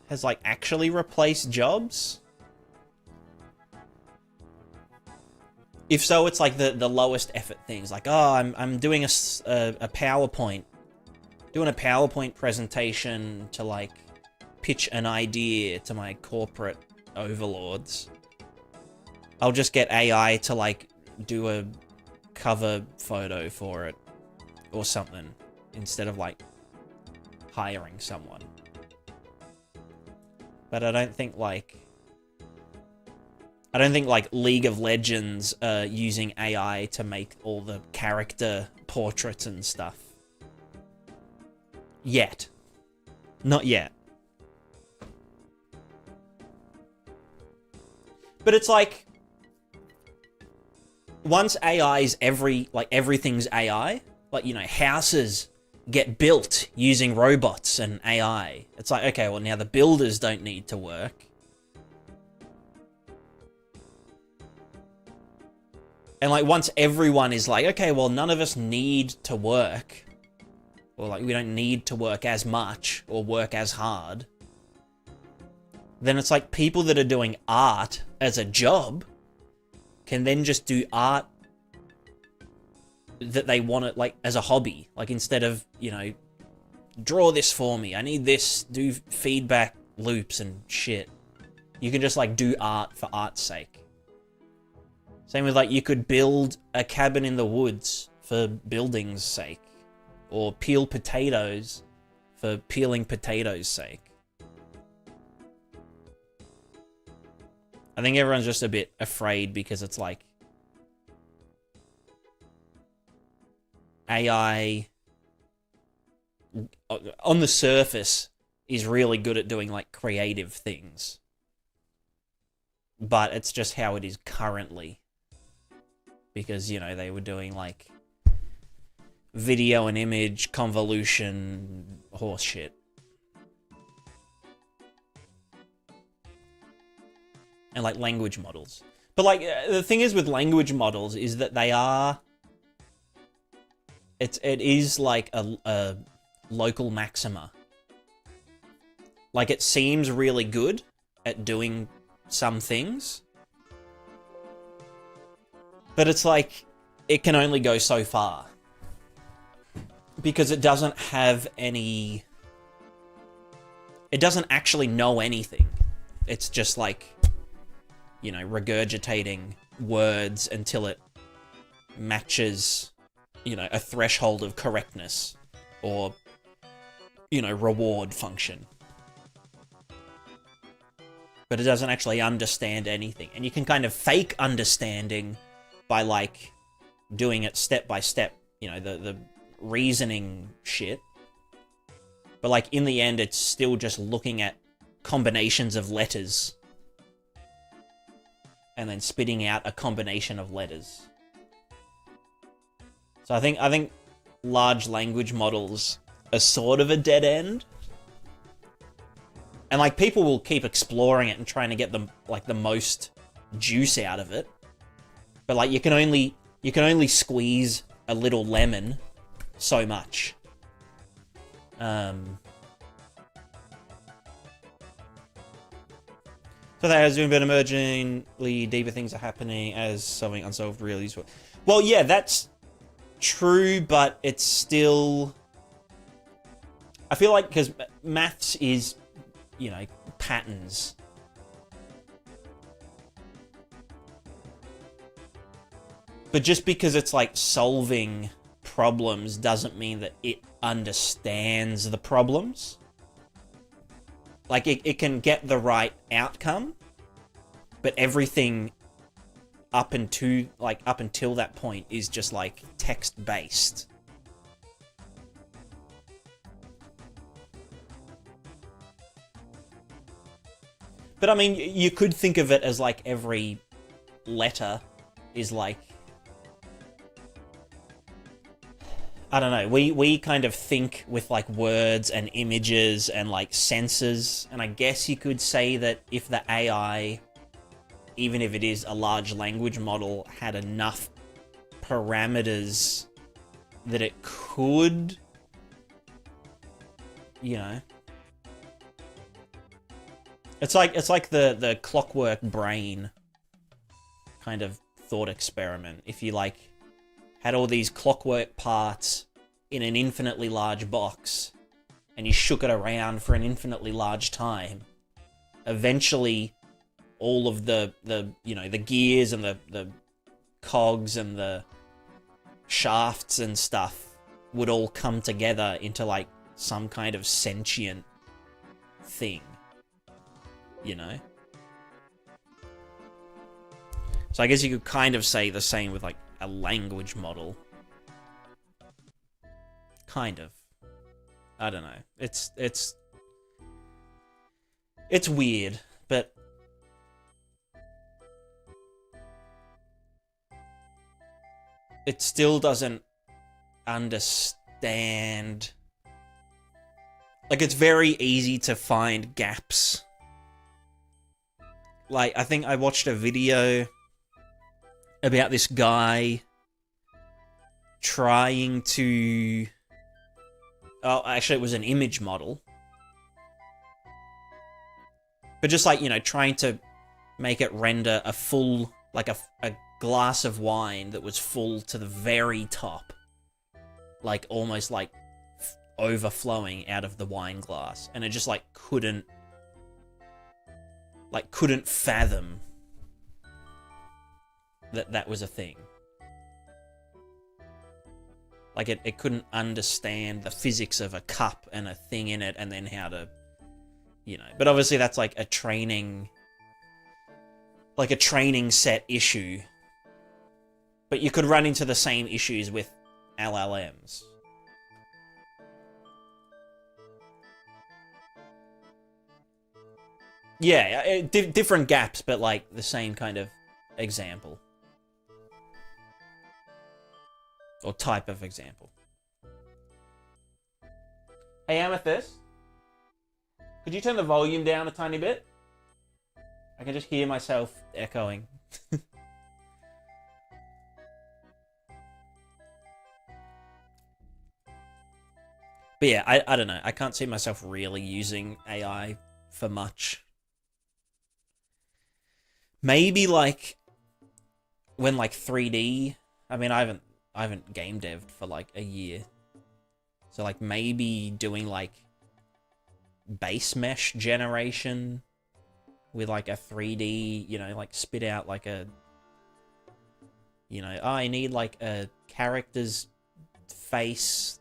has, like, actually replaced jobs. If so, it's like the lowest effort things. Like, oh, I'm doing a PowerPoint. Doing a PowerPoint presentation to, like, pitch an idea to my corporate overlords. I'll just get AI to, like, do a cover photo for it or something instead of, like, hiring someone. But I don't think, like, League of Legends using AI to make all the character portraits and stuff. Yet. Not yet. But it's like, once AI's everything's AI, like, you know, houses get built using robots and AI. It's like, okay, well, now the builders don't need to work. And, like, once everyone is like, okay, well, none of us need to work, or, like, we don't need to work as much or work as hard, then it's like people that are doing art as a job can then just do art that they want it, like, as a hobby. Like, instead of, you know, draw this for me, I need this, do feedback loops and shit. You can just, like, do art for art's sake. Same with, like, you could build a cabin in the woods for building's sake. Or peel potatoes for peeling potatoes' sake. I think everyone's just a bit afraid because it's like, AI on the surface is really good at doing, like, creative things. But it's just how it is currently. Because, you know, they were doing, like, video and image convolution horse shit. And, like, language models. But, like, the thing is with language models is that they are... It is like a local maxima. Like, it seems really good at doing some things. But it's like, it can only go so far. Because it doesn't have any... It doesn't actually know anything. It's just like, you know, regurgitating words until it matches, you know, a threshold of correctness or, you know, reward function. But it doesn't actually understand anything. And you can kind of fake understanding by, like, doing it step by step, you know, the reasoning shit. But, like, in the end, it's still just looking at combinations of letters and then spitting out a combination of letters. So I think large language models are sort of a dead end. And, like, people will keep exploring it and trying to get them, like, the most juice out of it. But, like, you can only squeeze a little lemon so much. So that has been emergingly deeper things are happening as solving unsolved really useful. Well, yeah, that's true, but it's still... I feel like, because maths is, you know, patterns. But just because it's, like, solving problems doesn't mean that it understands the problems. Like, it can get the right outcome, but everything up until that point is just, like, text-based. But, I mean, you could think of it as, like, every letter is, like... I don't know, we kind of think with, like, words and images and, like, sensors, and I guess you could say that if the AI, even if it is a large language model, had enough parameters that it could, you know... It's like the clockwork brain kind of thought experiment. If you, like, had all these clockwork parts in an infinitely large box, and you shook it around for an infinitely large time, eventually all of the you know, the gears and the cogs and the shafts and stuff would all come together into, like, some kind of sentient thing, you know? So I guess you could kind of say the same with, like, a language model. Kind of. I don't know. It's weird, but it still doesn't understand. Like, it's very easy to find gaps. Like, I think I watched a video about this guy trying to... Oh, actually, it was an image model. But just, like, you know, trying to make it render a full... Like, a glass of wine that was full to the very top. Like, almost, like, overflowing out of the wine glass. And it just, like, couldn't fathom that was a thing. Like, it couldn't understand the physics of a cup and a thing in it, and then how to, you know. But obviously that's like a training set issue. But you could run into the same issues with LLMs. Yeah, different gaps, but, like, the same kind of example. Or type of example. Hey, Amethyst. Could you turn the volume down a tiny bit? I can just hear myself echoing. But yeah, I don't know. I can't see myself really using AI for much. Maybe, like, when like 3D, I mean, I haven't game devved for like a year. So like maybe doing like base mesh generation with like a 3D, you know, like spit out like a, you know, oh, I need like a character's face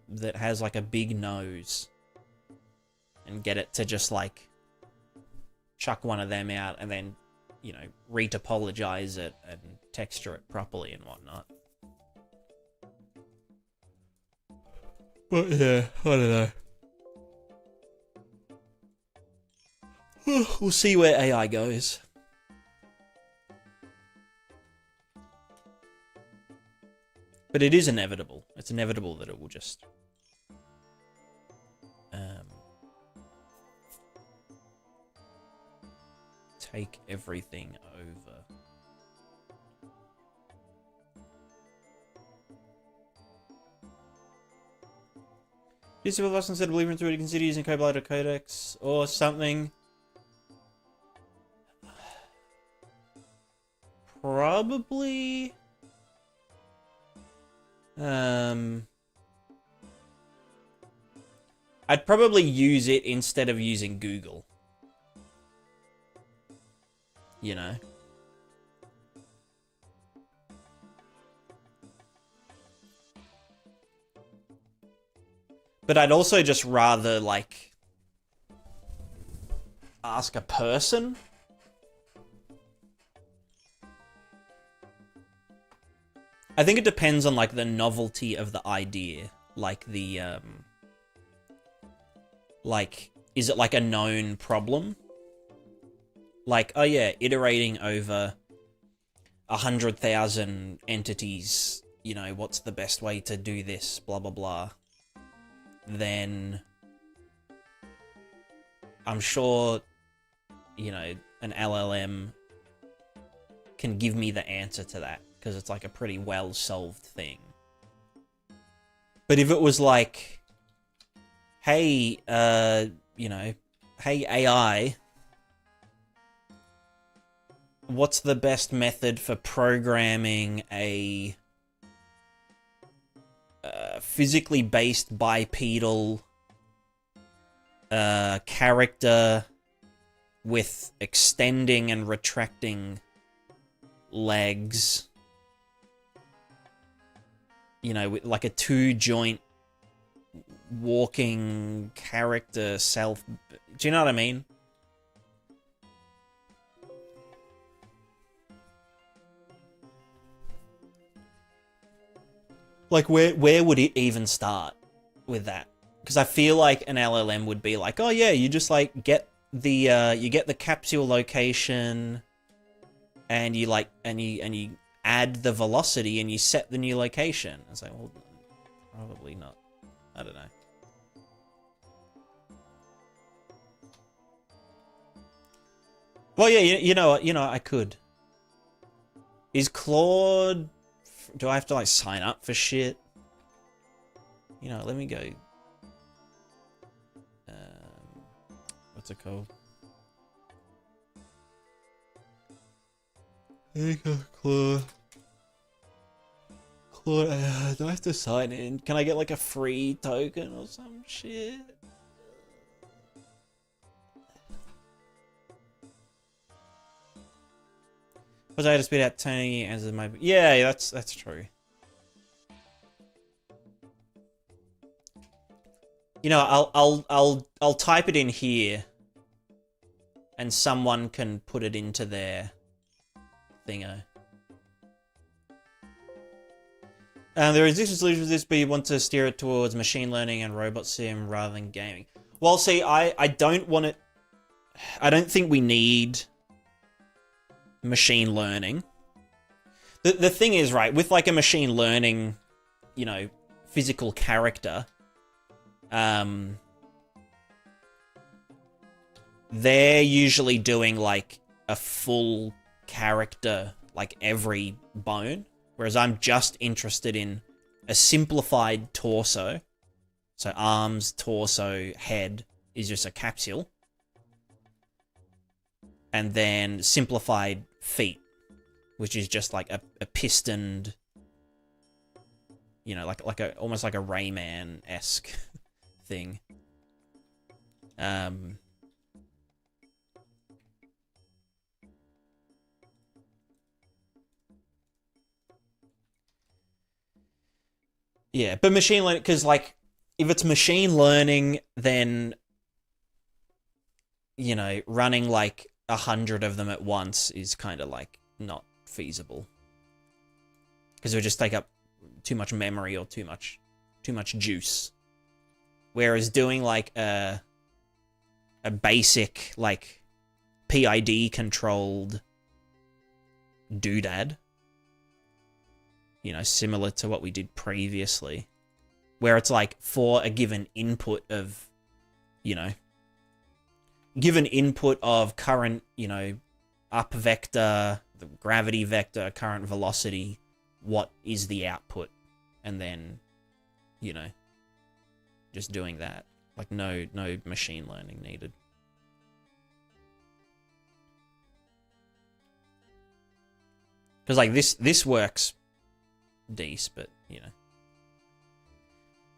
that has like a big nose, and get it to just like chuck one of them out and then, you know, retopologize it and texture it properly and whatnot. But yeah, I don't know. We'll see where AI goes. But it is inevitable. It's inevitable that it will just take everything over. Use of us instead of believing through it, you consider using Coblighter Codex or something. Probably. I'd probably use it instead of using Google. You know? But I'd also just rather, like, ask a person. I think it depends on, like, the novelty of the idea. Like, the, like, is it, like, a known problem? Like, oh yeah, iterating over 100,000 entities, you know, what's the best way to do this, blah, blah, blah. Then I'm sure, you know, an LLM can give me the answer to that, because it's like a pretty well-solved thing. But if it was like, hey, you know, hey AI, what's the best method for programming a physically based bipedal character with extending and retracting legs, you know, with like a 2-joint walking character self. Do you know what I mean? Like, where would it even start with that? Because I feel like an LLM would be like, oh yeah, you just like get the you get the capsule location, and you like and you add the velocity and you set the new location. I was like, well, probably not. I don't know. Well, yeah, you know, I could. Is Claude? Do I have to, like, sign up for shit? You know, let me go. What's it called? There you go, Claude. Claude, do I have to sign in? Can I get, like, a free token or some shit? Was I to spit out Tony as my... Yeah, that's true. You know, I'll type it in here, and someone can put it into their thingo. There is different solutions for this, but you want to steer it towards machine learning and robot sim rather than gaming. Well, see, I don't want it... I don't think we need machine learning. The thing is, right, with like a machine learning, you know, physical character, they're usually doing like a full character, like every bone, whereas I'm just interested in a simplified torso. So arms, torso, head is just a capsule. And then simplified feet. which is just like a pistoned, you know, like a almost like a Rayman-esque thing. Yeah, but machine learning, because like if it's machine learning, then you know, running like 100 of them at once is kind of like not feasible, because it would just take up too much memory or too much juice. Whereas doing like a basic like PID controlled doodad, you know, similar to what we did previously, where it's like for a given input of, you know, given input of current, you know, up vector, the gravity vector, current velocity, what is the output? And then, you know, just doing that. Like no machine learning needed. Because like this works decent, but you know.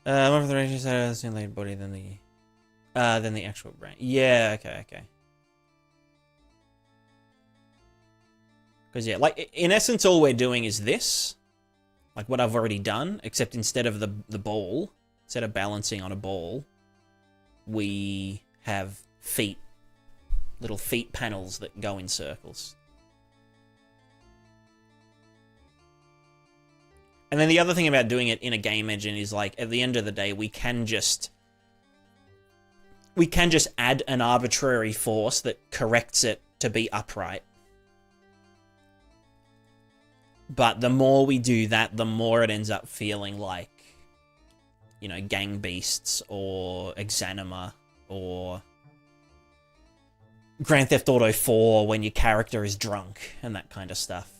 More of the range is simulated body than the actual brain. Yeah, okay. Because yeah, like in essence, all we're doing is this, like what I've already done, except instead of the ball, instead of balancing on a ball, we have feet, little feet panels that go in circles. And then the other thing about doing it in a game engine is like at the end of the day, we can just add an arbitrary force that corrects it to be upright. But the more we do that, the more it ends up feeling like, you know, Gang Beasts or Exanima or Grand Theft Auto 4 when your character is drunk and that kind of stuff.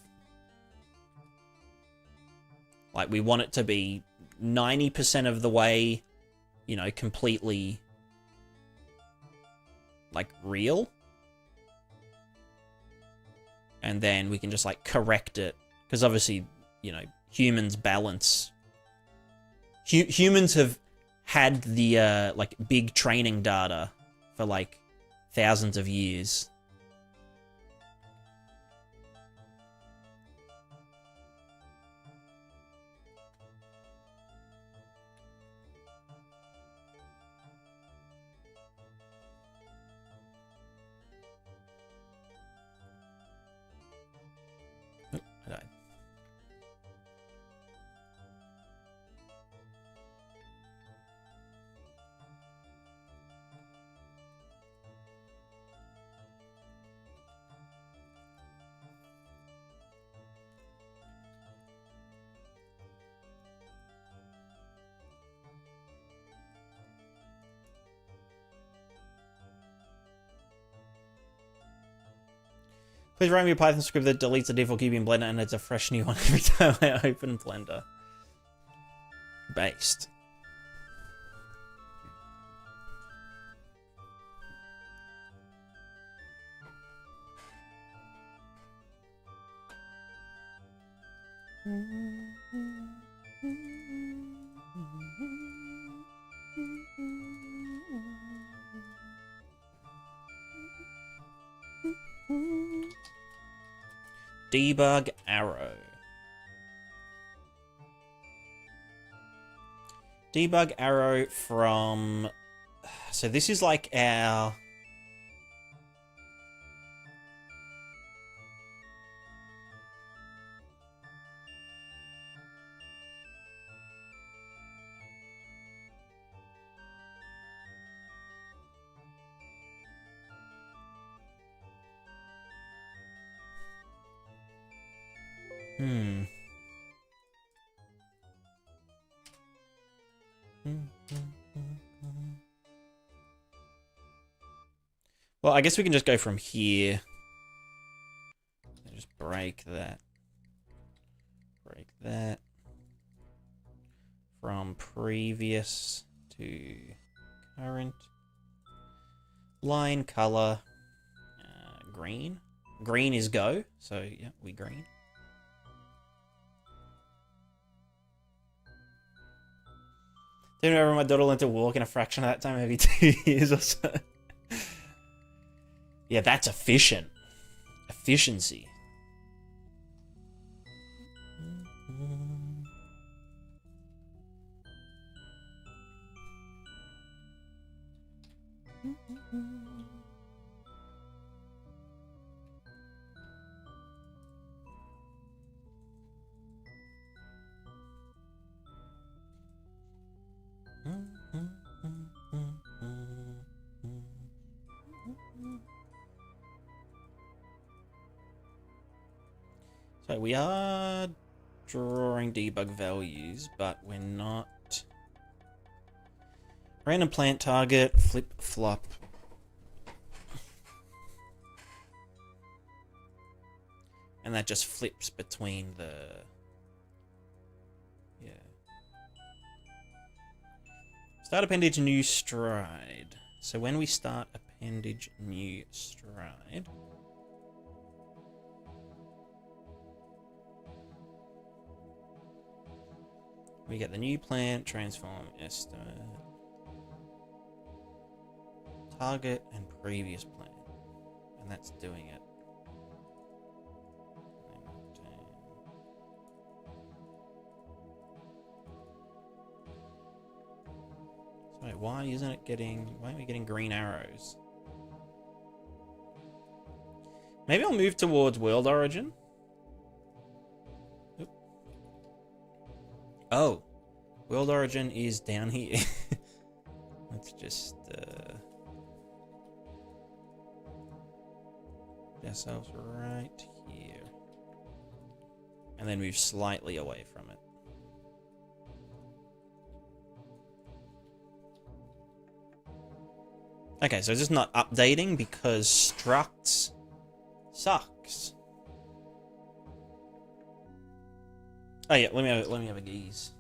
Like, we want it to be 90% of the way, you know, completely, like, real. And then we can just, like, correct it. Because obviously, you know, humans balance. Humans have had the, like, big training data for, like, thousands of years. I died. Please write me a Python script that deletes the default cube in Blender and adds a fresh new one every time I open Blender. Based. Debug arrow. Debug arrow from... So this is like our... Well, I guess we can just go from here. And just break that. Break that. From previous to current. Line color. Green. Green is go. So, yeah, we green. Didn't remember my daughter learned to walk in a fraction of that time, maybe 2 years or so. Yeah, that's efficient. Efficiency. So we are drawing debug values, but we're not. Random plant target, flip, flop. And that just flips between the... Yeah. Start appendage new stride. So when we start appendage new stride... we get the new plant, transform, estimate, target, and previous plant. And that's doing it. So why isn't it getting... why aren't we getting green arrows? Maybe I'll move towards world origin. Oop. Oh. World origin is down here. Let's just put ourselves right here. And then move slightly away from it. Okay, so it's just not updating because structs sucks. Oh yeah, let me have a gaze.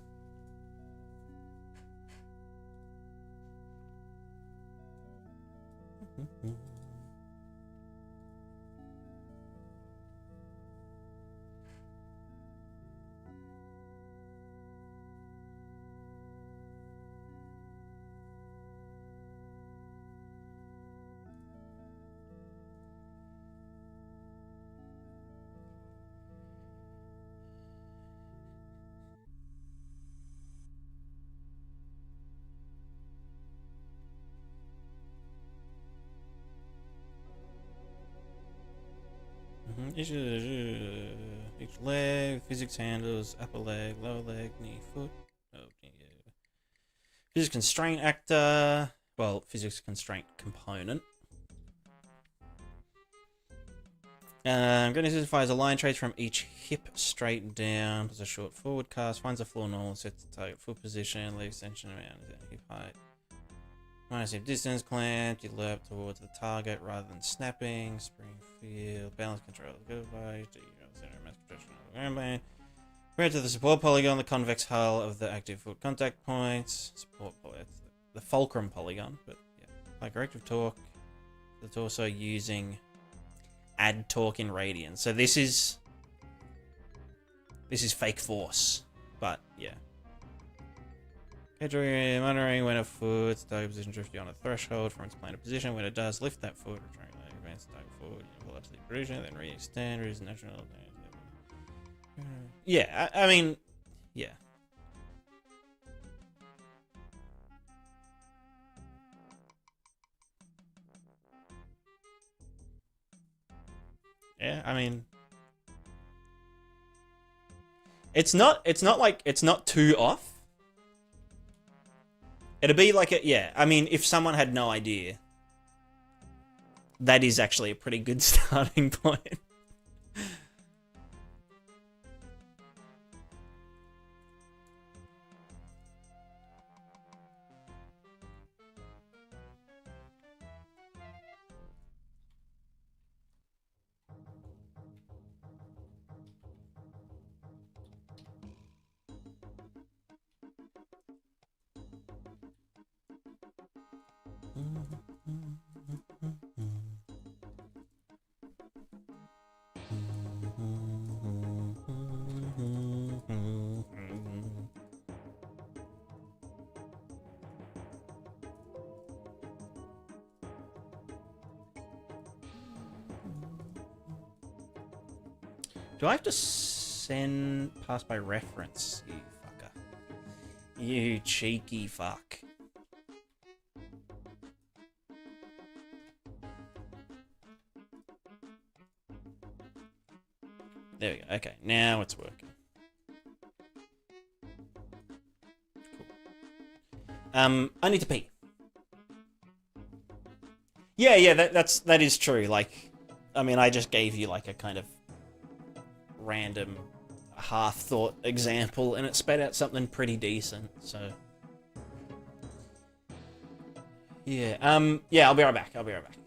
Each leg, physics handles, upper leg, lower leg, knee, foot. Oh, yeah. Physics constraint actor. Well, physics constraint component. I'm going to identify as a line trace from each hip straight down. Does a short forward cast, finds a floor normal, sets the target foot position, leg extension around hip height. Minus hip distance, clamp, you lerp towards the target rather than snapping. Spring field, balance control, goodbye. Center mass protection of the ground plane. Compared to the support polygon, the convex hull of the active foot contact points. Support polygon, the fulcrum polygon, but yeah. Like corrective torque. It's also using add torque in radians. So this is fake force, but yeah. Monitoring when a foot's target position drifts beyond a threshold from its planar position. When it does, lift that foot, return advance the target forward, pull up to the position, then re-extend, reduce natural. Yeah, I mean, yeah. Yeah, I mean, it's not too off. It'd be like a, yeah, I mean, if someone had no idea, that is actually a pretty good starting point. Do I have to send pass by reference, you fucker? You cheeky fuck. There we go. Okay, now it's working. Cool. I need to pee. Yeah, that is true. Like, I mean, I just gave you like a kind of random half-thought example, and it spat out something pretty decent. So, yeah, yeah, I'll be right back. I'll be right back.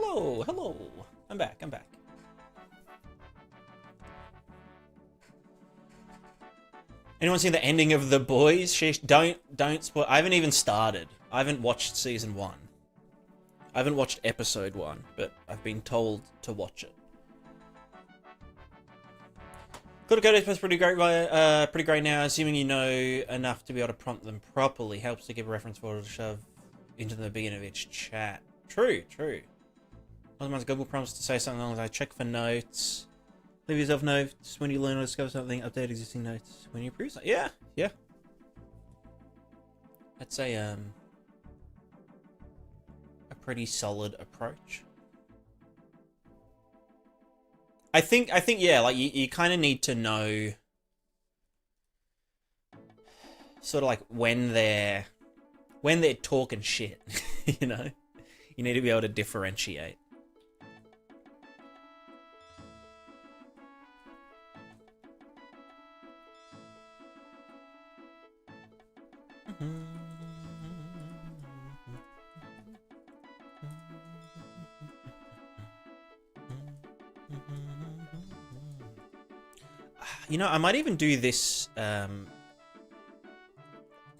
hello, hello. I'm back, I'm back. Anyone seen the ending of The Boys? Sheesh, don't spoil. I haven't even started. I haven't watched season 1. I haven't watched episode 1, but I've been told to watch it. Good code is pretty great now, assuming you know enough to be able to prompt them properly. Helps to give a reference for to shove into the beginning of each chat. True, true. Sometimes Google prompts to say something along like check for notes. Leave yourself notes when you learn or discover something. Update existing notes when you improve something. Yeah, yeah. That's a pretty solid approach. I think yeah, like you kind of need to know sort of like when they're talking shit, you know? You need to be able to differentiate. You know, I might even do this,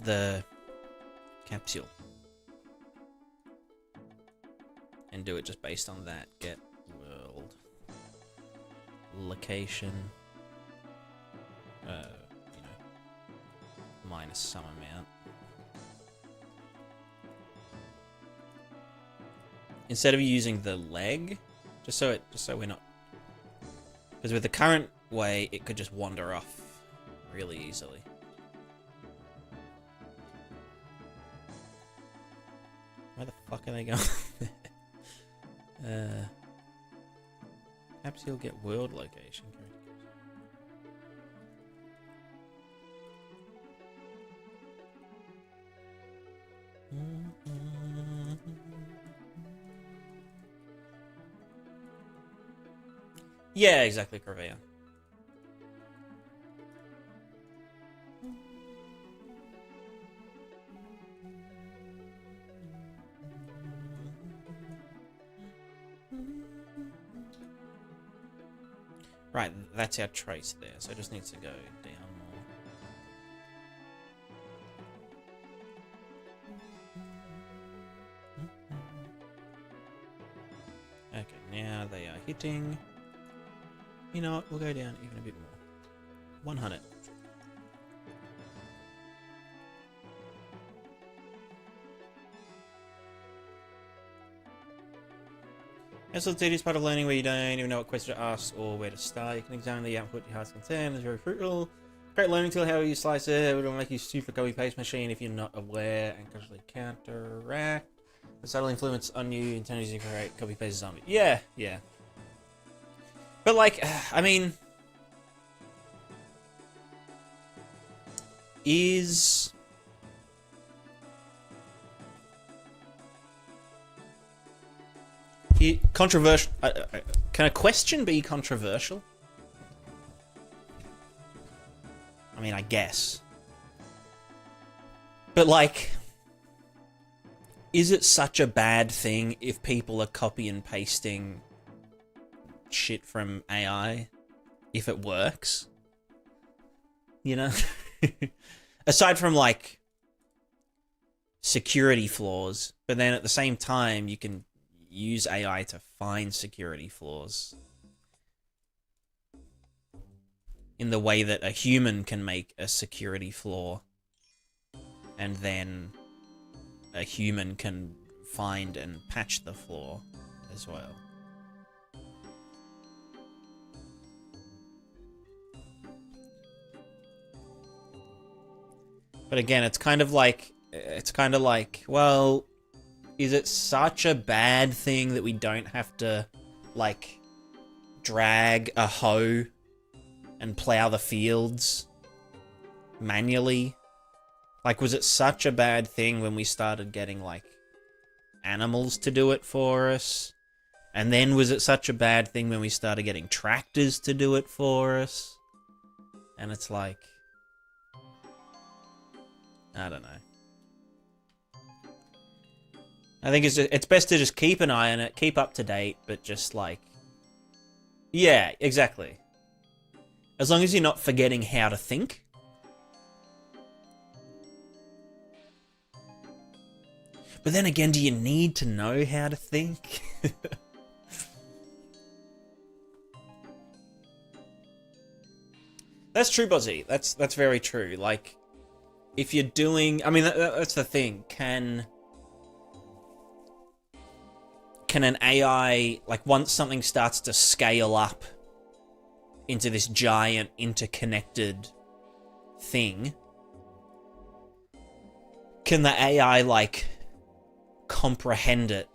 the capsule. And do it just based on that. Get world. Location. You know, minus some amount. Instead of using the leg, just so we're not, because with the current way, it could just wander off really easily. Where the fuck are they going? Perhaps you'll get world location. Yeah, exactly, Corvea. Right, that's our trace there, so it just needs to go down more. Okay, now they are hitting. You know what, we'll go down even a bit more. 100. It's the tedious part of learning where you don't even know what question to ask or where to start. You can examine the output your heart's content. It's very fruitful. Great learning tool, how you slice it. It will make you super copy-paste machine if you're not aware and casually counteract. The subtle influence on you intended to create copy-paste zombie. Yeah, yeah. But like, I mean, is... controversial. Can a question be controversial? I mean, I guess. But like, is it such a bad thing if people are copy and pasting shit from AI if it works? You know? Aside from like security flaws, but then at the same time you can use AI to find security flaws in the way that a human can make a security flaw, and then a human can find and patch the flaw as well. But again, it's kind of like, well, is it such a bad thing that we don't have to, like, drag a hoe and plow the fields manually? Like, was it such a bad thing when we started getting, like, animals to do it for us? And then was it such a bad thing when we started getting tractors to do it for us? And it's like, I don't know. I think it's best to just keep an eye on it, keep up to date, but just like... Yeah, exactly. As long as you're not forgetting how to think. But then again, do you need to know how to think? That's true, Bozzy. That's very true. Like, if you're doing... I mean, that's the thing. Can an AI... Like, once something starts to scale up into this giant interconnected thing, can the AI, like, comprehend it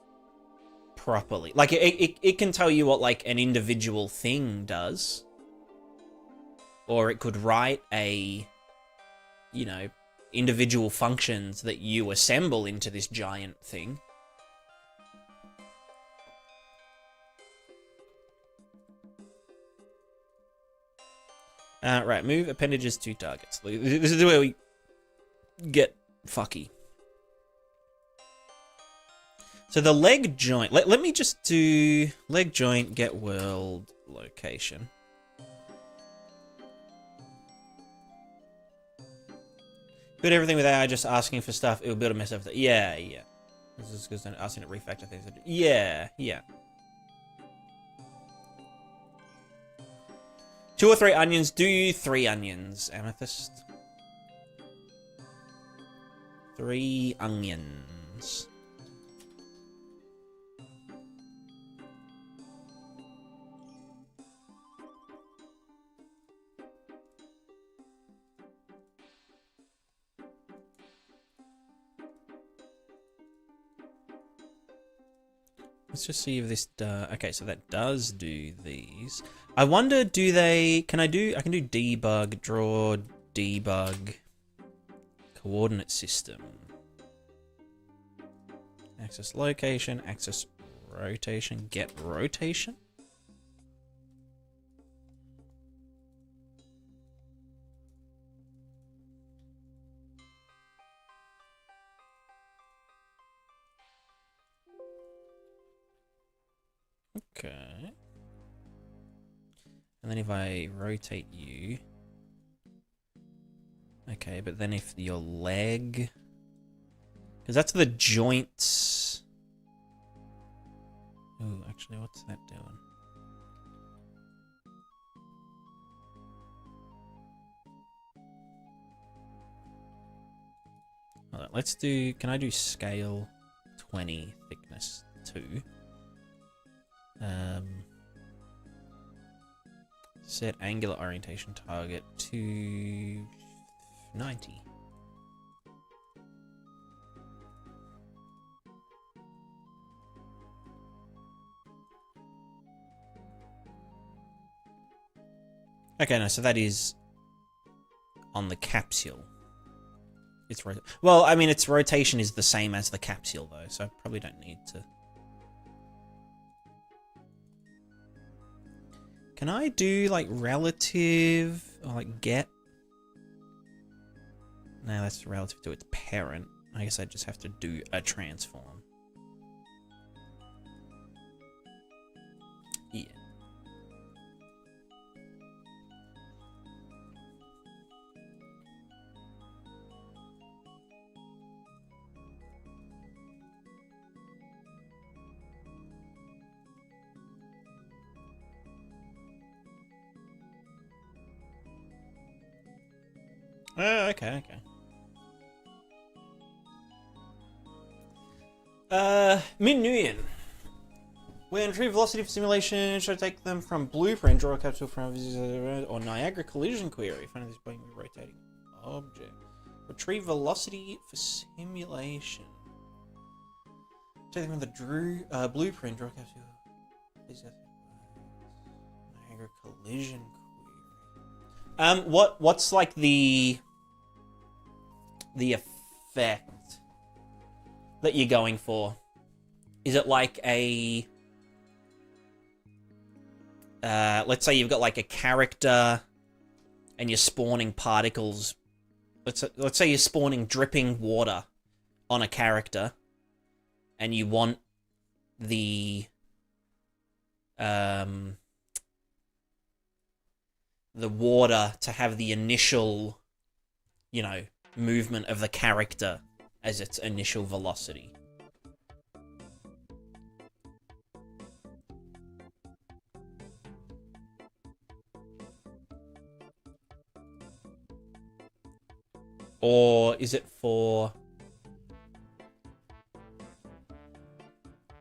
properly? Like, it can tell you what, like, an individual thing does. Or it could write a, you know, individual functions that you assemble into this giant thing. Right, move appendages to targets. This is where we get fucky. So the leg joint, let me just do leg joint, get world location. Build everything with AI just asking for stuff, it will build a mess of it. Yeah. This is because I'm asking it to refactor things. Yeah. 2 or 3 onions. Do 3 onions, Amethyst. 3 onions. Let's just see if this does... Okay, so that does do these. I wonder, do they... Can I do... I can do debug, draw, debug, coordinate system. Axis location, axis rotation, get rotation? Okay. And then if I rotate you... Okay, but then if your leg... Because that's the joints... Oh, actually, what's that doing? Hold on, let's do... Can I do scale 20, thickness 2? Set angular orientation target to 90. Okay, no, so that is on the capsule. It's well, I mean, its rotation is the same as the capsule though, so I probably don't need to. Can I do, like, relative, or, like, get? No, that's relative to its parent. I guess I just have to do a transform. Yeah. Okay. Min Nguyen. When tree velocity for simulation, should I take them from blueprint, draw a capsule from or Niagara collision query? Find this by rotating object. Retrieve velocity for simulation. Take them from the blueprint, draw a capsule. Niagara collision query. What's like the effect that you're going for? Is it like a let's say you've got like a character and you're spawning particles. Let's say you're spawning dripping water on a character, and you want the water to have the initial, you know, movement of the character as its initial velocity. Or is it for...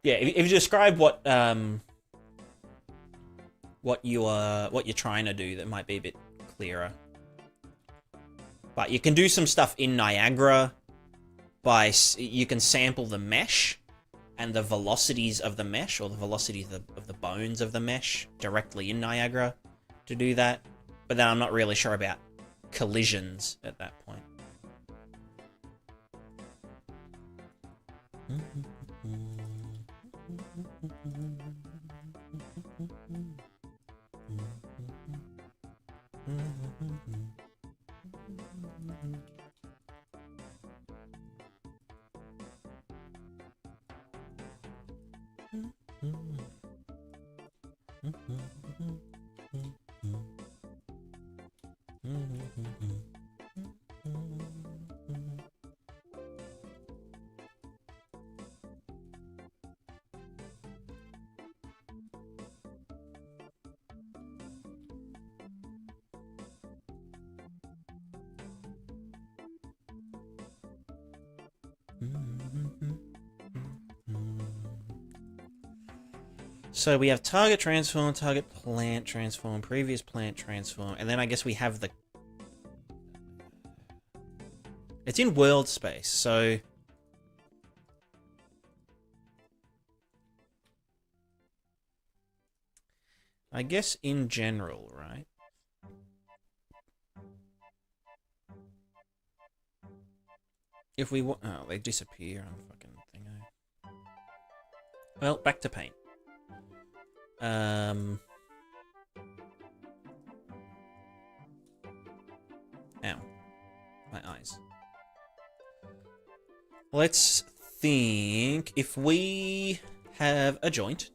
Yeah, if you describe what you're trying to do, that might be a bit clearer. But you can do some stuff in Niagara by... You can sample the mesh and the velocities of the mesh, or the velocity of the bones of the mesh directly in Niagara to do that. But then I'm not really sure about collisions at that point. So we have target transform, target plant transform, previous plant transform, and then I guess we have the... It's in world space, so... I guess in general, right? If we want... Oh, they disappear on fucking thingo. Well, back to paint. Ow. My eyes. Let's think if we have a joint.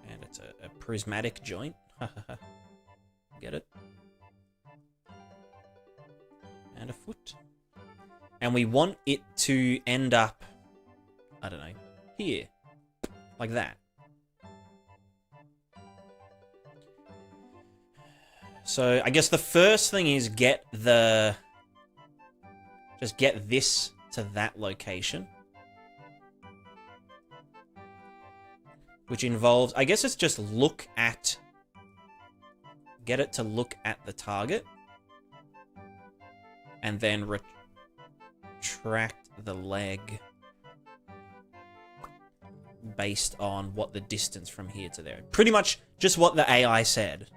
And it's a prismatic joint. Get it? And a foot. And we want it to end up, I don't know, here. Like that. So I guess the first thing is just get this to that location. Which involves, I guess it's just get it to look at the target. And then retract the leg based on what the distance from here to there. Pretty much just what the AI said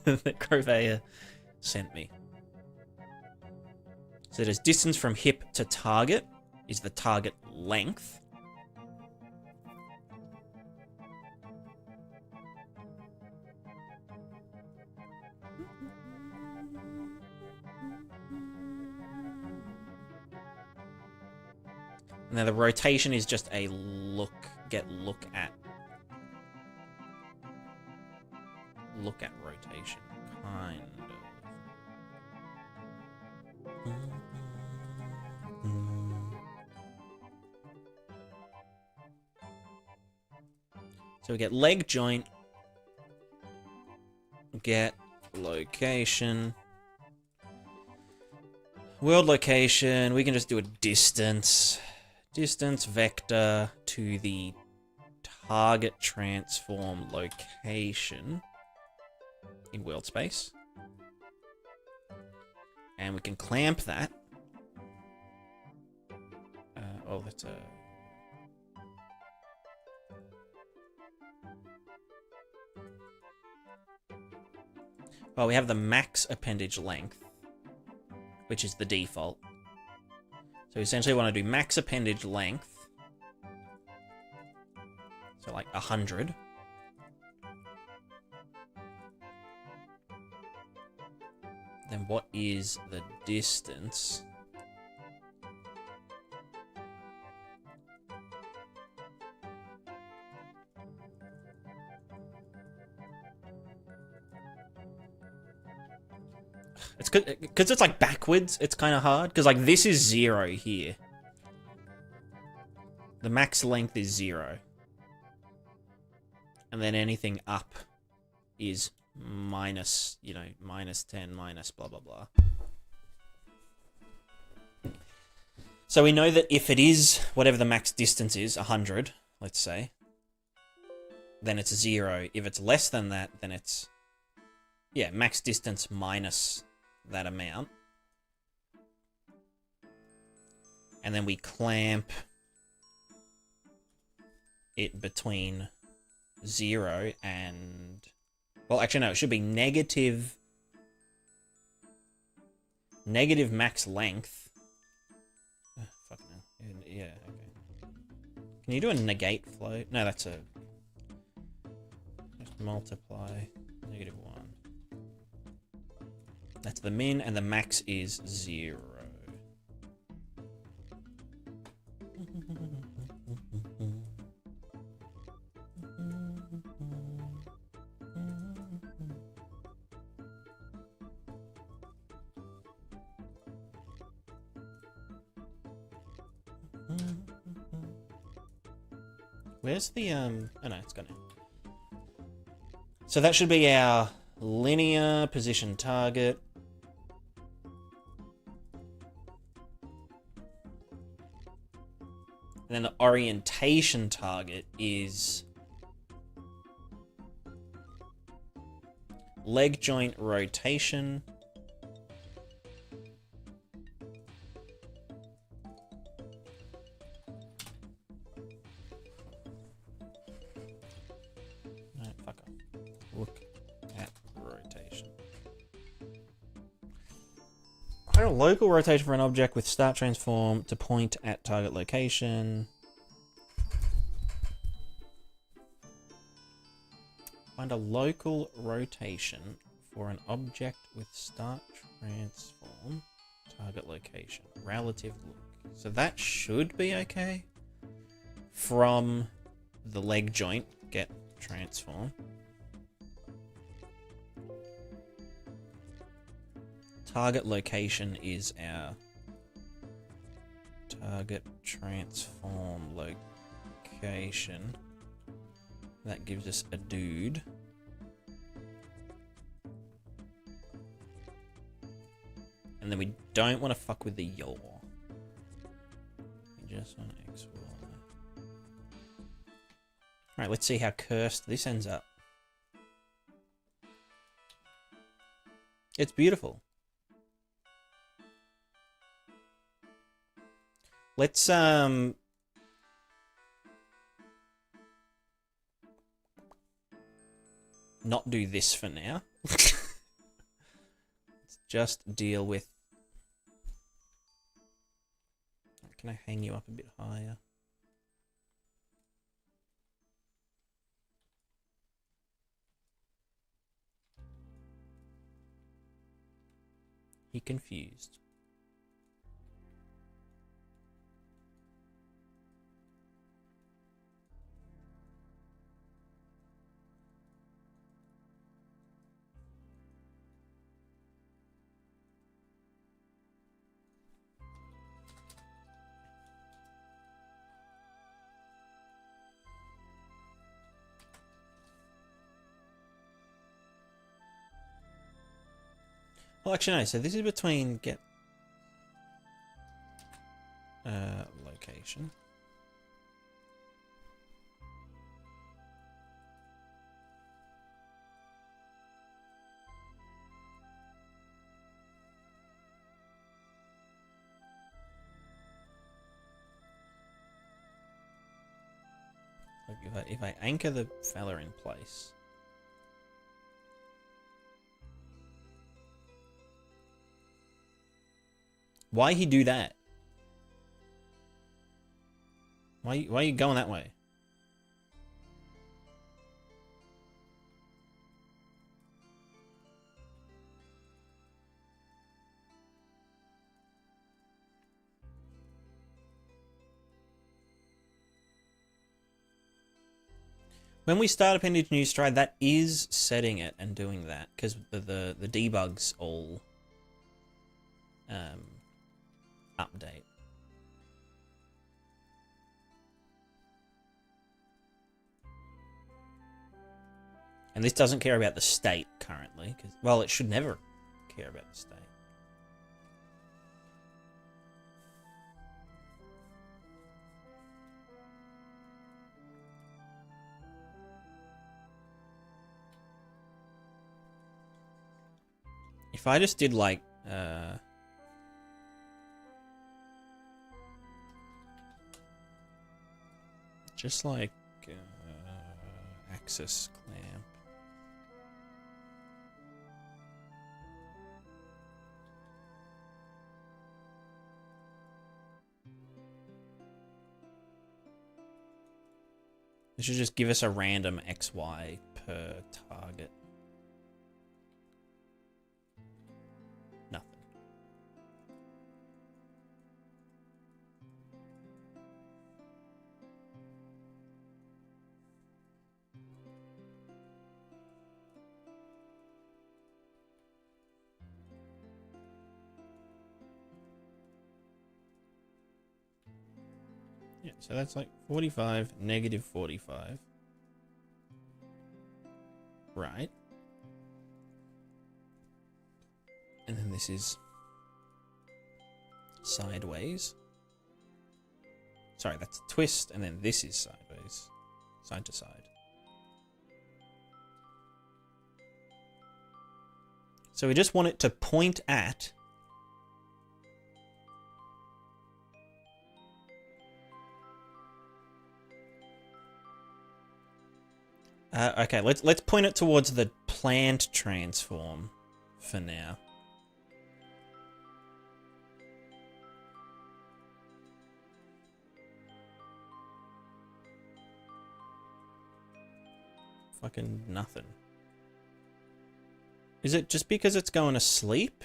that Croveya sent me. So there's distance from hip to target is the target length. And then the rotation is just a look at rotation, kind of. So we get leg joint, get location, world location. We can just do a distance vector to the target transform location in world space. And we can clamp that. Oh, that's a... Well, we have the max appendage length, which is the default. So essentially we want to do max appendage length. So like 100. Then what is the distance It's because it's like backwards. It's kind of hard because like this is 0 here. The max length is 0, and then anything up is minus, you know, minus 10, minus blah blah blah. So we know that if it is whatever the max distance is, 100, let's say, then it's 0. If it's less than that, then it's, yeah, max distance minus that amount. And then we clamp it between 0 and, well, actually no, it should be negative max length. Fuck no. Yeah, okay. Can you do a negate float? No, that's a, just multiply -1. That's the min, and the max is 0. Where's the, oh no, it's gone now. So that should be our linear position target. And then the orientation target is leg joint rotation. No, fuck off. Look at rotation. Find a local rotation for an object with start transform to point at target location. Find a local rotation for an object with start transform target location. Relative look. So that should be okay. From the leg joint, get transform. Target location is our target transform location. That gives us a dude. And then we don't want to fuck with the yaw. We just want X, Y. Alright, let's see how cursed this ends up. It's beautiful. Let's not do this for now. Let's just deal with... Can I hang you up a bit higher? He confused. Well, actually, no. So this is between get location. Like if I anchor the fella in place. Why he do that? Why are you going that way? When we start appendage new stride, that is setting it and doing that because the debugs all update. And this doesn't care about the state currently, because, well, it should never care about the state. If I just did like, just like access clamp. It should just give us a random XY per target. Nothing. Yeah, so that's like 45, negative 45. Right. And then this is sideways. Sorry, that's a twist, and then this is sideways. Side to side. So we just want it to point at okay, let's point it towards the plant transform for now. Fucking nothing. Is it just because it's going to sleep?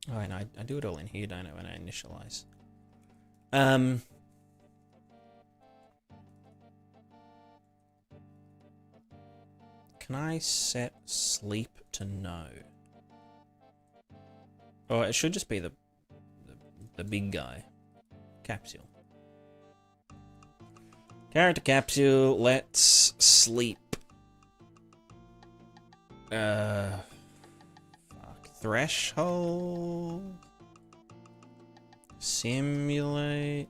Oh, and I do it all in here, don't I, when I initialize? Can I set sleep to no? Oh, it should just be the big guy. Capsule. Character capsule, let's sleep. Threshold. Simulate.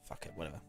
Fuck it, whatever.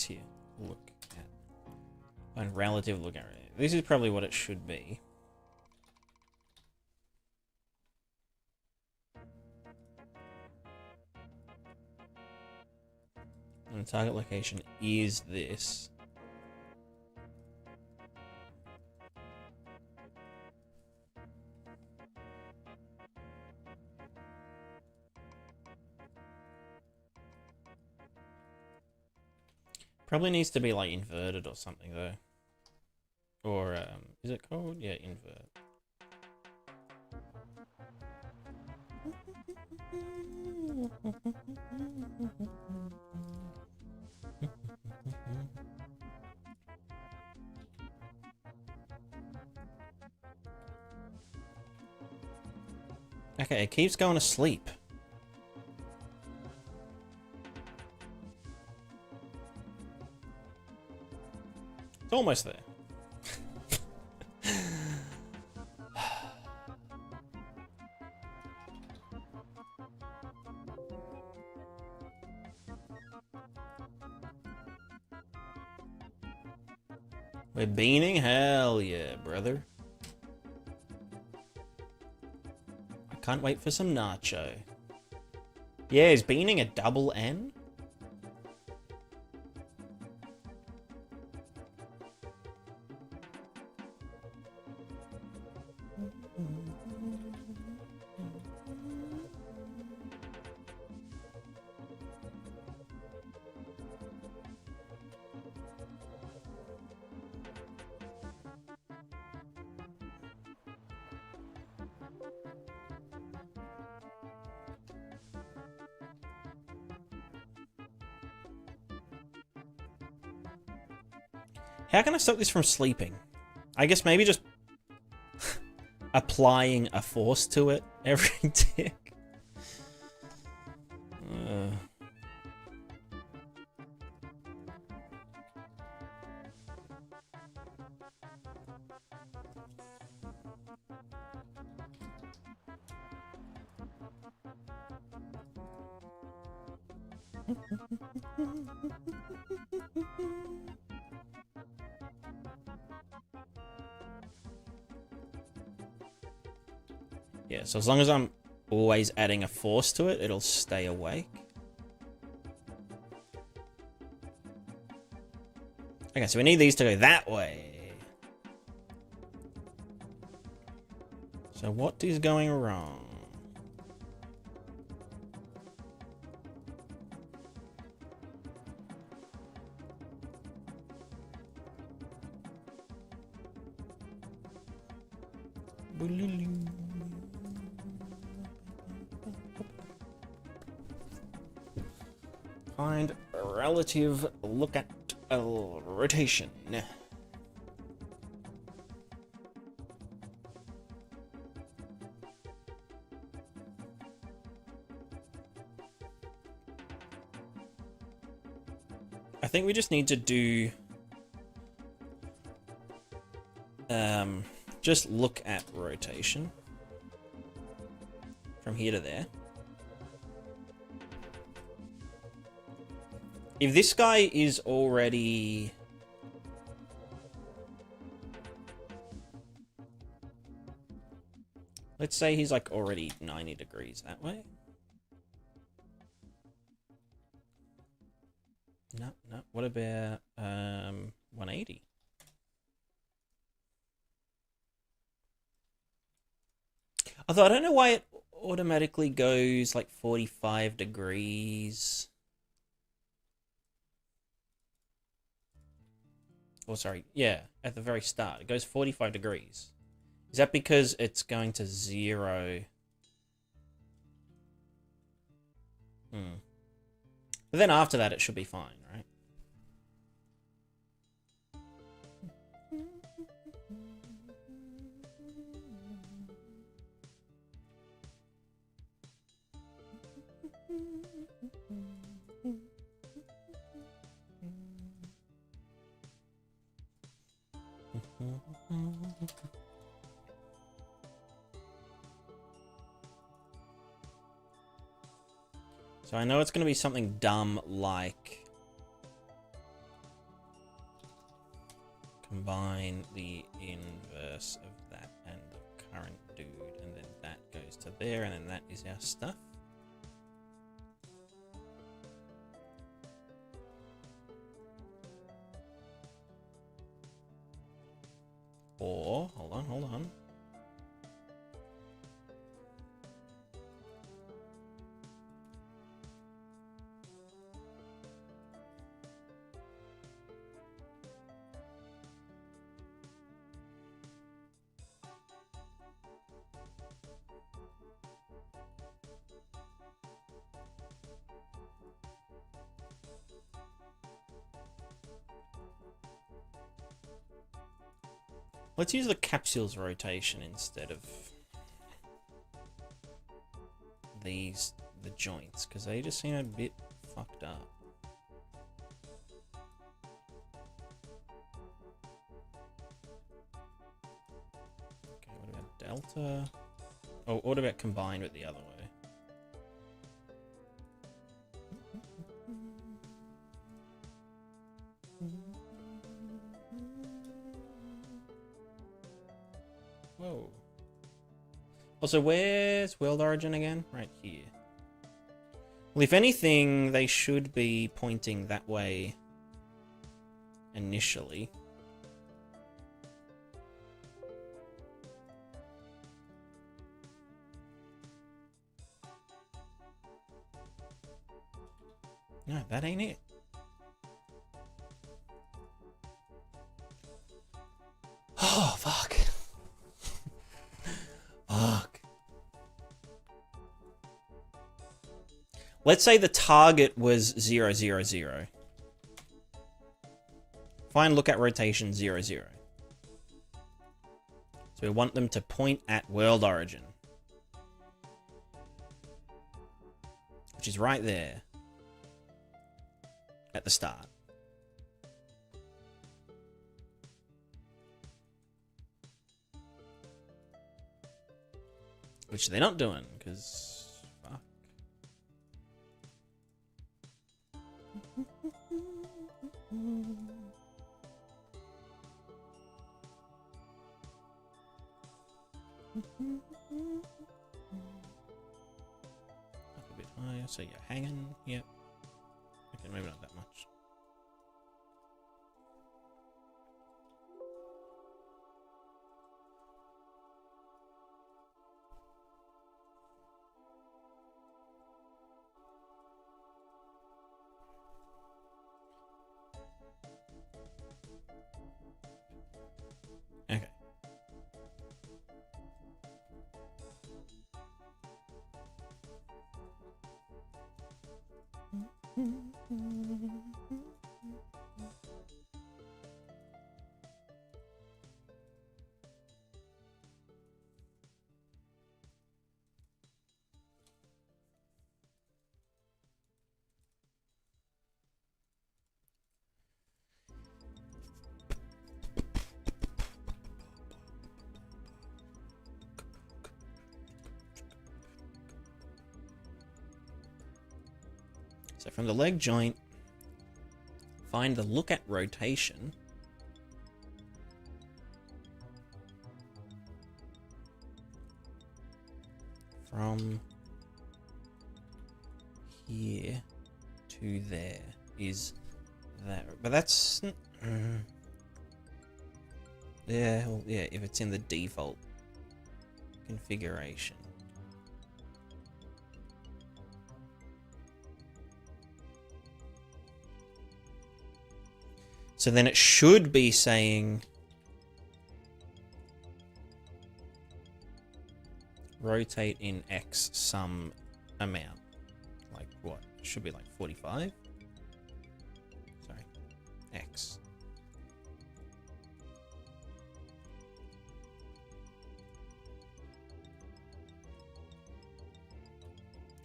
what's here? Look at. And relative look at. This is probably what it should be. And the target location is this. Probably needs to be like inverted or something though. Or is it called? Yeah, invert. Okay, it keeps going to sleep. It's almost there. We're beaning? Hell yeah, brother. I can't wait for some nacho. Yeah, is beaning a double N? How can I stop this from sleeping? I guess maybe just applying a force to it every tick. Yeah, so as long as I'm always adding a force to it, it'll stay awake. Okay, so we need these to go that way. So what is going wrong? Find a relative look at rotation. I think we just need to do just look at rotation from here to there. If this guy is already... Let's say he's like already 90 degrees that way. No, no. What about 180? Although I don't know why it automatically goes like 45 degrees. Oh, sorry. Yeah, at the very start. It goes 45 degrees. Is that because it's going to 0? But then after that, it should be fine, right? So I know it's going to be something dumb like combine the inverse of that and the current dude, and then that goes to there, and then that is our stuff. Or, hold on. Let's use the capsule's rotation instead of the joints, because they just seem a bit fucked up. Okay, what about delta? Oh, what about combined with the other way? Whoa. Also, where's world origin again? Right here. Well, if anything, they should be pointing that way initially. No, that ain't it. Oh, fuck. Fuck. Let's say the target was 0, 0, 0. Find look at rotation 0, 0. So we want them to point at world origin, which is right there at the start. Which they're not doing, because fuck. Up a bit higher, so you're hanging. Yep. Okay, maybe not that much. Okay. So from the leg joint, find the look at rotation. From here to there is that, but that's yeah, well, yeah, if it's in the default configuration. So then it should be saying rotate in X some amount. Like what? It should be like 45? Sorry. X.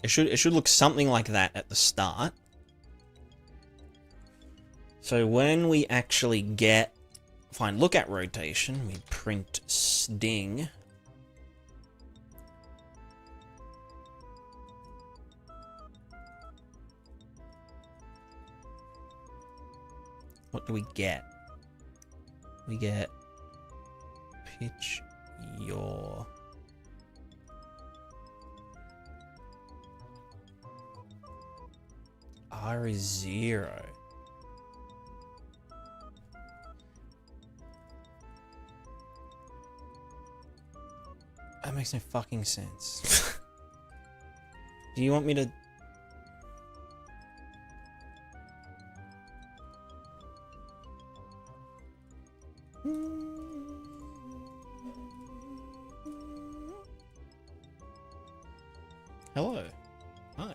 It should look something like that at the start. So when we actually find look at rotation, we print sting. What do we get? we get pitch yaw. R is 0. That makes no fucking sense. Do you want me to... Hello. Hi.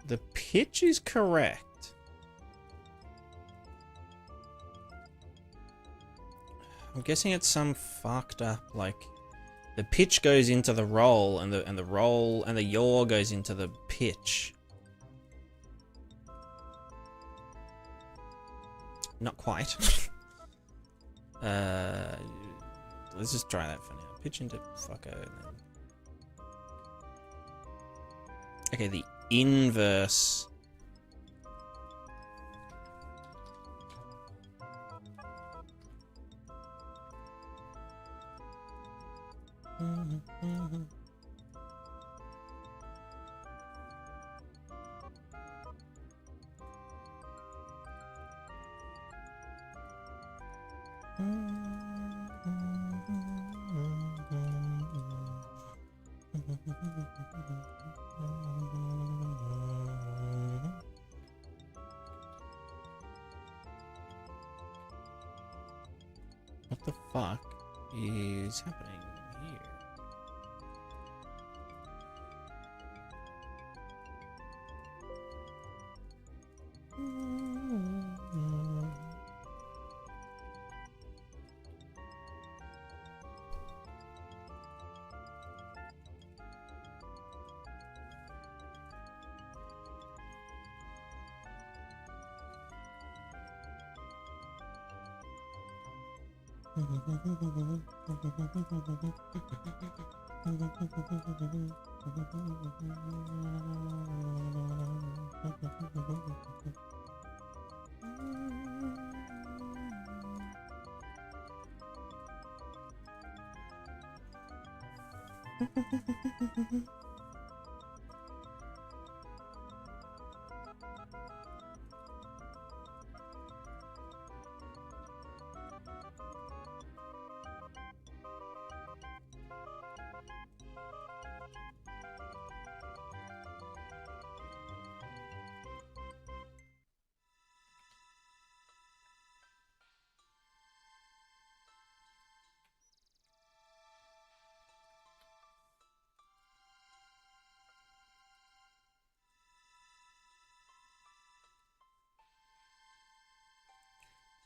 The pitch is correct. I'm guessing it's some fucked up, like, the pitch goes into the roll and the roll and the yaw goes into the pitch. Not quite. Let's just try that for now. Pitch into fucko and then... Okay, the inverse. What the fuck is happening here?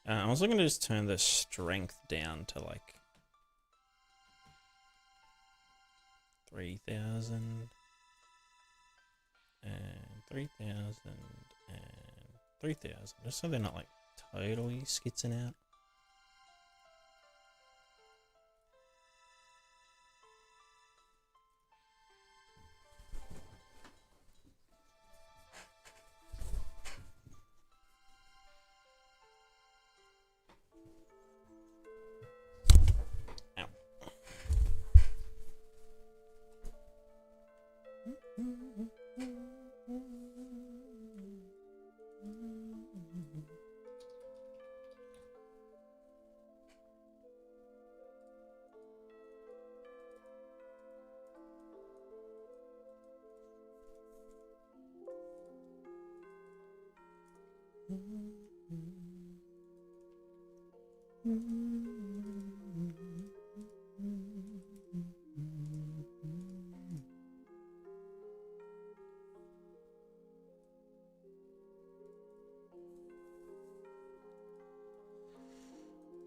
I was looking to just turn the strength down to like 3,000 and 3,000 and 3,000, just so they're not like totally skitzing out.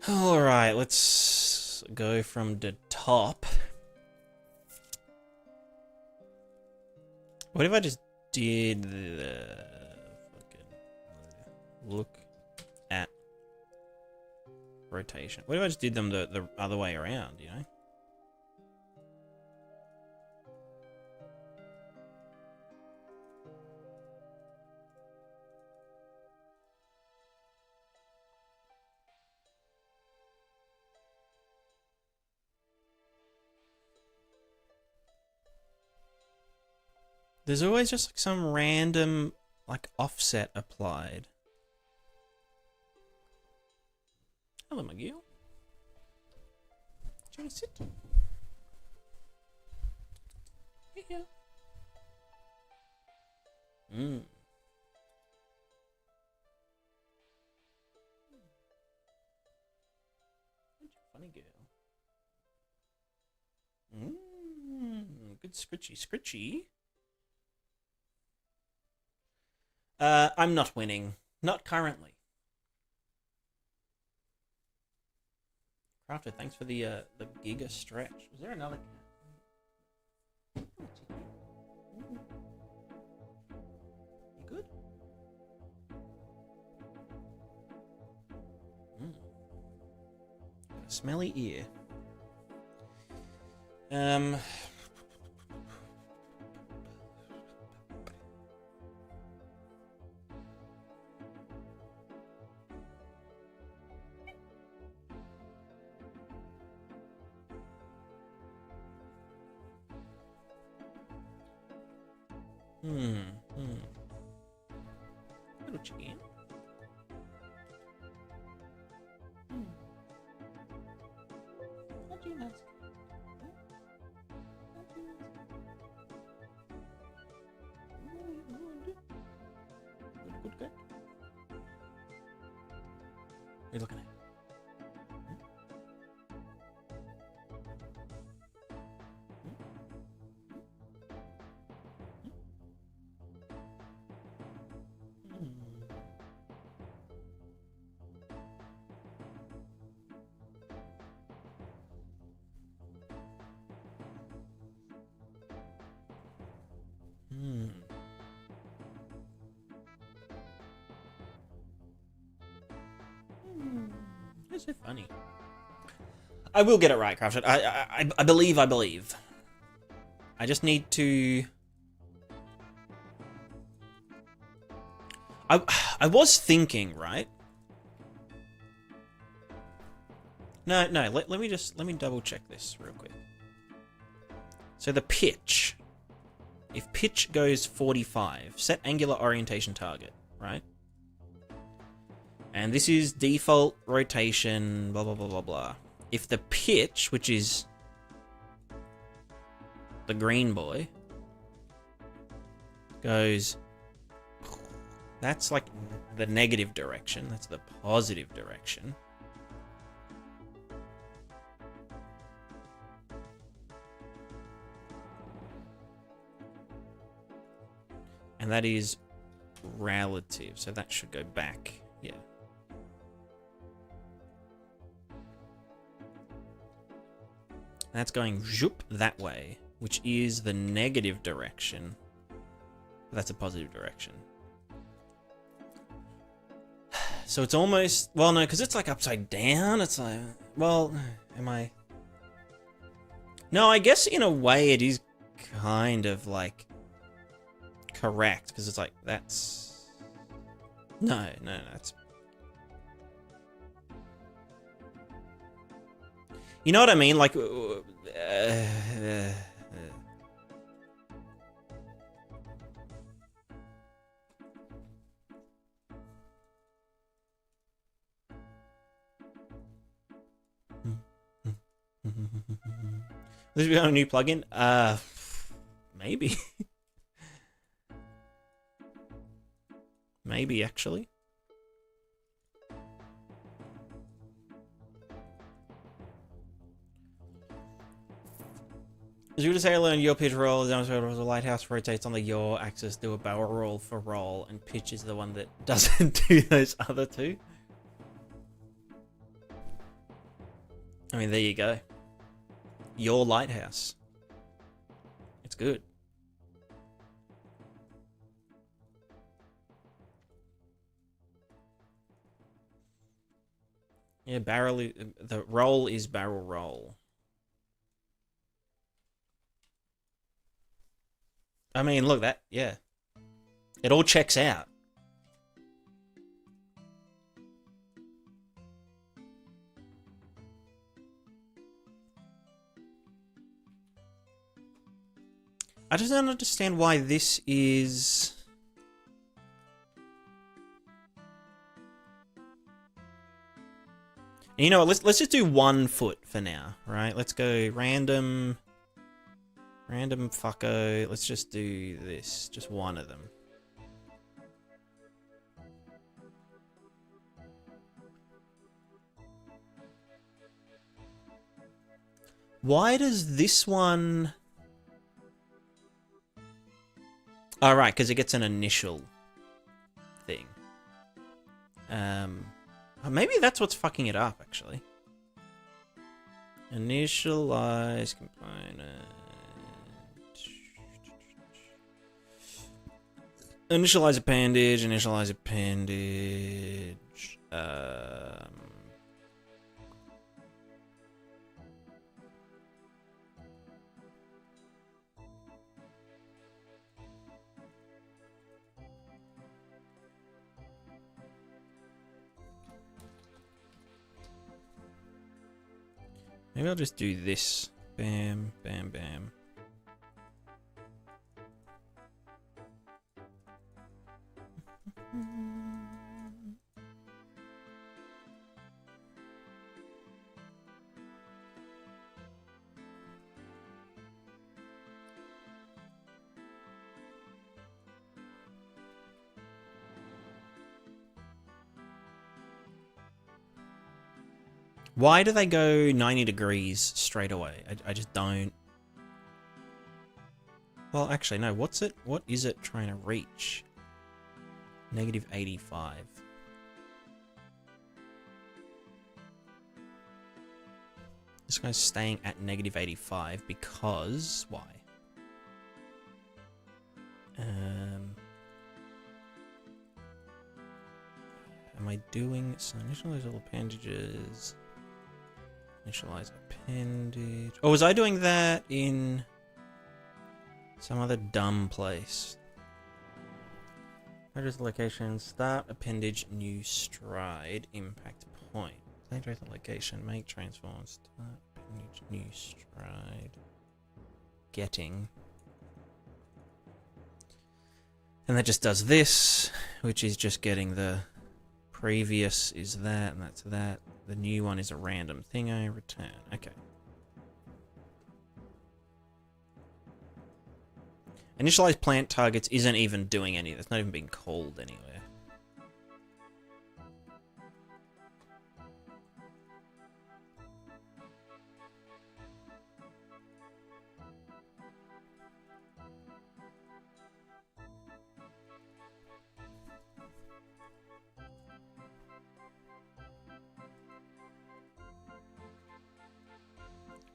All right, let's go from the top. What if I just did the fucking look at rotation. What if I just did them the other way around, you know? There's always just like some random like offset applied. Hello, McGill. Do you want to sit? Yeah. Funny girl. Good scritchy. I'm not winning. Not currently. Crafter, thanks for the giga stretch. Was there another cat? You good? Got a smelly ear. Little chicken. Not too nice. Good. What are you looking at? That's so funny. I will get it right, Crafted. I believe. I just need to. I was thinking, right? No. Let me double check this real quick. So the pitch. If pitch goes 45, set angular orientation target, right? And this is default rotation, blah, blah, blah, blah, blah. If the pitch, which is the green boy, goes, that's like the negative direction. That's the positive direction. And that is relative, so that should go back, yeah. That's going zoop that way, which is the negative direction. That's a positive direction. So it's almost, well, no, because it's like upside down. It's like, well, am I? No, I guess in a way it is kind of like correct, because it's like, that's, no, that's, you know what I mean? Like, this be on a new plugin? Maybe. Maybe, actually. As you would say, learn your pitch roll is demonstrated as a lighthouse rotates on the yaw axis, do a barrel roll for roll, and pitch is the one that doesn't do those other two. I mean, there you go. Your lighthouse. It's good. Yeah, the roll is barrel roll. I mean, look, yeah. It all checks out. I just don't understand why this is... You know what, let's just do 1 foot for now, right? Let's go random fucko. Let's just do this, just one of them. Why does this one... Oh, right, because it gets an initial thing. Maybe that's what's fucking it up, actually. Initialize component. Initialize appendage, initialize appendage. Maybe I'll just do this. Bam, bam, bam. Why do they go 90 degrees straight away? I just don't... Well, actually, no. What is it trying to reach? Negative 85. This guy's staying at negative 85 because... Why? Am I doing... So initialize all appendages... Initialize appendage... Oh, was I doing that in some other dumb place? Address location, start appendage, new stride, impact point. Address location, make transform, start appendage, new stride. Getting. And that just does this, which is just getting the previous is that, and that's that. The new one is a random thingo, return. Okay. Initialize plant targets isn't even doing any. That's not even being called anywhere.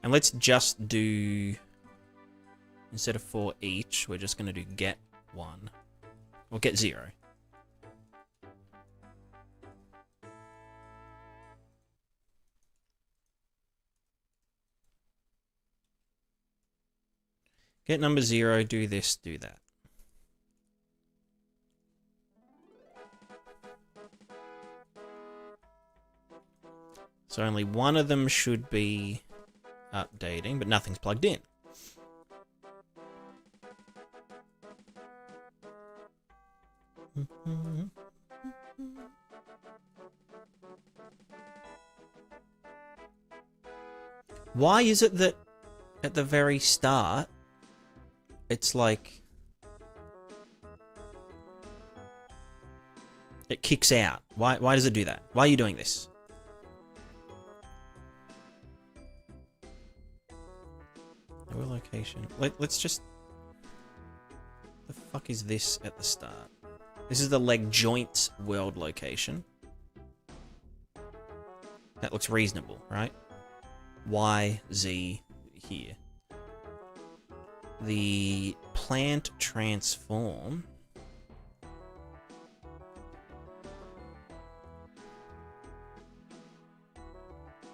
And let's just do, instead of for each, we're just going to do get 1. Or get 0. Get number 0, do this, do that. So only one of them should be updating, but nothing's plugged in. Why is it that at the very start, it's like it kicks out? Why does it do that? Why are you doing this? No location. Let's just... The fuck is this at the start? This is the leg joints world location. That looks reasonable, right? Y, Z, here. The plant transform...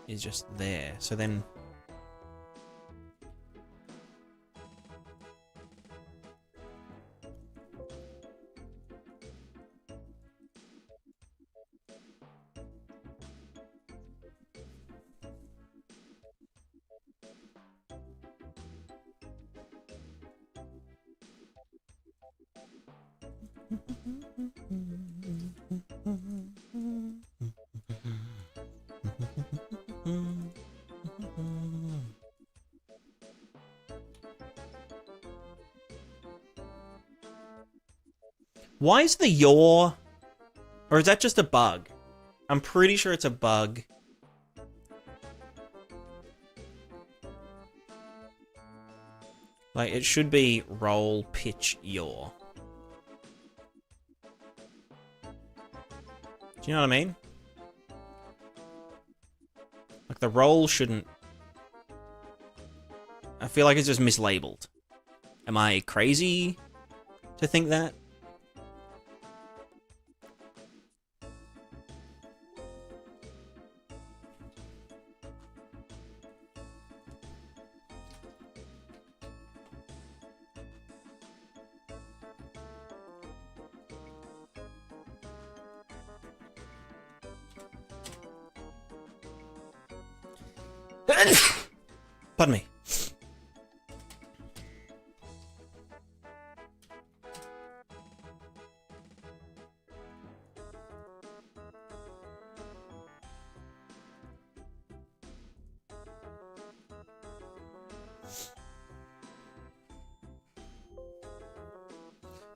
is just there. So then... Why is the yaw... Or is that just a bug? I'm pretty sure it's a bug. Like, it should be roll, pitch, yaw. Do you know what I mean? Like, the roll shouldn't... I feel like it's just mislabeled. Am I crazy to think that? Pardon me.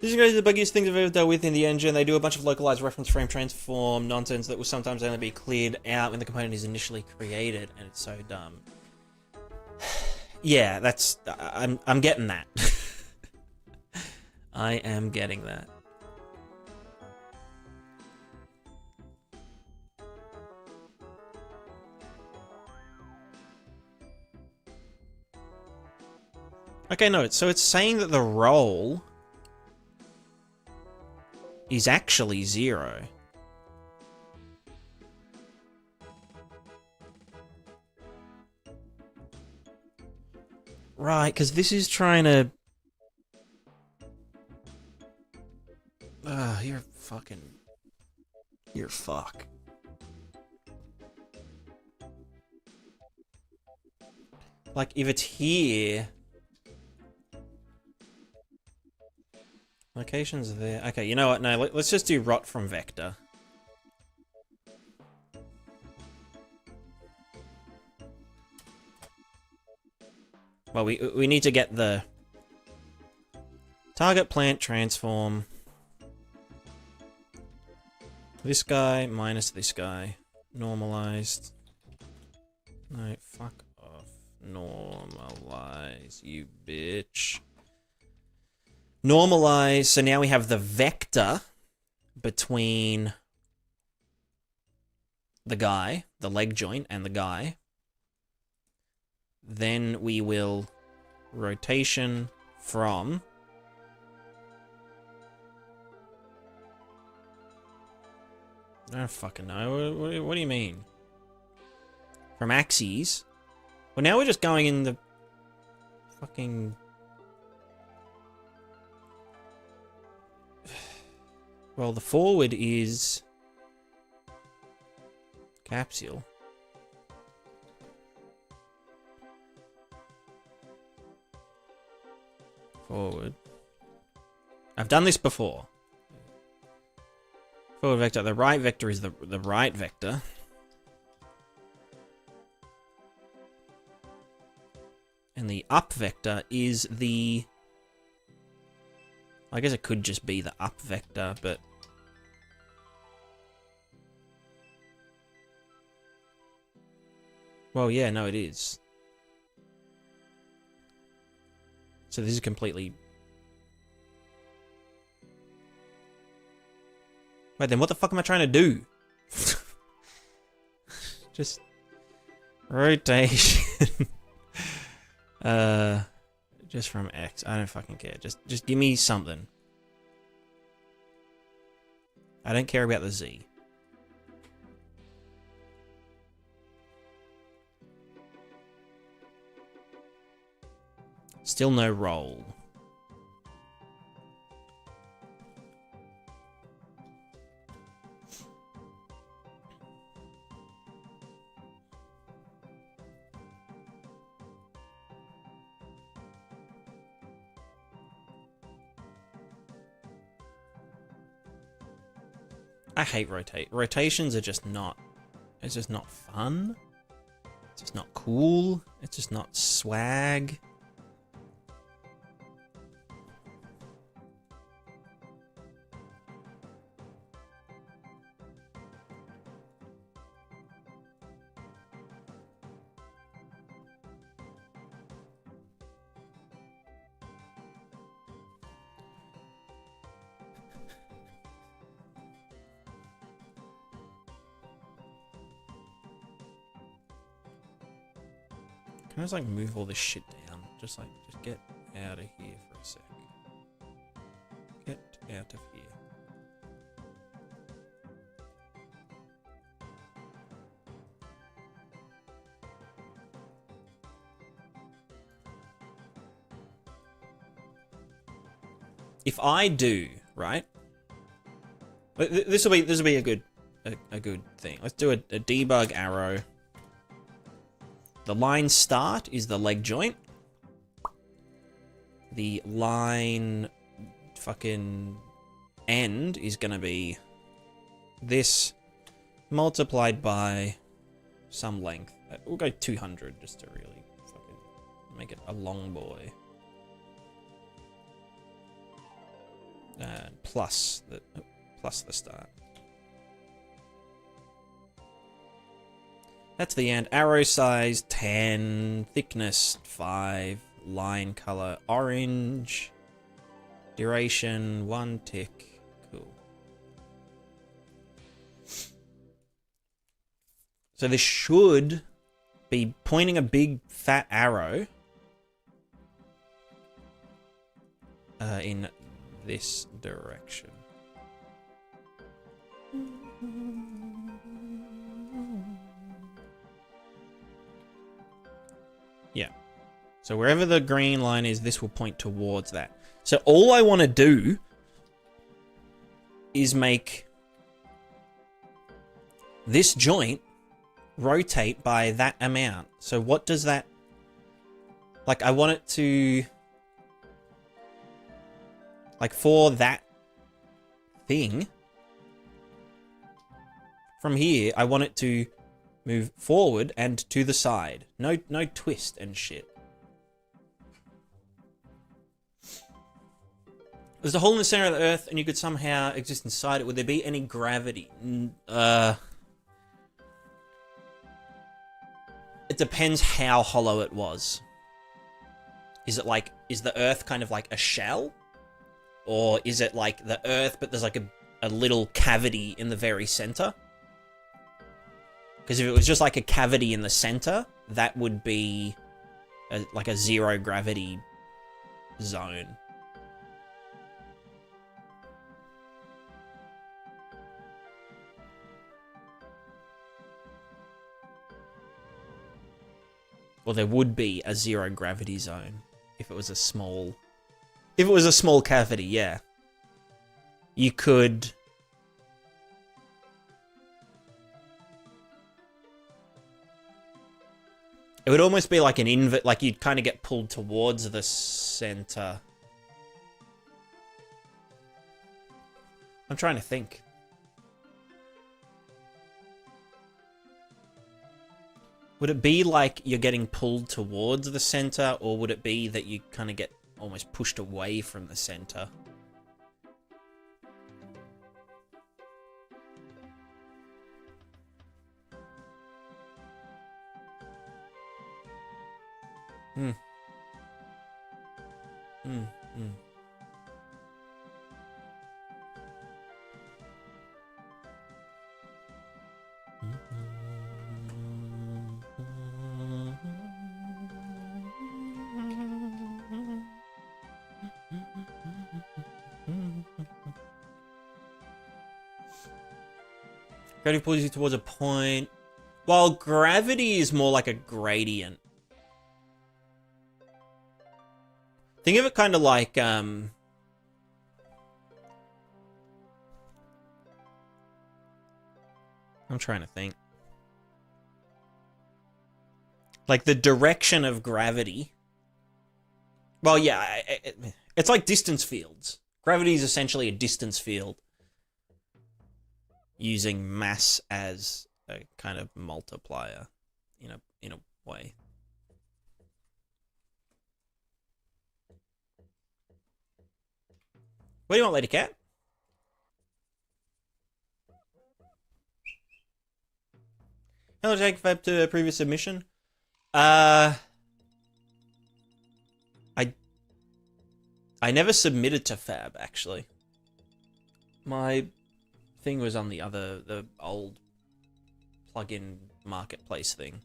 These are the buggiest things I've ever dealt with in the engine. They do a bunch of localized reference frame transform nonsense that will sometimes only be cleared out when the component is initially created, and it's so dumb. Yeah, that's... I'm getting that. I am getting that. Okay, no, so it's saying that the roll is actually 0. Right, because this is trying to... you're fucking... You're fuck. Like, if it's here... Locations there. Okay, you know what? No, let's just do rot from vector. Well, we need to get the target plant transform. This guy minus this guy. Normalized. No, fuck off. Normalize, you bitch. Normalize, so now we have the vector between the guy, the leg joint, and the guy. Then we will rotation from... I don't fucking know. What do you mean? From axes? Well, now we're just going in the fucking... Well, the forward is capsule. Forward. I've done this before. Forward vector. The right vector is the right vector. And the up vector is the... I guess it could just be the up vector, but... Well, yeah, no, it is. So this is completely... Wait, then what the fuck am I trying to do? Just... Rotation. Just from X. I don't fucking care. Just give me something. I don't care about the Z. Still no roll. I hate rotate. Rotations are just not... It's just not fun. It's just not cool. It's just not swag. Can I just like move all this shit down? Just get out of here for a sec. Get out of here. If I do, right? This will be a good thing. Let's do a debug arrow. The line start is the leg joint. The line fucking end is gonna be this multiplied by some length. We'll go 200 just to really fucking make it a long boy. Plus the start. That's the end. Arrow size 10, thickness 5, line color orange, duration 1 tick. Cool. So this should be pointing a big fat arrow in this direction. Yeah. So wherever the green line is, this will point towards that. So all I want to do is make this joint rotate by that amount. So what does that... Like, I want it to... Like, for that thing, from here, I want it to move forward and to the side. No twist and shit. There's a hole in the center of the Earth, and you could somehow exist inside it. Would there be any gravity? It depends how hollow it was. Is it like... Is the Earth kind of like a shell? Or is it like the Earth, but there's like a little cavity in the very center? Because if it was just like a cavity in the center, that would be like a zero gravity zone. Or there would be a zero gravity zone if it was a small... If it was a small cavity, yeah. You could... It would almost be like an invert, like you'd kind of get pulled towards the center. I'm trying to think. Would it be like you're getting pulled towards the center, or would it be that you kind of get almost pushed away from the center? Gravity pulls you towards a point, while gravity is more like a gradient. Think of it kind of like, I'm trying to think. Like the direction of gravity. Well, yeah, it's like distance fields. Gravity is essentially a distance field using mass as a kind of multiplier in a way. What do you want, Lady Cat? Hello, Jake. Fab to a previous submission. I never submitted to Fab, actually. My thing was on the old plugin marketplace thing.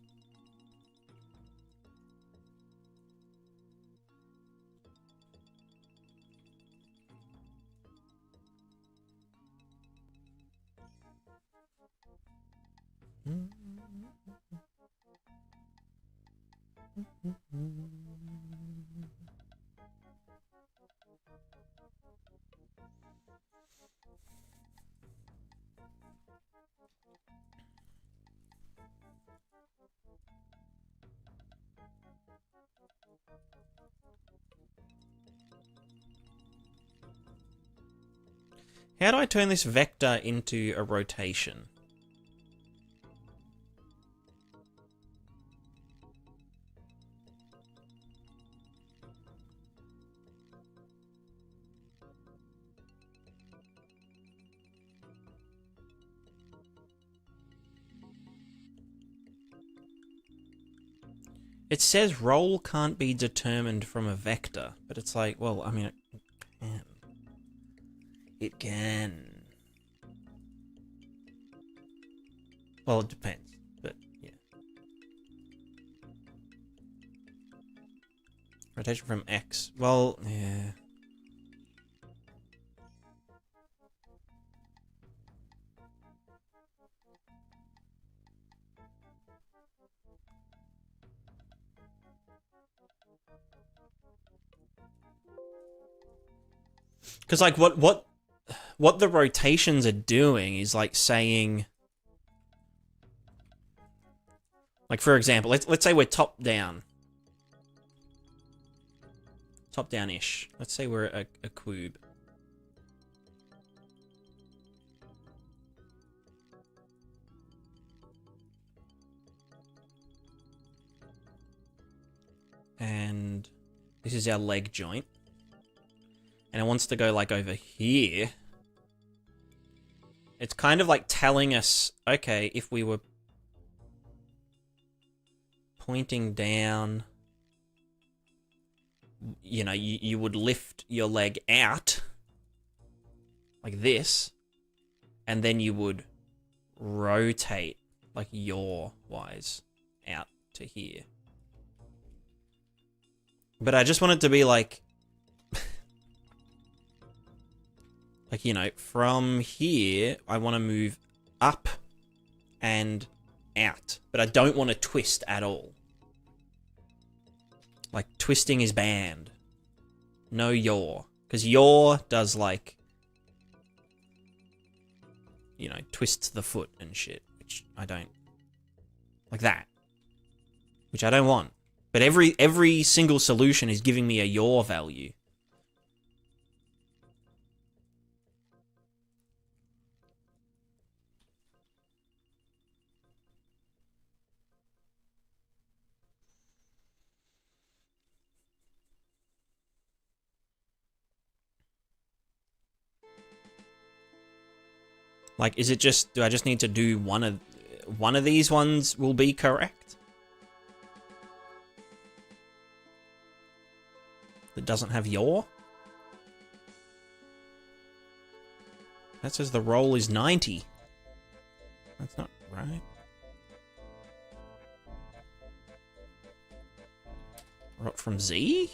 How do I turn this vector into a rotation? It says roll can't be determined from a vector, but it's like, well, I mean, it can. It can. Well, it depends, but yeah. Rotation from X. Well, yeah. Because like what the rotations are doing is like saying, like for example, let's say we're top down-ish. Let's say we're a cube. And this is our leg joint. And it wants to go like over here. It's kind of like telling us, okay, if we were pointing down, you know, you would lift your leg out like this, and then you would rotate like yaw-wise out to here. But I just want it to be like, like, you know, from here, I want to move up and out. But I don't want to twist at all. Like, twisting is banned. No yaw. Because yaw does, like, you know, twists the foot and shit. Which I don't... Like that. Which I don't want. But every single solution is giving me a yaw value. Like, is it just, do I just need to do one of these ones will be correct? That doesn't have yaw? That says the roll is 90. That's not right. From Z?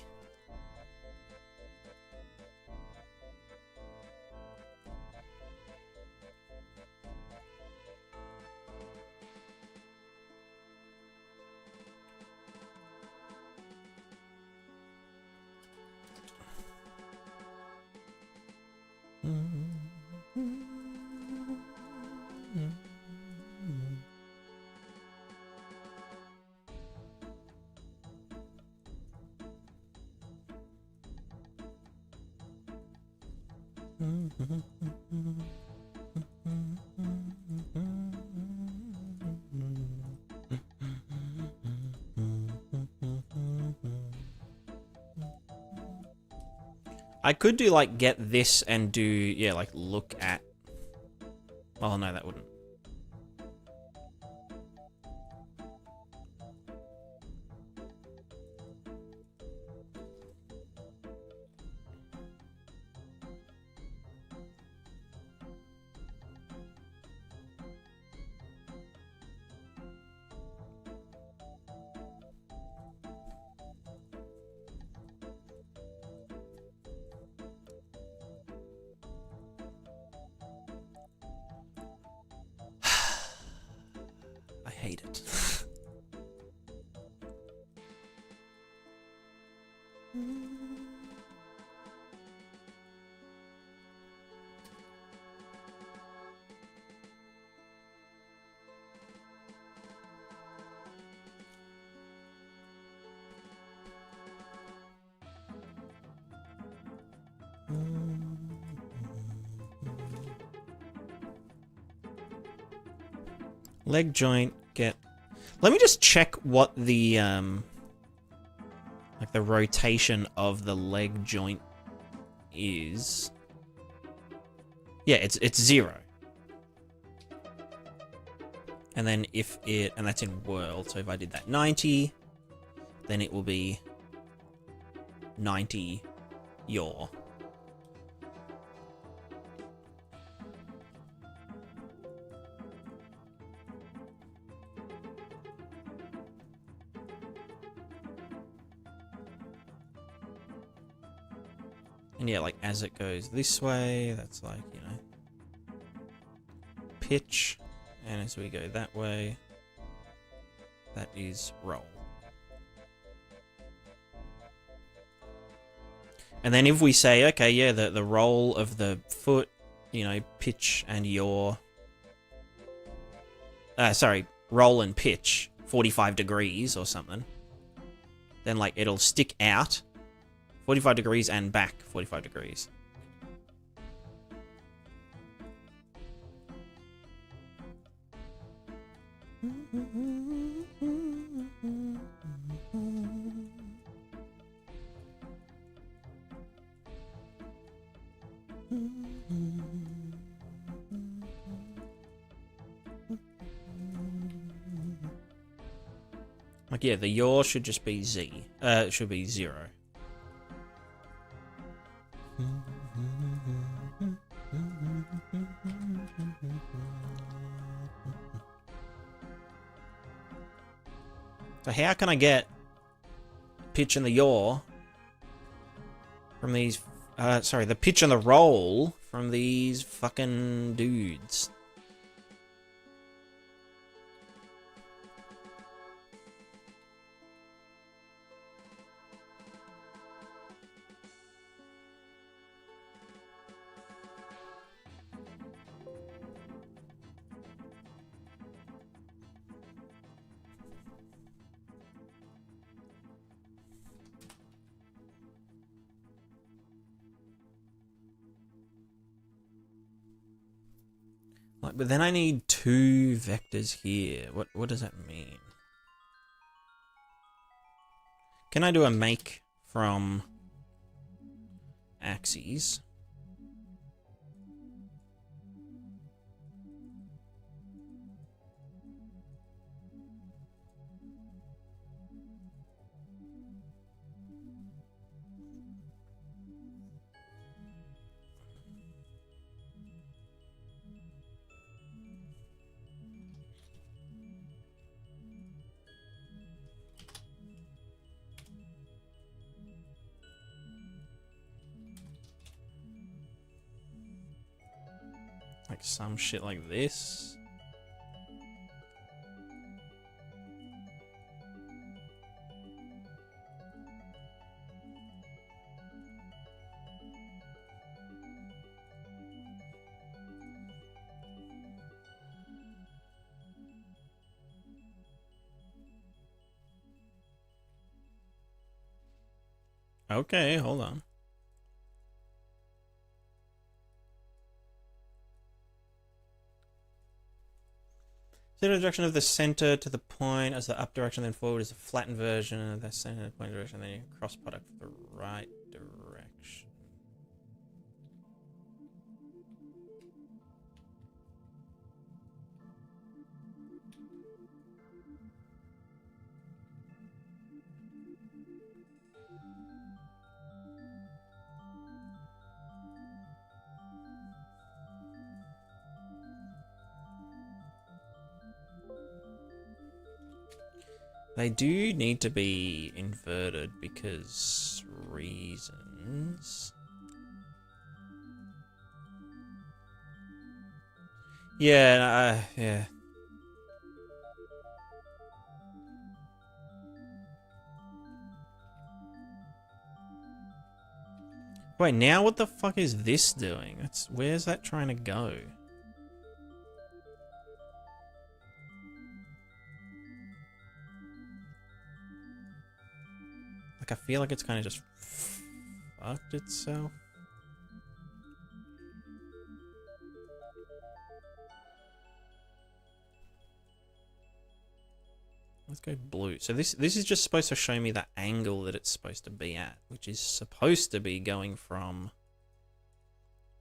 I could do, like, get this and do, yeah, like, look at... Oh, no, that wouldn't. I hate it. Leg joint, get... Let me just check what the, like, the rotation of the leg joint is. Yeah, it's 0. And then if it... And that's in world, so if I did that 90, then it will be 90 yaw. And yeah, like, as it goes this way, that's like, you know, pitch. And as we go that way, that is roll. And then if we say, okay, yeah, the roll of the foot, you know, pitch and yaw. Sorry, roll and pitch 45 degrees or something. Then, like, it'll stick out 45 degrees and back 45 degrees. Like, yeah, the yaw should just be Z. It should be 0. So how can I get pitch and the yaw from these... sorry, the pitch and the roll from these fucking dudes? Like, but then I need 2 vectors here. What does that mean? Can I do a make from axes? Like some shit like this. Okay, hold on. Zero direction of the center to the point as the up direction, then forward is a flattened version of the center to the point direction, then you cross product for the right direction. They do need to be inverted because reasons. Yeah, yeah. Wait, now what the fuck is this doing? Where's that trying to go? Like, I feel like it's kind of just fucked itself. Let's go blue. So this is just supposed to show me the angle that it's supposed to be at, which is supposed to be going from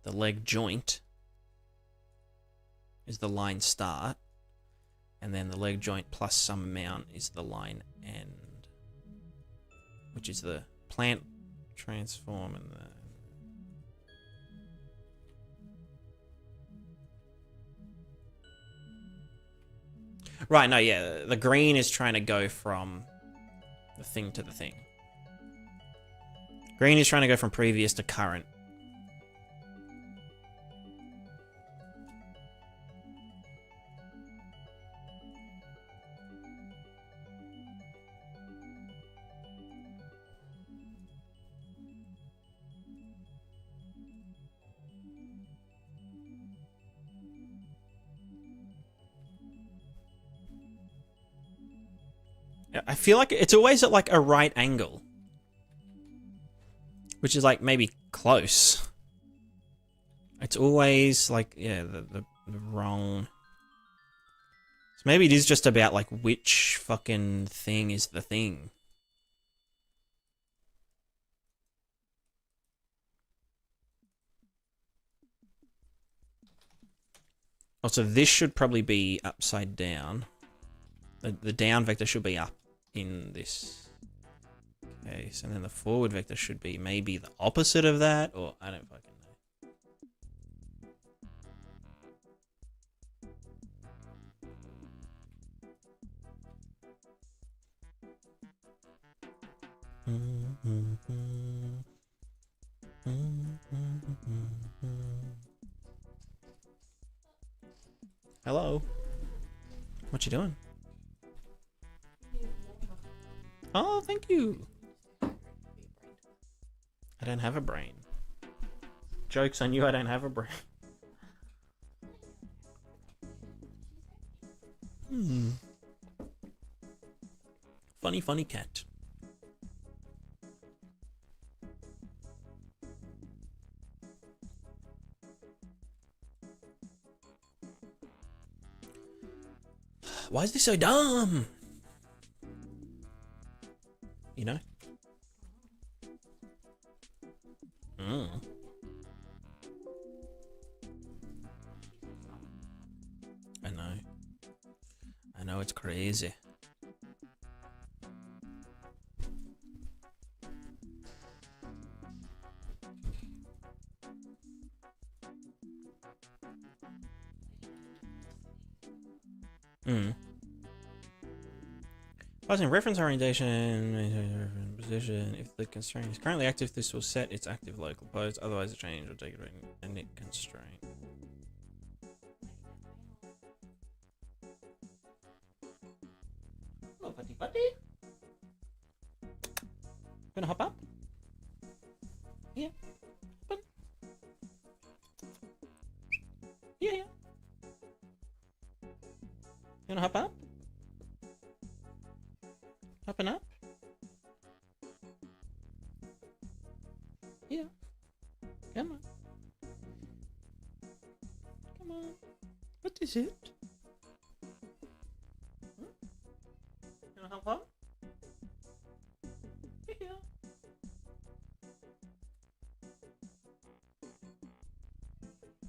the leg joint is the line start, and then the leg joint plus some amount is the line end, which is the plant transform and the... Right, no, yeah, the green is trying to go from the thing to the thing. Green is trying to go from previous to current. I feel like it's always at like a right angle, which is like maybe close. It's always like, yeah, the wrong. So maybe it is just about like which fucking thing is the thing. Also, this should probably be upside down. The down vector should be up in this case, and then the forward vector should be maybe the opposite of that, or I don't fucking know. Hello. What you doing? Oh, thank you. I don't have a brain. Joke's on you, I don't have a brain. Funny, funny cat. Why is this so dumb? You know? I know. I know, it's crazy. Passing reference orientation, position. If the constraint is currently active, this will set its active local pose. Otherwise, the change will take it a init constraint. Hello, buddy, buddy. Gonna hop up? Yeah. But... yeah, yeah. You wanna hop up? Hopping up? Come on. Come on. What is it? Can I help out? Yeah.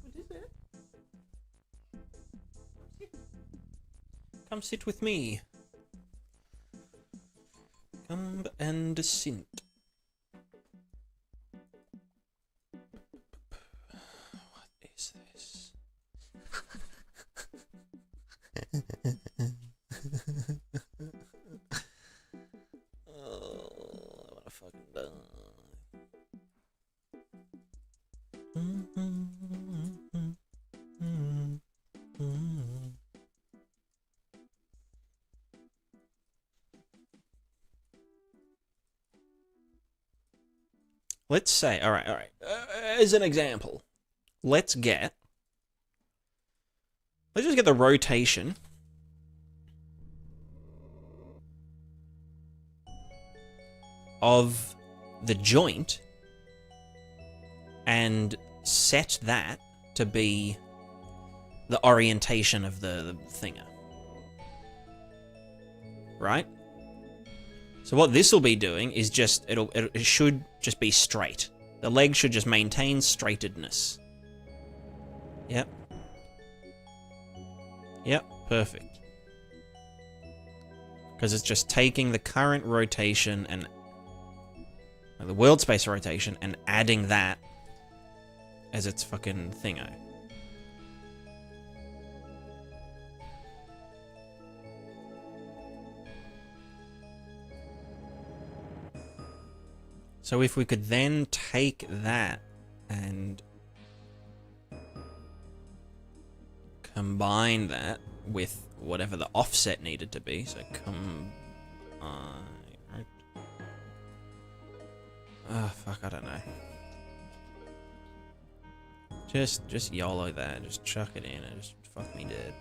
What is it? Come sit with me. Come and sit. What is this? Oh, I wanna fucking die. Let's say, all right. As an example, let's just get the rotation of the joint and set that to be the orientation of the thinger. Right? So what this will be doing is just, it should just be straight. The leg should just maintain straightedness. Yep. Yep, perfect. Because it's just taking the current rotation and the world space rotation and adding that as its fucking thingo. So if we could then take that and combine that with whatever the offset needed to be, so right? Oh, fuck, I don't know. Just YOLO that, just chuck it in and just fuck me dead.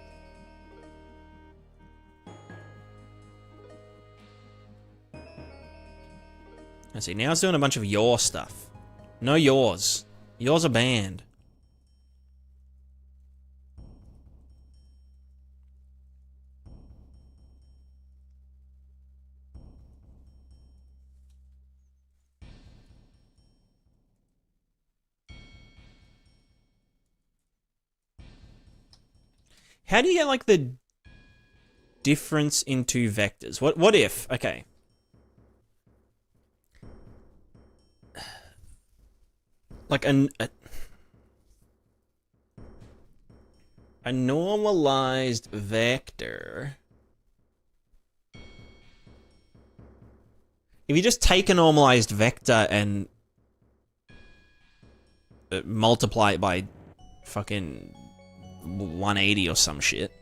I see, now it's doing a bunch of your stuff. No yours. Yours are banned. How do you get, like, the difference in two vectors? What if, okay. Like a normalized vector. If you just take a normalized vector and multiply it by fucking 180 or some shit.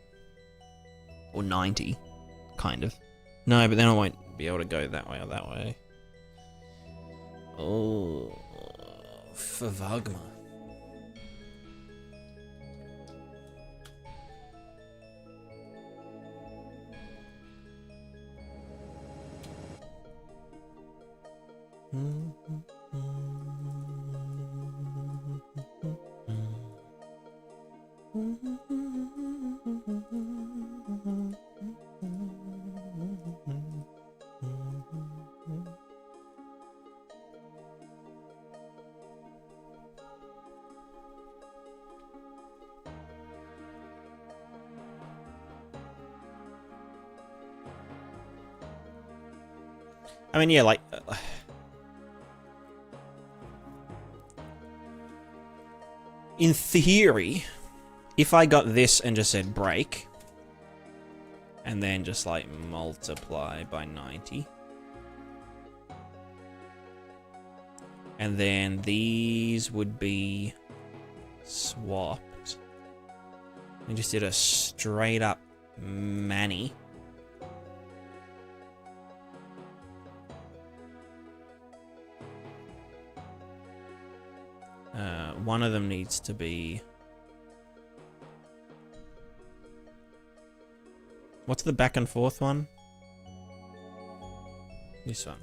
Or 90, kind of. No, but then I won't be able to go that way or that way. Oh, Favagma. I mean, yeah, like... in theory, if I got this and just said break, and then just, like, multiply by 90, and then these would be swapped, and just did a straight up mani. One of them needs to be... What's the back and forth one? This one.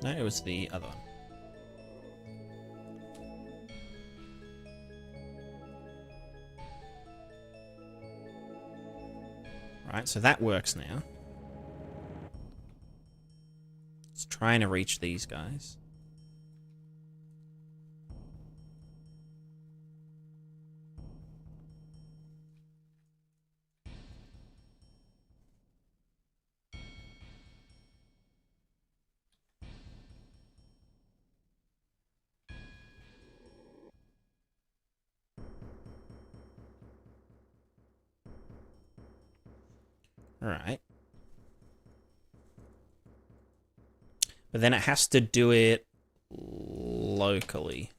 No, it was the other one. Right, so that works now. It's trying to reach these guys. Alright. But then it has to do it locally.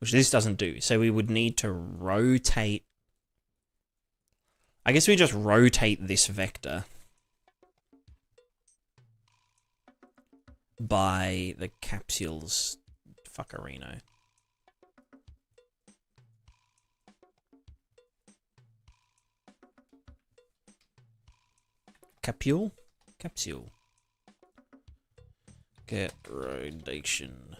Which this doesn't do. So we would need to rotate. I guess we just rotate this vector by the capsule's fuckerino. Capsule? Capsule. Get rotation.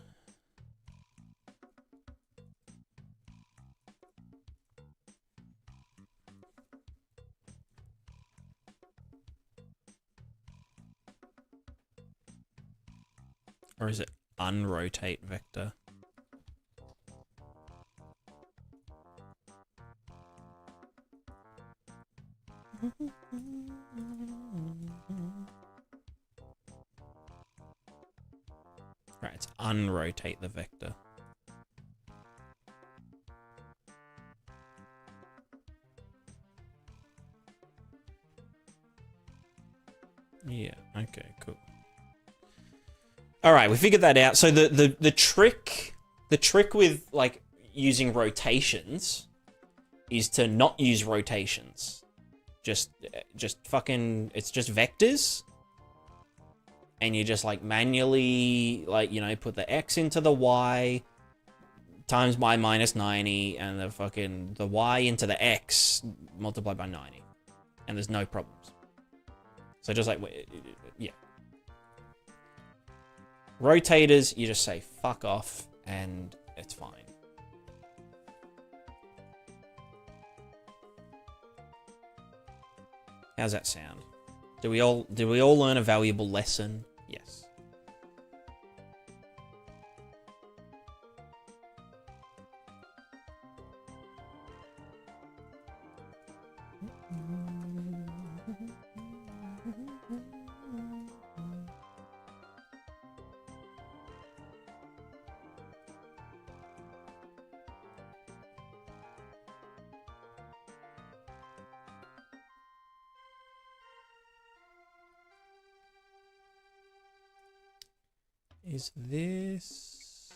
Or is it unrotate vector? Right, it's unrotate the vector. Yeah, okay, cool. All right, we figured that out. So the trick with like using rotations is to not use rotations. Just fucking, it's just vectors. And you just like manually, like, you know, put the X into the Y times by minus 90 and the Y into the X multiplied by 90. And there's no problems. So just like, yeah. Rotators, you just say fuck off and it's fine. How's that sound? Did we all learn a valuable lesson? Yes. Is this...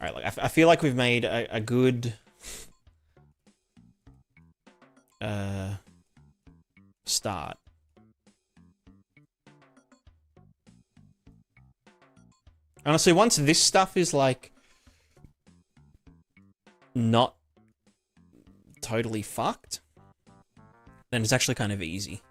Alright, like, I feel like we've made a good... start. Honestly, once this stuff is, like, not totally fucked, then it's actually kind of easy.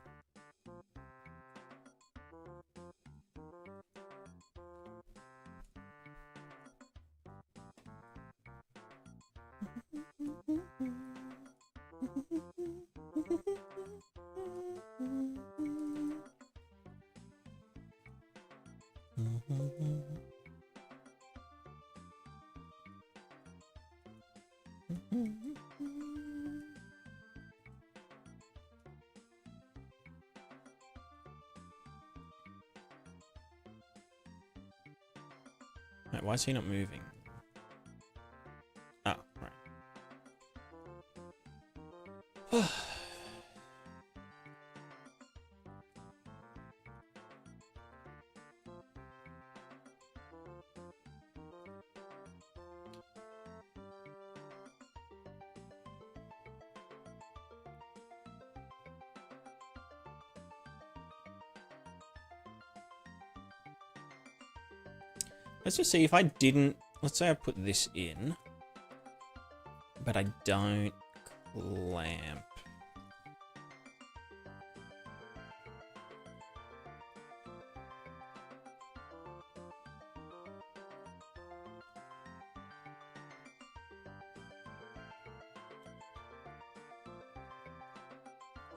Wait, why is he not moving? Oh, right. Let's just see if I didn't... Let's say I put this in, but I don't clamp.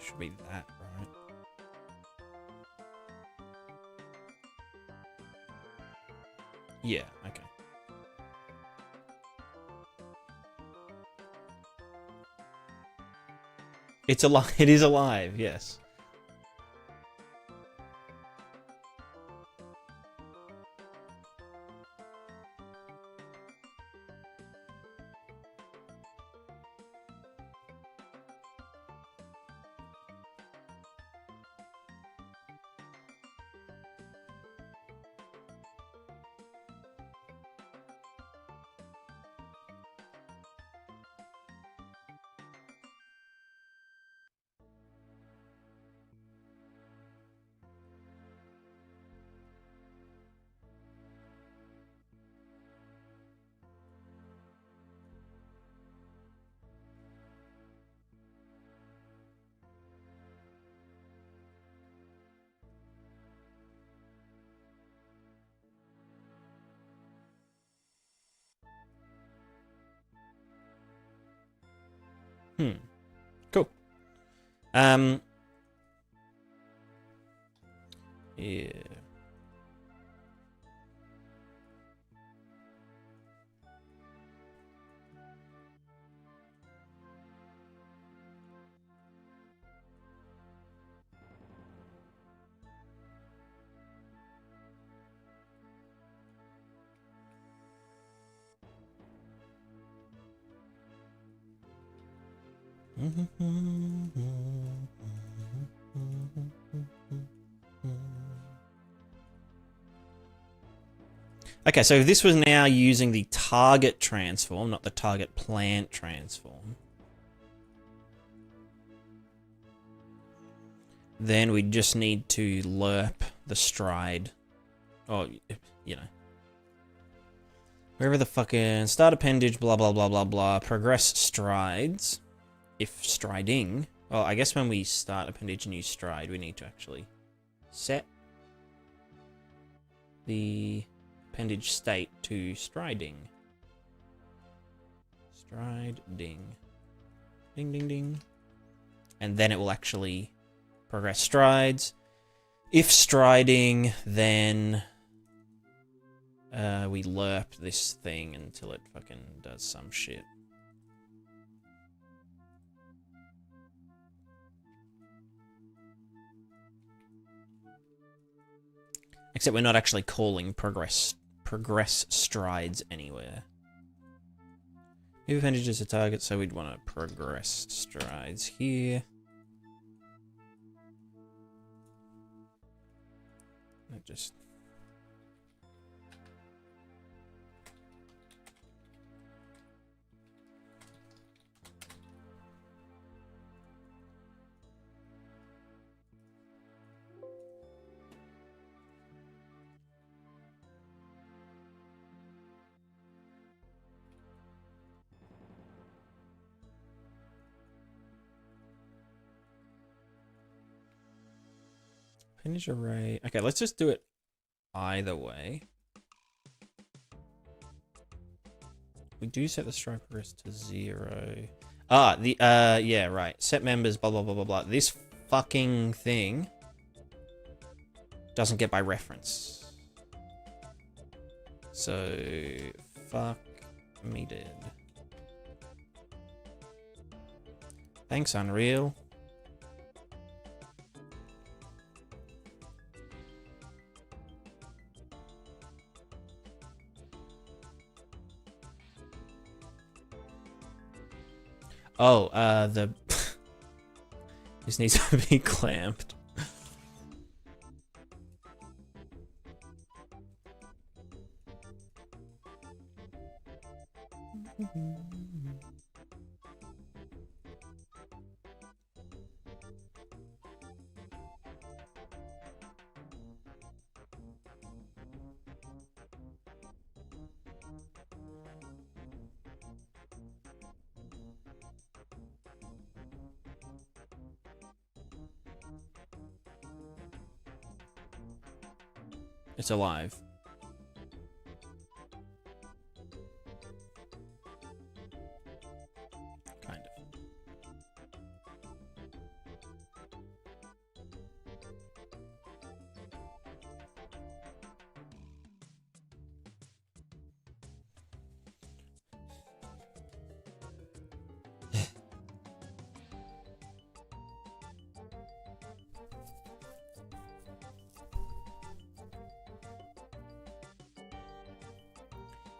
Should be that, right? Yeah, okay. It's alive. It is alive, yes. Cool. Yeah. Okay, so if this was now using the target transform, not the target plant transform, then we just need to lerp the stride. Oh, you know. Wherever the fucking start appendage, blah, blah, blah, blah, blah, progress strides. If striding, well, I guess when we start appendage new stride, we need to actually set the appendage state to striding. Striding. Ding, ding, ding. And then it will actually progress strides. If striding, then we lerp this thing until it fucking does some shit. Except we're not actually calling progress strides anywhere. Move appendages to target, so we'd want to progress strides here. That just... Appendage array. Okay, let's just do it either way. We do set the stride progress to 0. Ah, yeah, right. Set members, blah, blah, blah, blah, blah. This fucking thing doesn't get by reference. So, fuck me dead. Thanks, Unreal. Oh, this needs to be clamped. It's alive. Kind of.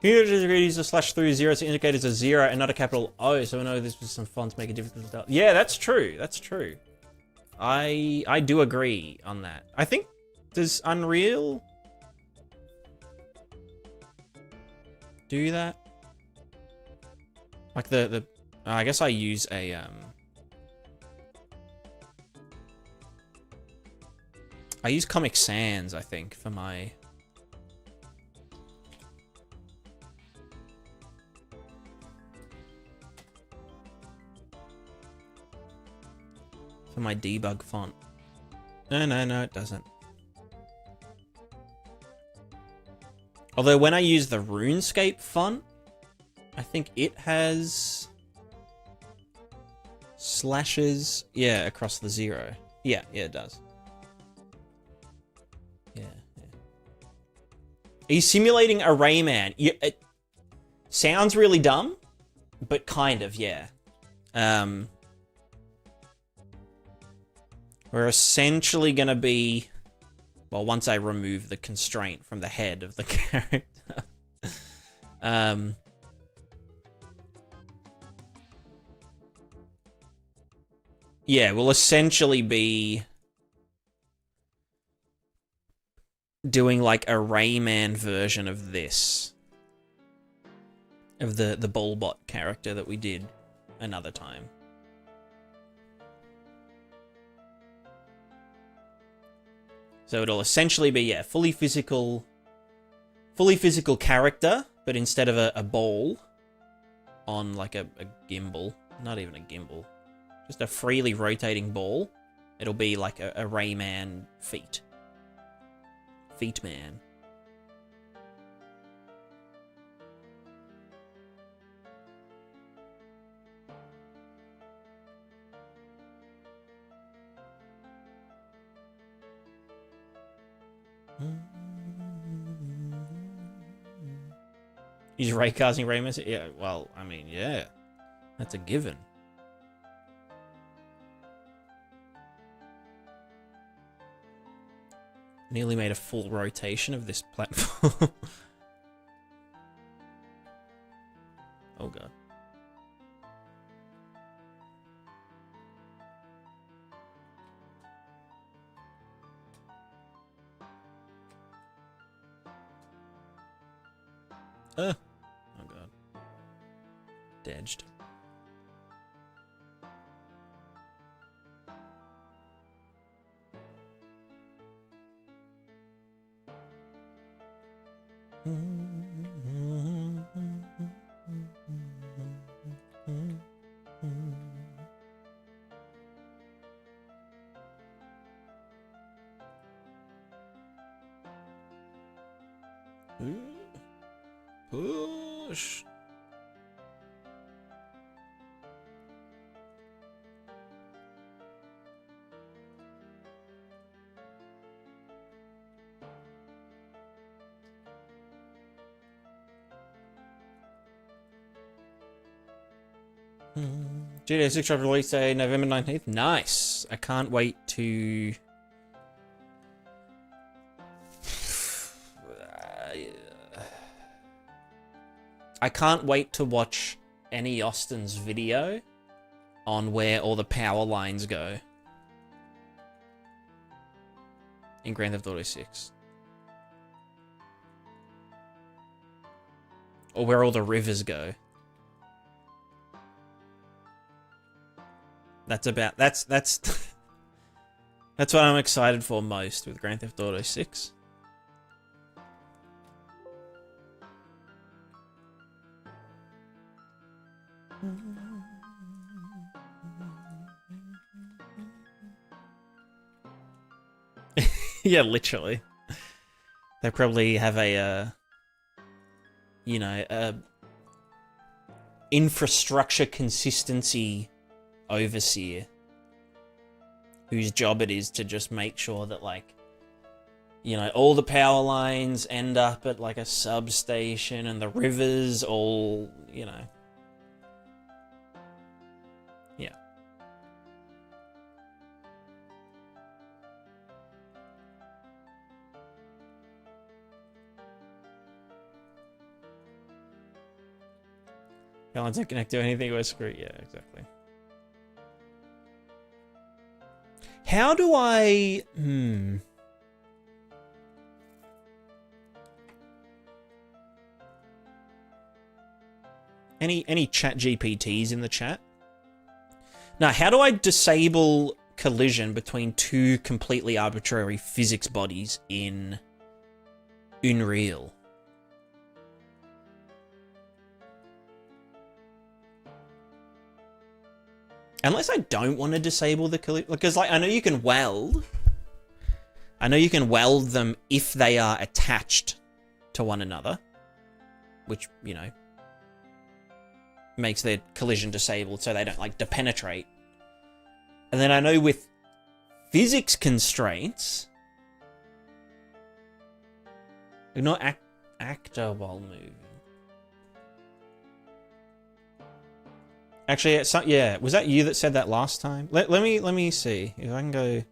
Here it is, use a slash through 0 to indicate it's a 0 and not a capital O, so I know this was some fonts make a difference. Yeah, that's true. That's true. I do agree on that. I think, does Unreal do that? Like I guess I use a, I use Comic Sans, I think, for my... my debug font. No, it doesn't. Although when I use the RuneScape font, I think it has slashes, yeah, across the 0. Yeah, it does. Yeah. Are you simulating a Rayman? It sounds really dumb, but kind of, yeah. We're essentially going to be... Well, once I remove the constraint from the head of the character. Yeah, we'll essentially be... doing like a Rayman version of this. Of the Ballbot character that we did another time. So it'll essentially be, yeah, fully physical character, but instead of a ball on like a gimbal, not even a gimbal, just a freely rotating ball, it'll be like a Rayman feet. Feet man. He's raycasting Rayman? Yeah, well, I mean, yeah. That's a given. Nearly made a full rotation of this platform. Oh god. Oh god. Dodged. Push. GTA 6 drop release day November 19th. Nice. I can't wait to... I can't wait to watch any Austin's video on where all the power lines go in Grand Theft Auto 6. Or where all the rivers go. That's that's what I'm excited for most with Grand Theft Auto 6. Yeah, literally. They probably have a, you know, a infrastructure consistency overseer whose job it is to just make sure that, like, you know, all the power lines end up at, like, a substation and the rivers all, you know. Yeah. Power lines don't connect to anything, we're screwed. Yeah, exactly. How do I... Any chat GPTs in the chat? Now, how do I disable collision between two completely arbitrary physics bodies in Unreal? Unless I don't want to disable the collision, because, like, I know you can weld. I know you can weld them if they are attached to one another, which, you know, makes their collision disabled so they don't, like, depenetrate. And then I know with physics constraints, ignore actor while moving. Actually, yeah, was that you that said that last time? Let me see if I can go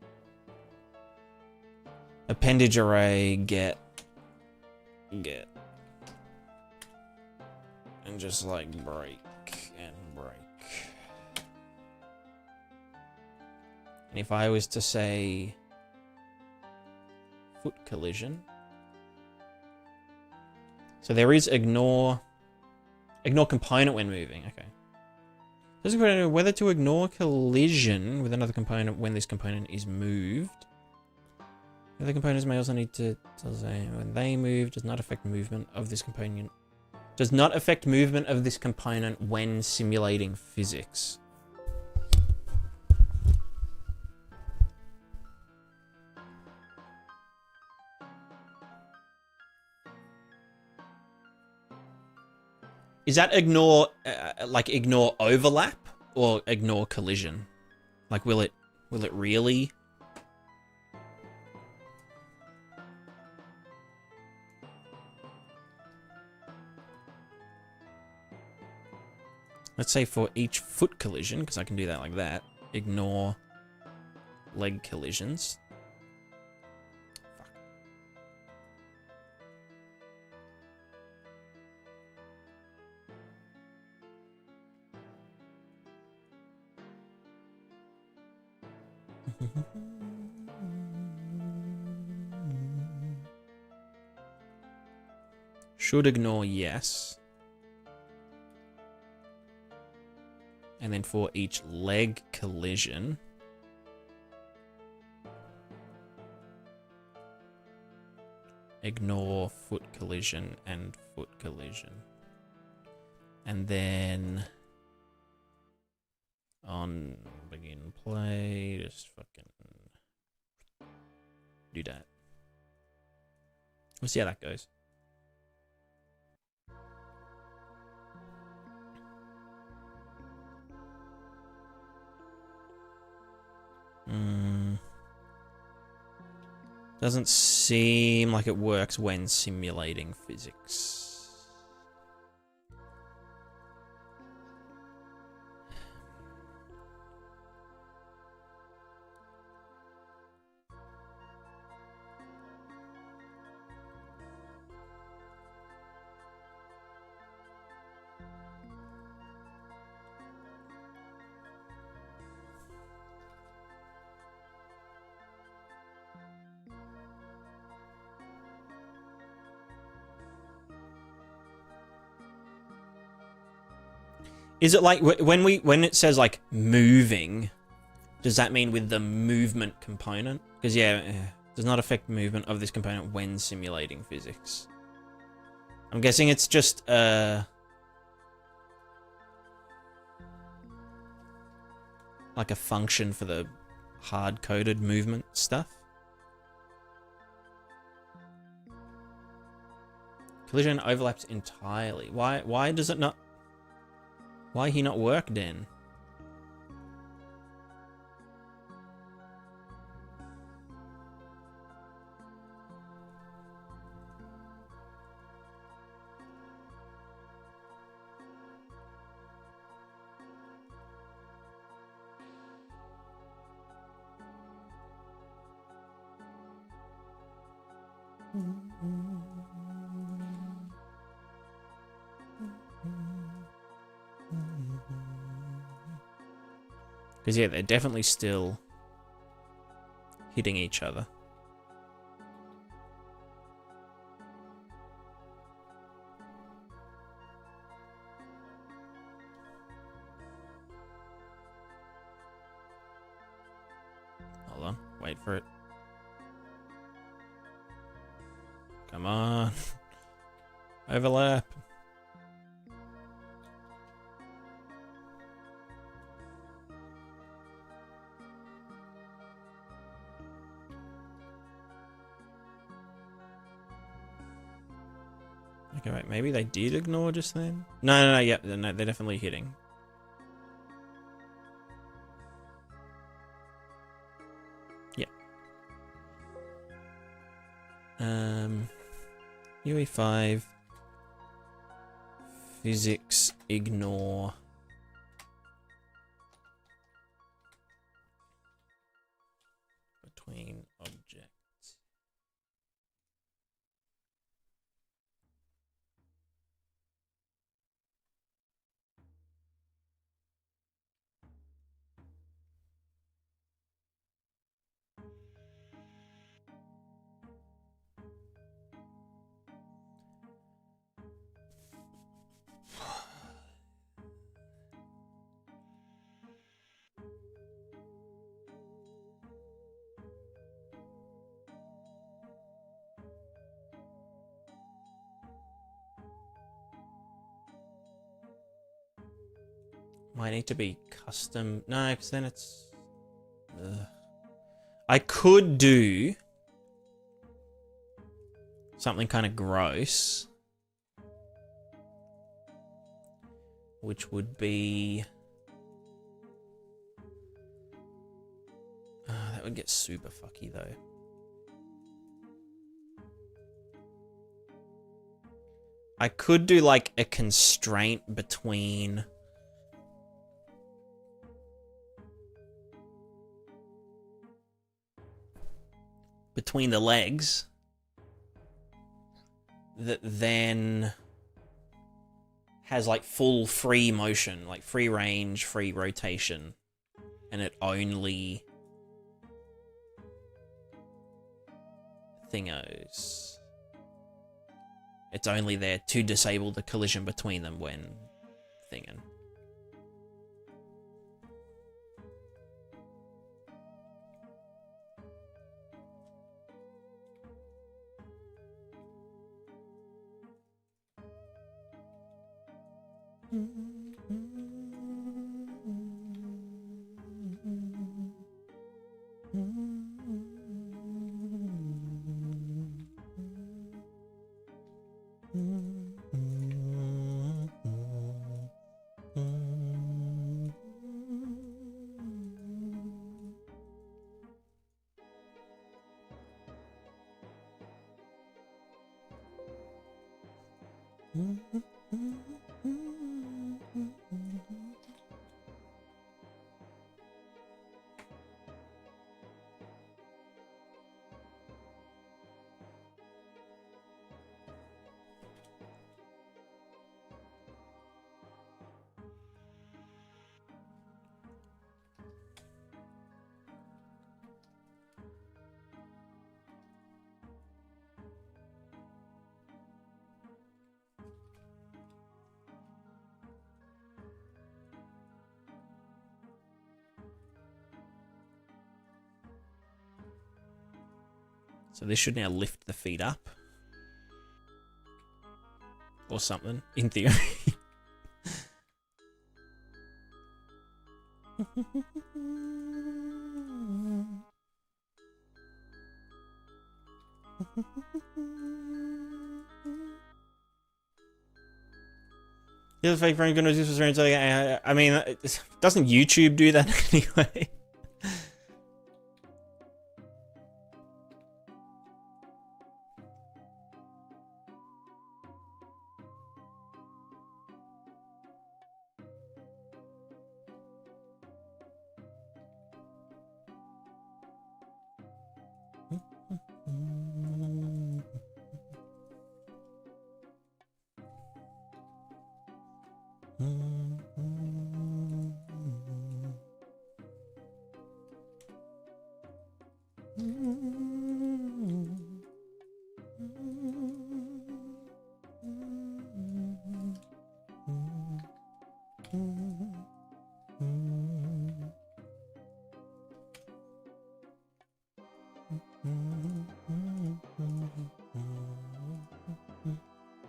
appendage array get and just, like, break and break. And if I was to say foot collision, so there is ignore component when moving. Okay. Doesn't know whether to ignore collision with another component when this component is moved. The other components may also need to say when they move does not affect movement of this component. Does not affect movement of this component when simulating physics. Is that ignore, like, ignore overlap or ignore collision? Like, will it really? Let's say for each foot collision, because I can do that like that, ignore leg collisions. Should ignore yes. And then for each leg collision, ignore foot collision and foot collision. And then on begin play, just fucking do that. We'll see how that goes. Doesn't seem like it works when simulating physics. Is it like when it says like moving, does that mean with the movement component? Because yeah, does not affect movement of this component when simulating physics. I'm guessing it's just like a function for the hard-coded movement stuff. Collision overlaps entirely. Why does it not... Why he not work then? Because, yeah, they're definitely still hitting each other. Hold on. Wait for it. Come on. Overlap. Okay, wait, maybe they did ignore just then? No, yeah, no, they're definitely hitting. Yeah. UE5. Physics, ignore. Between objects. Might need to be custom. No, because then it's... I could do something kind of gross, which would be... that would get super fucky though. I could do like a constraint between... the legs that then has like full free motion, like free range, free rotation, and it only thingos. It's only there to disable the collision between them when thinging. So this should now lift the feet up. Or something, in theory. The other fake friend gonna do this. I mean, doesn't YouTube do that anyway?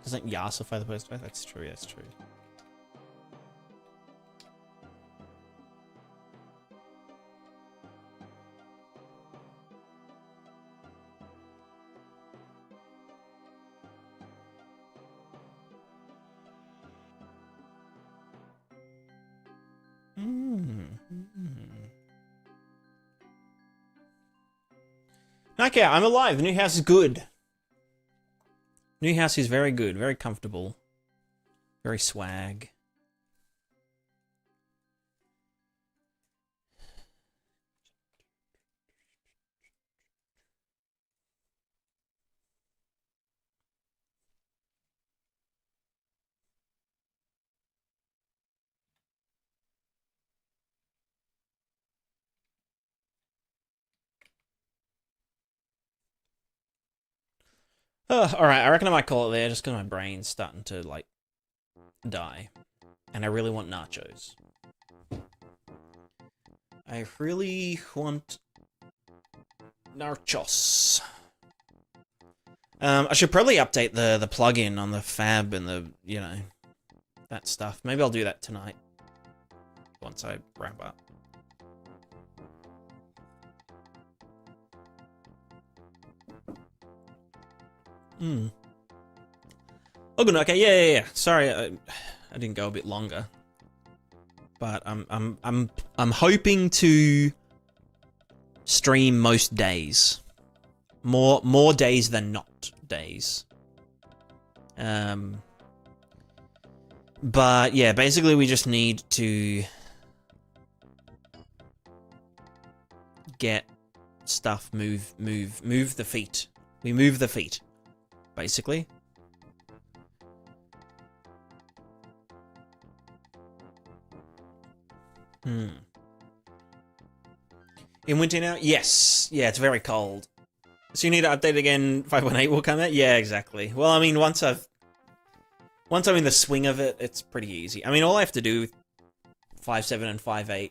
Doesn't Yasify the post? That's true, that's true. Okay, I'm alive. The new house is good. New house is very good, very comfortable, very swag. Alright, I reckon I might call it there just because my brain's starting to, like, die. And I really want nachos. I really want nachos. I should probably update the plugin on the fab and the, you know, that stuff. Maybe I'll do that tonight. Once I wrap up. Oh, good. Okay, yeah. Sorry, I didn't go a bit longer, but I'm hoping to stream most days, more days than not days. But yeah, basically we just need to get stuff move the feet. We move the feet. Basically. In winter now? Yes. Yeah, it's very cold. So you need to update again, 5.8 will come out? Yeah, exactly. Well, I mean, once I'm in the swing of it, it's pretty easy. I mean, all I have to do with 5.7 and 5.8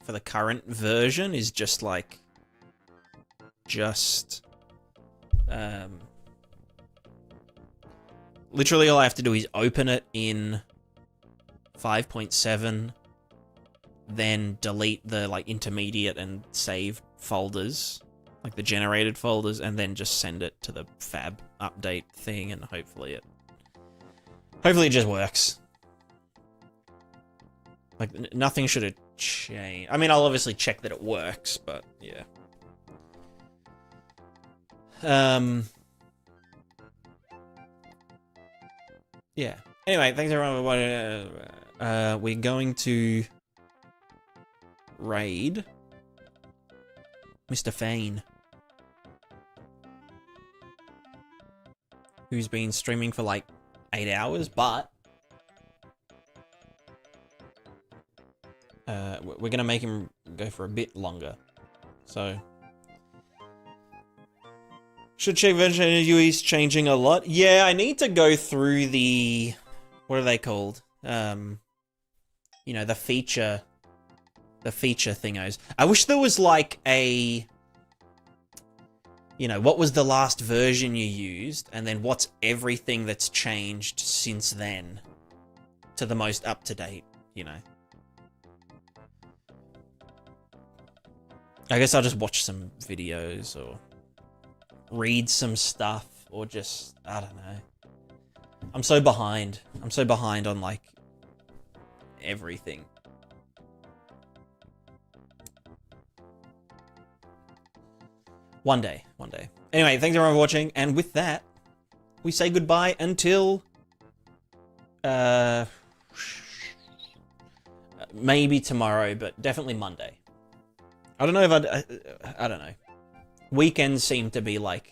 for the current version is just, like... literally all I have to do is open it in 5.7, then delete the, like, intermediate and saved folders, like the generated folders, and then just send it to the fab update thing, and hopefully it just works. Like, nothing should have changed. I mean, I'll obviously check that it works, but yeah. Yeah. Anyway, thanks everyone for watching. We're going to raid Mr. Fane, who's been streaming for like 8 hours, but we're gonna make him go for a bit longer. So should check version UE's changing a lot. Yeah, I need to go through the, what are they called? You know, the feature thingos. I wish there was like a, you know, what was the last version you used, and then what's everything that's changed since then to the most up to date, you know. I guess I'll just watch some videos or read some stuff, or just, I don't know. I'm so behind on, like, everything. One day. Anyway, thanks everyone for watching, and with that, we say goodbye until maybe tomorrow, but definitely Monday. I don't know if I don't know. Weekends seem to be like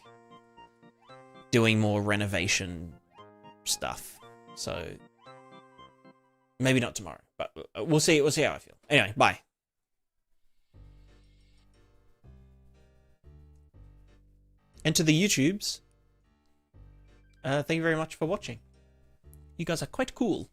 doing more renovation stuff, so maybe not tomorrow, but we'll see. We'll see how I feel. Anyway, bye. And to the YouTubes, thank you very much for watching. You guys are quite cool.